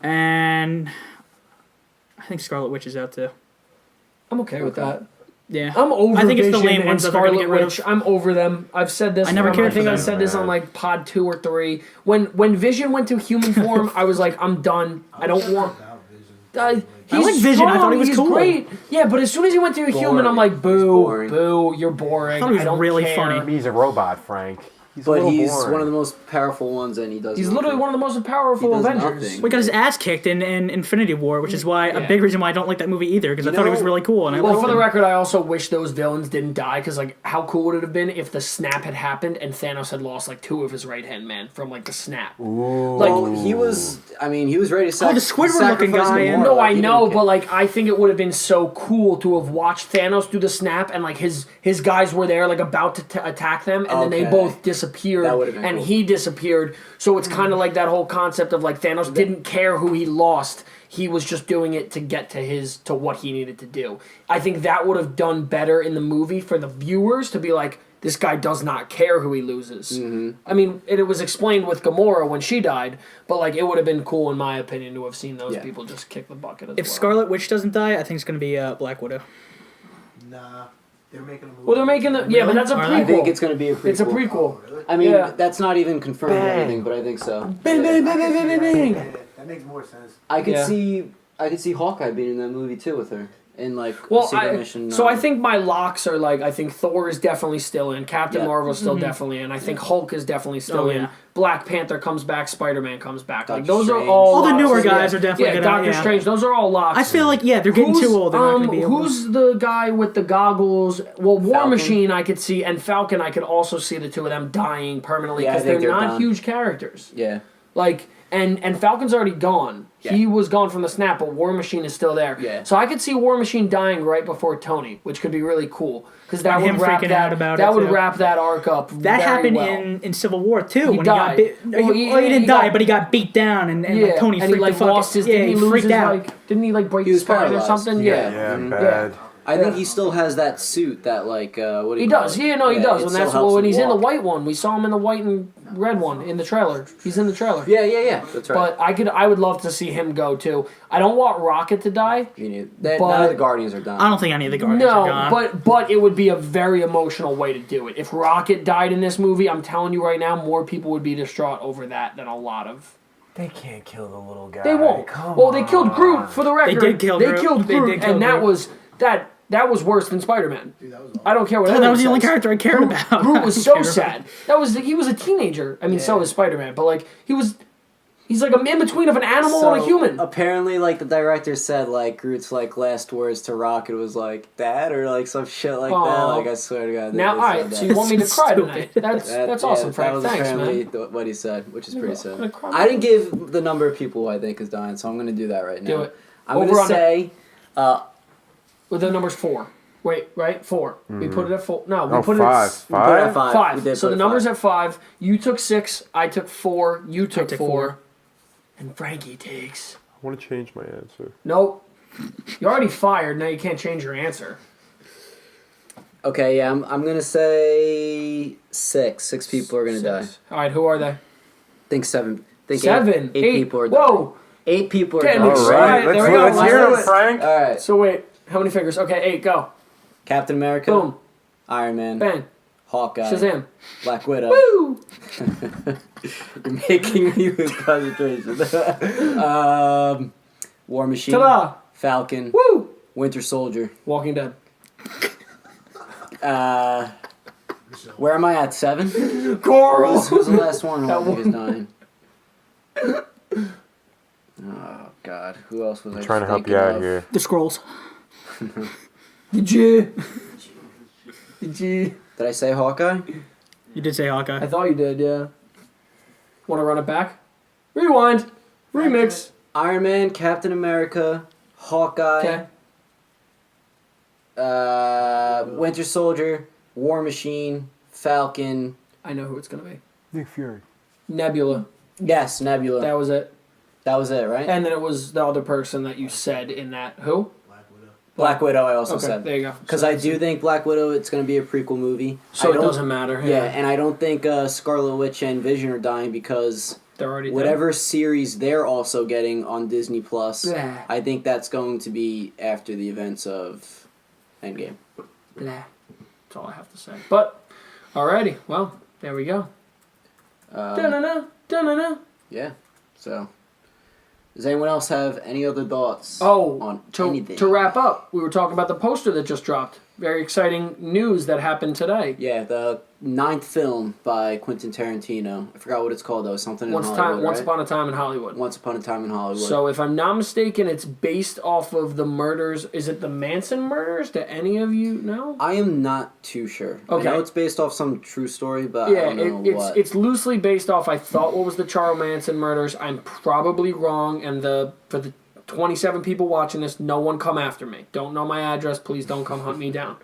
Speaker 4: And I think Scarlet Witch is out too.
Speaker 2: I'm okay with that.
Speaker 4: Yeah,
Speaker 2: I'm over.
Speaker 4: I think it's the
Speaker 2: Vision
Speaker 4: lame
Speaker 2: and
Speaker 4: ones that they're gonna
Speaker 2: Scarlet
Speaker 4: get rid
Speaker 2: Witch.
Speaker 4: of.
Speaker 2: I'm over them. I've said this.
Speaker 4: I never cared
Speaker 2: I think
Speaker 4: for
Speaker 2: I
Speaker 4: them.
Speaker 2: said this on pod 2 or 3. When Vision went to human form, I was like, I'm done. I don't want.
Speaker 4: I like Vision. I thought he was
Speaker 2: he's
Speaker 4: cool.
Speaker 2: Great. Yeah, but as soon as he went to a human, I'm like, boo, boo, you're boring.
Speaker 4: I thought he was
Speaker 2: don't
Speaker 4: really
Speaker 2: care.
Speaker 4: funny.
Speaker 3: He's a robot, Frank. He's
Speaker 1: but
Speaker 3: a little
Speaker 1: he's
Speaker 3: boring.
Speaker 1: one of the most powerful ones, and he does.
Speaker 2: He's
Speaker 1: nothing.
Speaker 2: literally one of the most powerful
Speaker 1: He does
Speaker 2: Avengers.
Speaker 1: nothing.
Speaker 4: We got his ass kicked in Infinity War, which is why
Speaker 2: Yeah.
Speaker 4: a big reason why I don't like that movie either, because I
Speaker 1: You
Speaker 4: thought he was
Speaker 1: know-
Speaker 4: really cool and I
Speaker 2: Well,
Speaker 4: liked
Speaker 2: for the
Speaker 4: him.
Speaker 2: record, I also wish those villains didn't die, because like, how cool would it have been if the snap had happened and Thanos had lost like 2 of his right hand man from like the snap?
Speaker 3: Ooh.
Speaker 1: Well, he was. I mean, he was ready to
Speaker 4: the Squidward-looking
Speaker 1: sacrifice
Speaker 4: guy,
Speaker 1: Gamora.
Speaker 4: and-
Speaker 2: No,
Speaker 1: Like,
Speaker 2: I
Speaker 1: he
Speaker 2: know,
Speaker 1: didn't
Speaker 2: but like I think it would have been so cool to have watched Thanos do the snap and like his guys were there like about to attack them, and then they
Speaker 1: Okay.
Speaker 2: both disappeared
Speaker 1: That would have been
Speaker 2: and
Speaker 1: cool.
Speaker 2: he disappeared. So it's kind of like that whole concept of like Thanos didn't care who he lost. He was just doing it to get to what he needed to do. I think that would have done better in the movie for the viewers to be like, this guy does not care who he loses.
Speaker 1: Mm-hmm.
Speaker 2: I mean, it was explained with Gamora when she died, but like it would have been cool in my opinion to have seen those
Speaker 1: Yeah.
Speaker 2: people just kick the bucket as
Speaker 4: If
Speaker 2: well.
Speaker 4: Scarlet Witch doesn't die, I think it's going to be Black Widow.
Speaker 5: Nah, they're making a movie.
Speaker 2: Well, they're making the yeah, but that's a
Speaker 4: Are
Speaker 2: prequel.
Speaker 4: they?
Speaker 1: I think it's going to be a prequel.
Speaker 2: It's a prequel.
Speaker 5: Oh, really?
Speaker 1: I mean,
Speaker 2: Yeah.
Speaker 1: that's not even confirmed or
Speaker 3: Bang.
Speaker 1: anything, but I think so.
Speaker 2: Bang, bang, bang, bang, bang, bang, bang.
Speaker 5: That makes more sense.
Speaker 1: I could
Speaker 2: Yeah.
Speaker 1: see Hawkeye being in that movie too with her in like
Speaker 2: Well,
Speaker 1: a secret mission.
Speaker 2: so I think my locks are like I think Thor is definitely still in, Captain
Speaker 1: Yeah.
Speaker 2: Marvel's still definitely in, I think Hulk is definitely still
Speaker 4: Oh,
Speaker 2: in,
Speaker 4: yeah.
Speaker 2: Black Panther comes back, Spider-Man comes back. Like
Speaker 1: Doctor
Speaker 2: those are
Speaker 1: Strange.
Speaker 2: all
Speaker 4: All the
Speaker 2: locks.
Speaker 4: newer
Speaker 2: Yeah.
Speaker 4: guys are definitely
Speaker 2: yeah,
Speaker 4: gonna-
Speaker 2: Doctor
Speaker 4: yeah.
Speaker 2: Strange. Those are all locks.
Speaker 4: I feel like, yeah, they're getting too old. They're not going to be able
Speaker 2: Who's the guy with the goggles? Well, War
Speaker 1: Falcon?
Speaker 2: Machine I could see, and Falcon I could also see the two of them dying permanently
Speaker 1: Yeah, I
Speaker 2: because
Speaker 1: think
Speaker 2: they're
Speaker 1: they're
Speaker 2: not
Speaker 1: done.
Speaker 2: huge characters.
Speaker 1: yeah.
Speaker 2: Like, and Falcon's already gone.
Speaker 1: Yeah.
Speaker 2: He was gone from the snap, but War Machine is still there.
Speaker 1: Yeah.
Speaker 2: So I could see War Machine dying right before Tony, which could be really cool because that
Speaker 4: And
Speaker 2: would
Speaker 4: him
Speaker 2: wrap
Speaker 4: freaking
Speaker 2: that.
Speaker 4: out about
Speaker 2: that
Speaker 4: it,
Speaker 2: would
Speaker 4: too.
Speaker 2: wrap that arc up.
Speaker 4: That
Speaker 2: very
Speaker 4: happened
Speaker 2: well.
Speaker 4: in Civil War too.
Speaker 2: He
Speaker 4: when
Speaker 2: died.
Speaker 4: he got
Speaker 2: Well,
Speaker 4: he didn't
Speaker 2: he
Speaker 4: die,
Speaker 2: got-
Speaker 4: but he got beat down, and
Speaker 2: Yeah,
Speaker 4: like Tony
Speaker 2: and
Speaker 4: freaked
Speaker 2: he like
Speaker 4: the fuck
Speaker 2: lost his.
Speaker 4: yeah,
Speaker 2: Didn't he
Speaker 4: he
Speaker 2: lose
Speaker 4: freaked
Speaker 2: his
Speaker 4: out.
Speaker 2: like? Didn't he like break
Speaker 1: He
Speaker 2: his
Speaker 1: was
Speaker 2: spine or
Speaker 1: paralyzed.
Speaker 2: something?
Speaker 1: Yeah.
Speaker 3: Yeah,
Speaker 1: Mhm.
Speaker 3: bad.
Speaker 1: I think he still has that suit that like what do you
Speaker 2: He
Speaker 1: call
Speaker 2: does.
Speaker 1: it?
Speaker 2: Yeah, no, he
Speaker 1: Yeah,
Speaker 2: does.
Speaker 1: it
Speaker 2: And
Speaker 1: still
Speaker 2: that's
Speaker 1: helps
Speaker 2: when
Speaker 1: him
Speaker 2: he's in the
Speaker 1: walk.
Speaker 2: white one. We saw him in the white and red one in the trailer. He's in the trailer.
Speaker 1: Yeah. That's right.
Speaker 2: But I would love to see him go too. I don't want Rocket to die.
Speaker 1: You need,
Speaker 2: but-
Speaker 1: none of the Guardians are done.
Speaker 4: I don't think any of the Guardians are
Speaker 2: No,
Speaker 4: gone.
Speaker 2: but it would be a very emotional way to do it. If Rocket died in this movie, I'm telling you right now, more people would be distraught over that than a lot of.
Speaker 3: They can't kill the little guy.
Speaker 2: They won't.
Speaker 3: Come
Speaker 2: Well, they killed
Speaker 3: on.
Speaker 2: Groot for the record.
Speaker 4: did kill Groot.
Speaker 2: killed
Speaker 4: They
Speaker 2: Groot,
Speaker 4: did kill
Speaker 2: and that
Speaker 4: Groot.
Speaker 2: was that was worse than Spider-Man.
Speaker 5: Dude, that was
Speaker 2: I don't care what.
Speaker 4: that
Speaker 2: anyone
Speaker 4: was the only
Speaker 2: says.
Speaker 4: character I cared
Speaker 2: Groot,
Speaker 4: about.
Speaker 2: Groot was
Speaker 4: I
Speaker 2: so
Speaker 4: cared
Speaker 2: sad. He was a teenager. I mean, so
Speaker 1: Yeah.
Speaker 2: was Spider-Man, but like he's like a in between of an animal and a human.
Speaker 1: Apparently, like the director said, like Groot's like last words to Rocket was like "Dad" or like some shit like that.
Speaker 2: Aw.
Speaker 1: Like I swear to God.
Speaker 2: Now,
Speaker 1: they
Speaker 2: all
Speaker 1: said
Speaker 2: right,
Speaker 1: that.
Speaker 2: so you want me to
Speaker 4: So
Speaker 2: cry
Speaker 4: stupid.
Speaker 2: tonight? That's awesome,
Speaker 1: That
Speaker 2: Frank.
Speaker 1: was
Speaker 2: Thanks,
Speaker 1: apparently
Speaker 2: man.
Speaker 1: what he said, which is pretty
Speaker 2: I'm
Speaker 1: sad.
Speaker 2: gonna cry.
Speaker 1: I didn't give the number of people who I think is dying, so I'm going to do that right now.
Speaker 2: Do it.
Speaker 1: I'm
Speaker 2: Over
Speaker 1: going to
Speaker 2: under.
Speaker 1: say
Speaker 2: Well, the number's 4. Wait, right? 4. We put it at 4. No, we
Speaker 3: Oh,
Speaker 2: put
Speaker 3: five.
Speaker 2: it
Speaker 1: we put it at
Speaker 3: Five?
Speaker 1: five.
Speaker 2: Five.
Speaker 1: We did
Speaker 2: So
Speaker 1: put
Speaker 2: the
Speaker 1: it
Speaker 2: number's
Speaker 1: five.
Speaker 2: at 5. You took 6. I took 4. You took
Speaker 4: took
Speaker 2: 4.
Speaker 4: four.
Speaker 2: And Frankie takes.
Speaker 3: I want to change my answer.
Speaker 2: Nope. You're already fired. Now you can't change your answer.
Speaker 1: Okay, yeah, I'm going to say 6. 6 people are going to die.
Speaker 2: 6. All right, who are they?
Speaker 1: Think 7. Think
Speaker 2: 7.
Speaker 1: 8 people are dying.
Speaker 2: Whoa.
Speaker 1: 8 people are
Speaker 2: Getting
Speaker 1: dying.
Speaker 3: All
Speaker 2: excited.
Speaker 3: right,
Speaker 2: There
Speaker 3: let's,
Speaker 2: we go.
Speaker 3: let's
Speaker 2: Let's
Speaker 3: hear
Speaker 2: do
Speaker 3: it,
Speaker 2: it.
Speaker 3: Frank.
Speaker 1: All right.
Speaker 2: So wait, how many fingers? Okay, 8. Go.
Speaker 1: Captain America,
Speaker 2: Boom.
Speaker 1: Iron Man,
Speaker 2: Bang.
Speaker 1: Hawkeye,
Speaker 2: Shazam.
Speaker 1: Black Widow.
Speaker 2: Woo.
Speaker 1: You're making me lose concentration. War Machine,
Speaker 2: Ta-da.
Speaker 1: Falcon,
Speaker 2: Woo.
Speaker 1: Winter Soldier.
Speaker 2: Walking Dead.
Speaker 1: Where am I at? 7?
Speaker 2: Coral.
Speaker 1: Who's the last one who I
Speaker 2: That
Speaker 1: think is
Speaker 2: one.
Speaker 1: dying? Oh God, who else was I
Speaker 3: Trying to help
Speaker 1: thinking
Speaker 3: you out
Speaker 1: of?
Speaker 3: here.
Speaker 4: The scrolls.
Speaker 2: Did you? Did you?
Speaker 1: Did I say Hawkeye?
Speaker 4: You did say Hawkeye.
Speaker 2: I thought you did, yeah. Want to run it back? Rewind. Remix.
Speaker 1: Iron Man, Captain America, Hawkeye,
Speaker 2: Okay.
Speaker 1: Winter Soldier, War Machine, Falcon.
Speaker 2: I know who it's going to be.
Speaker 3: Nick Fury.
Speaker 2: Nebula.
Speaker 1: Yes, Nebula.
Speaker 2: That was it.
Speaker 1: That was it, right?
Speaker 2: And then it was the other person that you said in that. Who?
Speaker 5: Black Widow.
Speaker 1: Black Widow, I also
Speaker 2: Okay,
Speaker 1: said.
Speaker 2: there you go.
Speaker 1: Because
Speaker 2: So
Speaker 1: I do think Black Widow, it's going to be a prequel movie.
Speaker 2: So
Speaker 1: I
Speaker 2: it
Speaker 1: don't-
Speaker 2: doesn't matter.
Speaker 1: Yeah, and I don't think Scarlet Witch and Vision are dying because
Speaker 2: They're already dead.
Speaker 1: whatever series they're also getting on Disney Plus,
Speaker 2: Blah.
Speaker 1: I think that's going to be after the events of Endgame.
Speaker 2: Blah. That's all I have to say. But, alrighty. Well, there we go. Da-na-na. Da-na-na.
Speaker 1: Yeah, so... Does anyone else have any other thoughts
Speaker 2: Oh,
Speaker 1: on
Speaker 2: to
Speaker 1: anything?
Speaker 2: wrap up, we were talking about the poster that just dropped. very exciting news that happened today.
Speaker 1: Yeah, the 9th film by Quentin Tarantino. I forgot what it's called though. Something in Hollywood.
Speaker 2: Once
Speaker 1: right?
Speaker 2: Upon a Time in Hollywood.
Speaker 1: Once Upon a Time in Hollywood.
Speaker 2: So if I'm not mistaken, it's based off of the murders. Is it the Manson murders? Do any of you know?
Speaker 1: I am not too sure.
Speaker 2: Okay.
Speaker 1: I know it's based off some true story, but
Speaker 2: Yeah,
Speaker 1: I don't know what.
Speaker 2: it's loosely based off. I thought what was the Charles Manson murders. I'm probably wrong, and for the 27 people watching this, no one come after me. Don't know my address. Please don't come hunt me down.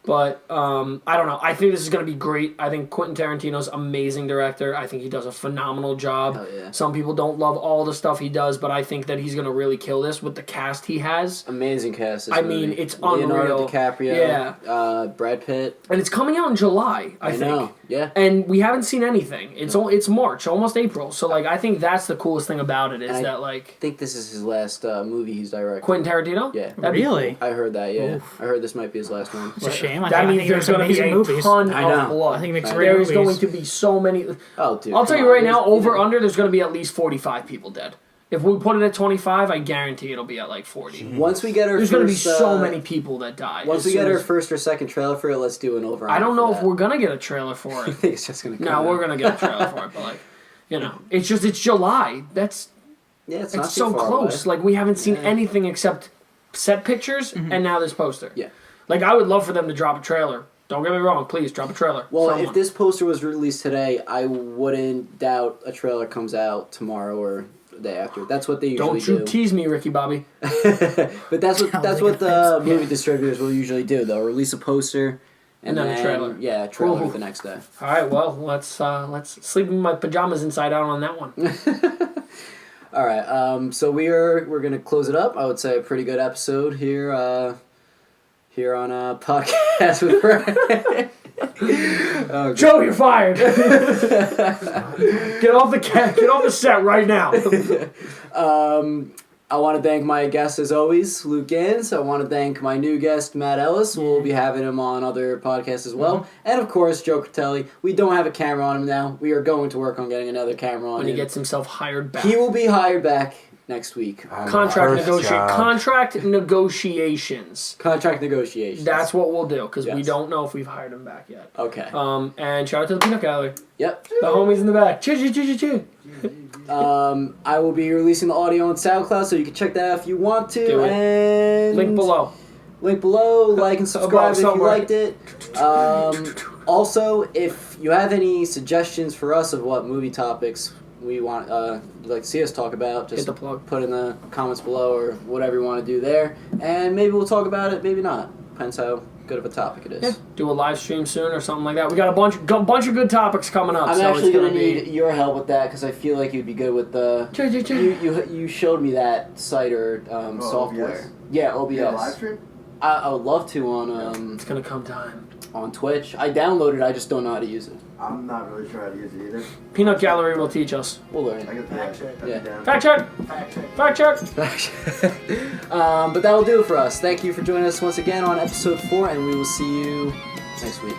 Speaker 2: But I don't know. I think this is going to be great. I think Quentin Tarantino's amazing director. I think he does a phenomenal job.
Speaker 1: Hell yeah.
Speaker 2: Some people don't love all the stuff he does, but I think that he's going to really kill this with the cast he has.
Speaker 1: Amazing cast.
Speaker 2: I mean, it's
Speaker 1: Leonardo
Speaker 2: unreal.
Speaker 1: DiCaprio, Brad Pitt.
Speaker 2: And it's coming out in July, I think.
Speaker 1: know, yeah.
Speaker 2: And we haven't seen anything. It's March, almost April. So like, I think that's the coolest thing about it is
Speaker 1: And
Speaker 2: that
Speaker 1: I think this is his last movie he's directing.
Speaker 2: Quentin Tarantino.
Speaker 1: Yeah.
Speaker 2: That'd be
Speaker 4: Really?
Speaker 1: I heard that. Yeah,
Speaker 4: Oof.
Speaker 1: I heard this might be his last one.
Speaker 4: It's a shame. I
Speaker 2: That
Speaker 4: think
Speaker 2: means
Speaker 4: there's
Speaker 2: there's going to be
Speaker 4: amazing
Speaker 2: a
Speaker 4: movies.
Speaker 2: ton
Speaker 1: I
Speaker 2: of
Speaker 1: know.
Speaker 2: blood.
Speaker 4: I think it makes
Speaker 1: I
Speaker 4: great
Speaker 2: There is
Speaker 4: movies.
Speaker 2: going to be so many.
Speaker 1: Oh, dude.
Speaker 2: I'll tell
Speaker 1: come
Speaker 2: you
Speaker 1: on.
Speaker 2: right now,
Speaker 1: There's-
Speaker 2: over under, there's going to be at least 45 people dead. If we put it at 25, I guarantee it'll be at like 40.
Speaker 1: Once we get our
Speaker 2: There's
Speaker 1: first,
Speaker 2: going to be so many people that die.
Speaker 1: Once
Speaker 2: as
Speaker 1: we get
Speaker 2: soon
Speaker 1: our
Speaker 2: as-
Speaker 1: first or second trailer for it, let's do an over.
Speaker 2: I don't know if
Speaker 1: we're.
Speaker 2: we're going to get a trailer for
Speaker 1: I
Speaker 2: it.
Speaker 1: think it's just gonna. Come
Speaker 2: No,
Speaker 1: out.
Speaker 2: we're going to get a trailer for it, but like, it's July.
Speaker 1: Yeah, it's not
Speaker 2: It's
Speaker 1: too
Speaker 2: so
Speaker 1: far
Speaker 2: close.
Speaker 1: away.
Speaker 2: Like we haven't seen anything except set pictures and now this poster.
Speaker 1: Yeah.
Speaker 2: Like I would love for them to drop a trailer. Don't get me wrong, please drop a trailer.
Speaker 1: Well,
Speaker 2: Someone.
Speaker 1: if this poster was released today, I wouldn't doubt a trailer comes out tomorrow or the day after. That's what they usually
Speaker 2: Don't you
Speaker 1: do.
Speaker 2: tease me, Ricky Bobby.
Speaker 1: But that's what
Speaker 4: Sounds like
Speaker 1: the
Speaker 4: a
Speaker 1: movie distributors will usually do. They'll release a poster
Speaker 2: And then a trailer.
Speaker 1: Yeah, a trailer
Speaker 2: Cool.
Speaker 1: the next day.
Speaker 2: All right, well, let's sleep in my pajamas inside out on that one.
Speaker 1: All right, so we're gonna close it up. I would say a pretty good episode here on a podcast with Brad. Oh,
Speaker 2: Joe, you're fired. Get off the set right now.
Speaker 1: I want to thank my guest as always, Luke Ganz. I want to thank my new guest, Matt Ellis. We'll be having him on other podcasts as well. And of course, Joe Critelli. We don't have a camera on him now. We are going to work on getting another camera on
Speaker 2: When
Speaker 1: him.
Speaker 2: he gets himself hired back.
Speaker 1: He will be hired back next week.
Speaker 2: Contract
Speaker 3: First
Speaker 2: negotiations.
Speaker 1: Contract negotiations.
Speaker 2: That's what we'll do because we
Speaker 1: Yes.
Speaker 2: don't know if we've hired him back yet.
Speaker 1: Okay.
Speaker 2: And shout out to the peanut gallery.
Speaker 1: Yep.
Speaker 2: The homies in the back. Choo.
Speaker 1: I will be releasing the audio on SoundCloud, so you can check that out if you want to.
Speaker 2: Do it.
Speaker 1: And
Speaker 2: Link below.
Speaker 1: Link below. Like and subscribe if you
Speaker 2: somewhere.
Speaker 1: liked it. Also, if you have any suggestions for us of what movie topics we want, you'd like to see us talk about, just
Speaker 2: Hit the plug.
Speaker 1: put in the comments below or whatever you want to do there, and maybe we'll talk about it. Maybe not. Depends how good of a topic it is.
Speaker 2: Yeah. Do a live stream soon or something like that. We got a bunch of good topics coming up.
Speaker 1: I'm
Speaker 2: so
Speaker 1: actually
Speaker 2: it's
Speaker 1: gonna
Speaker 2: be...
Speaker 1: need your help with that because I feel like you'd be good with the. You showed me that site or software.
Speaker 6: OBS?
Speaker 1: Yeah, OBS.
Speaker 6: Yeah, live stream?
Speaker 1: I would love to on
Speaker 2: It's gonna come time.
Speaker 1: on Twitch. I downloaded it. I just don't know how to use it.
Speaker 6: I'm not really sure how to use it either.
Speaker 2: Peanut Gallery will teach us.
Speaker 1: We'll learn.
Speaker 6: I get that.
Speaker 1: Yeah.
Speaker 2: Fact check. Fact check.
Speaker 1: But that will do it for us. Thank you for joining us once again on episode 4, and we will see you next week.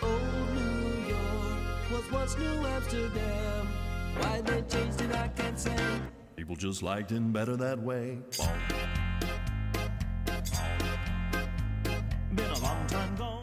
Speaker 7: Old New York was once New Amsterdam. Why they changed it, I can't say.
Speaker 8: People just liked him better that way. Been a long time gone.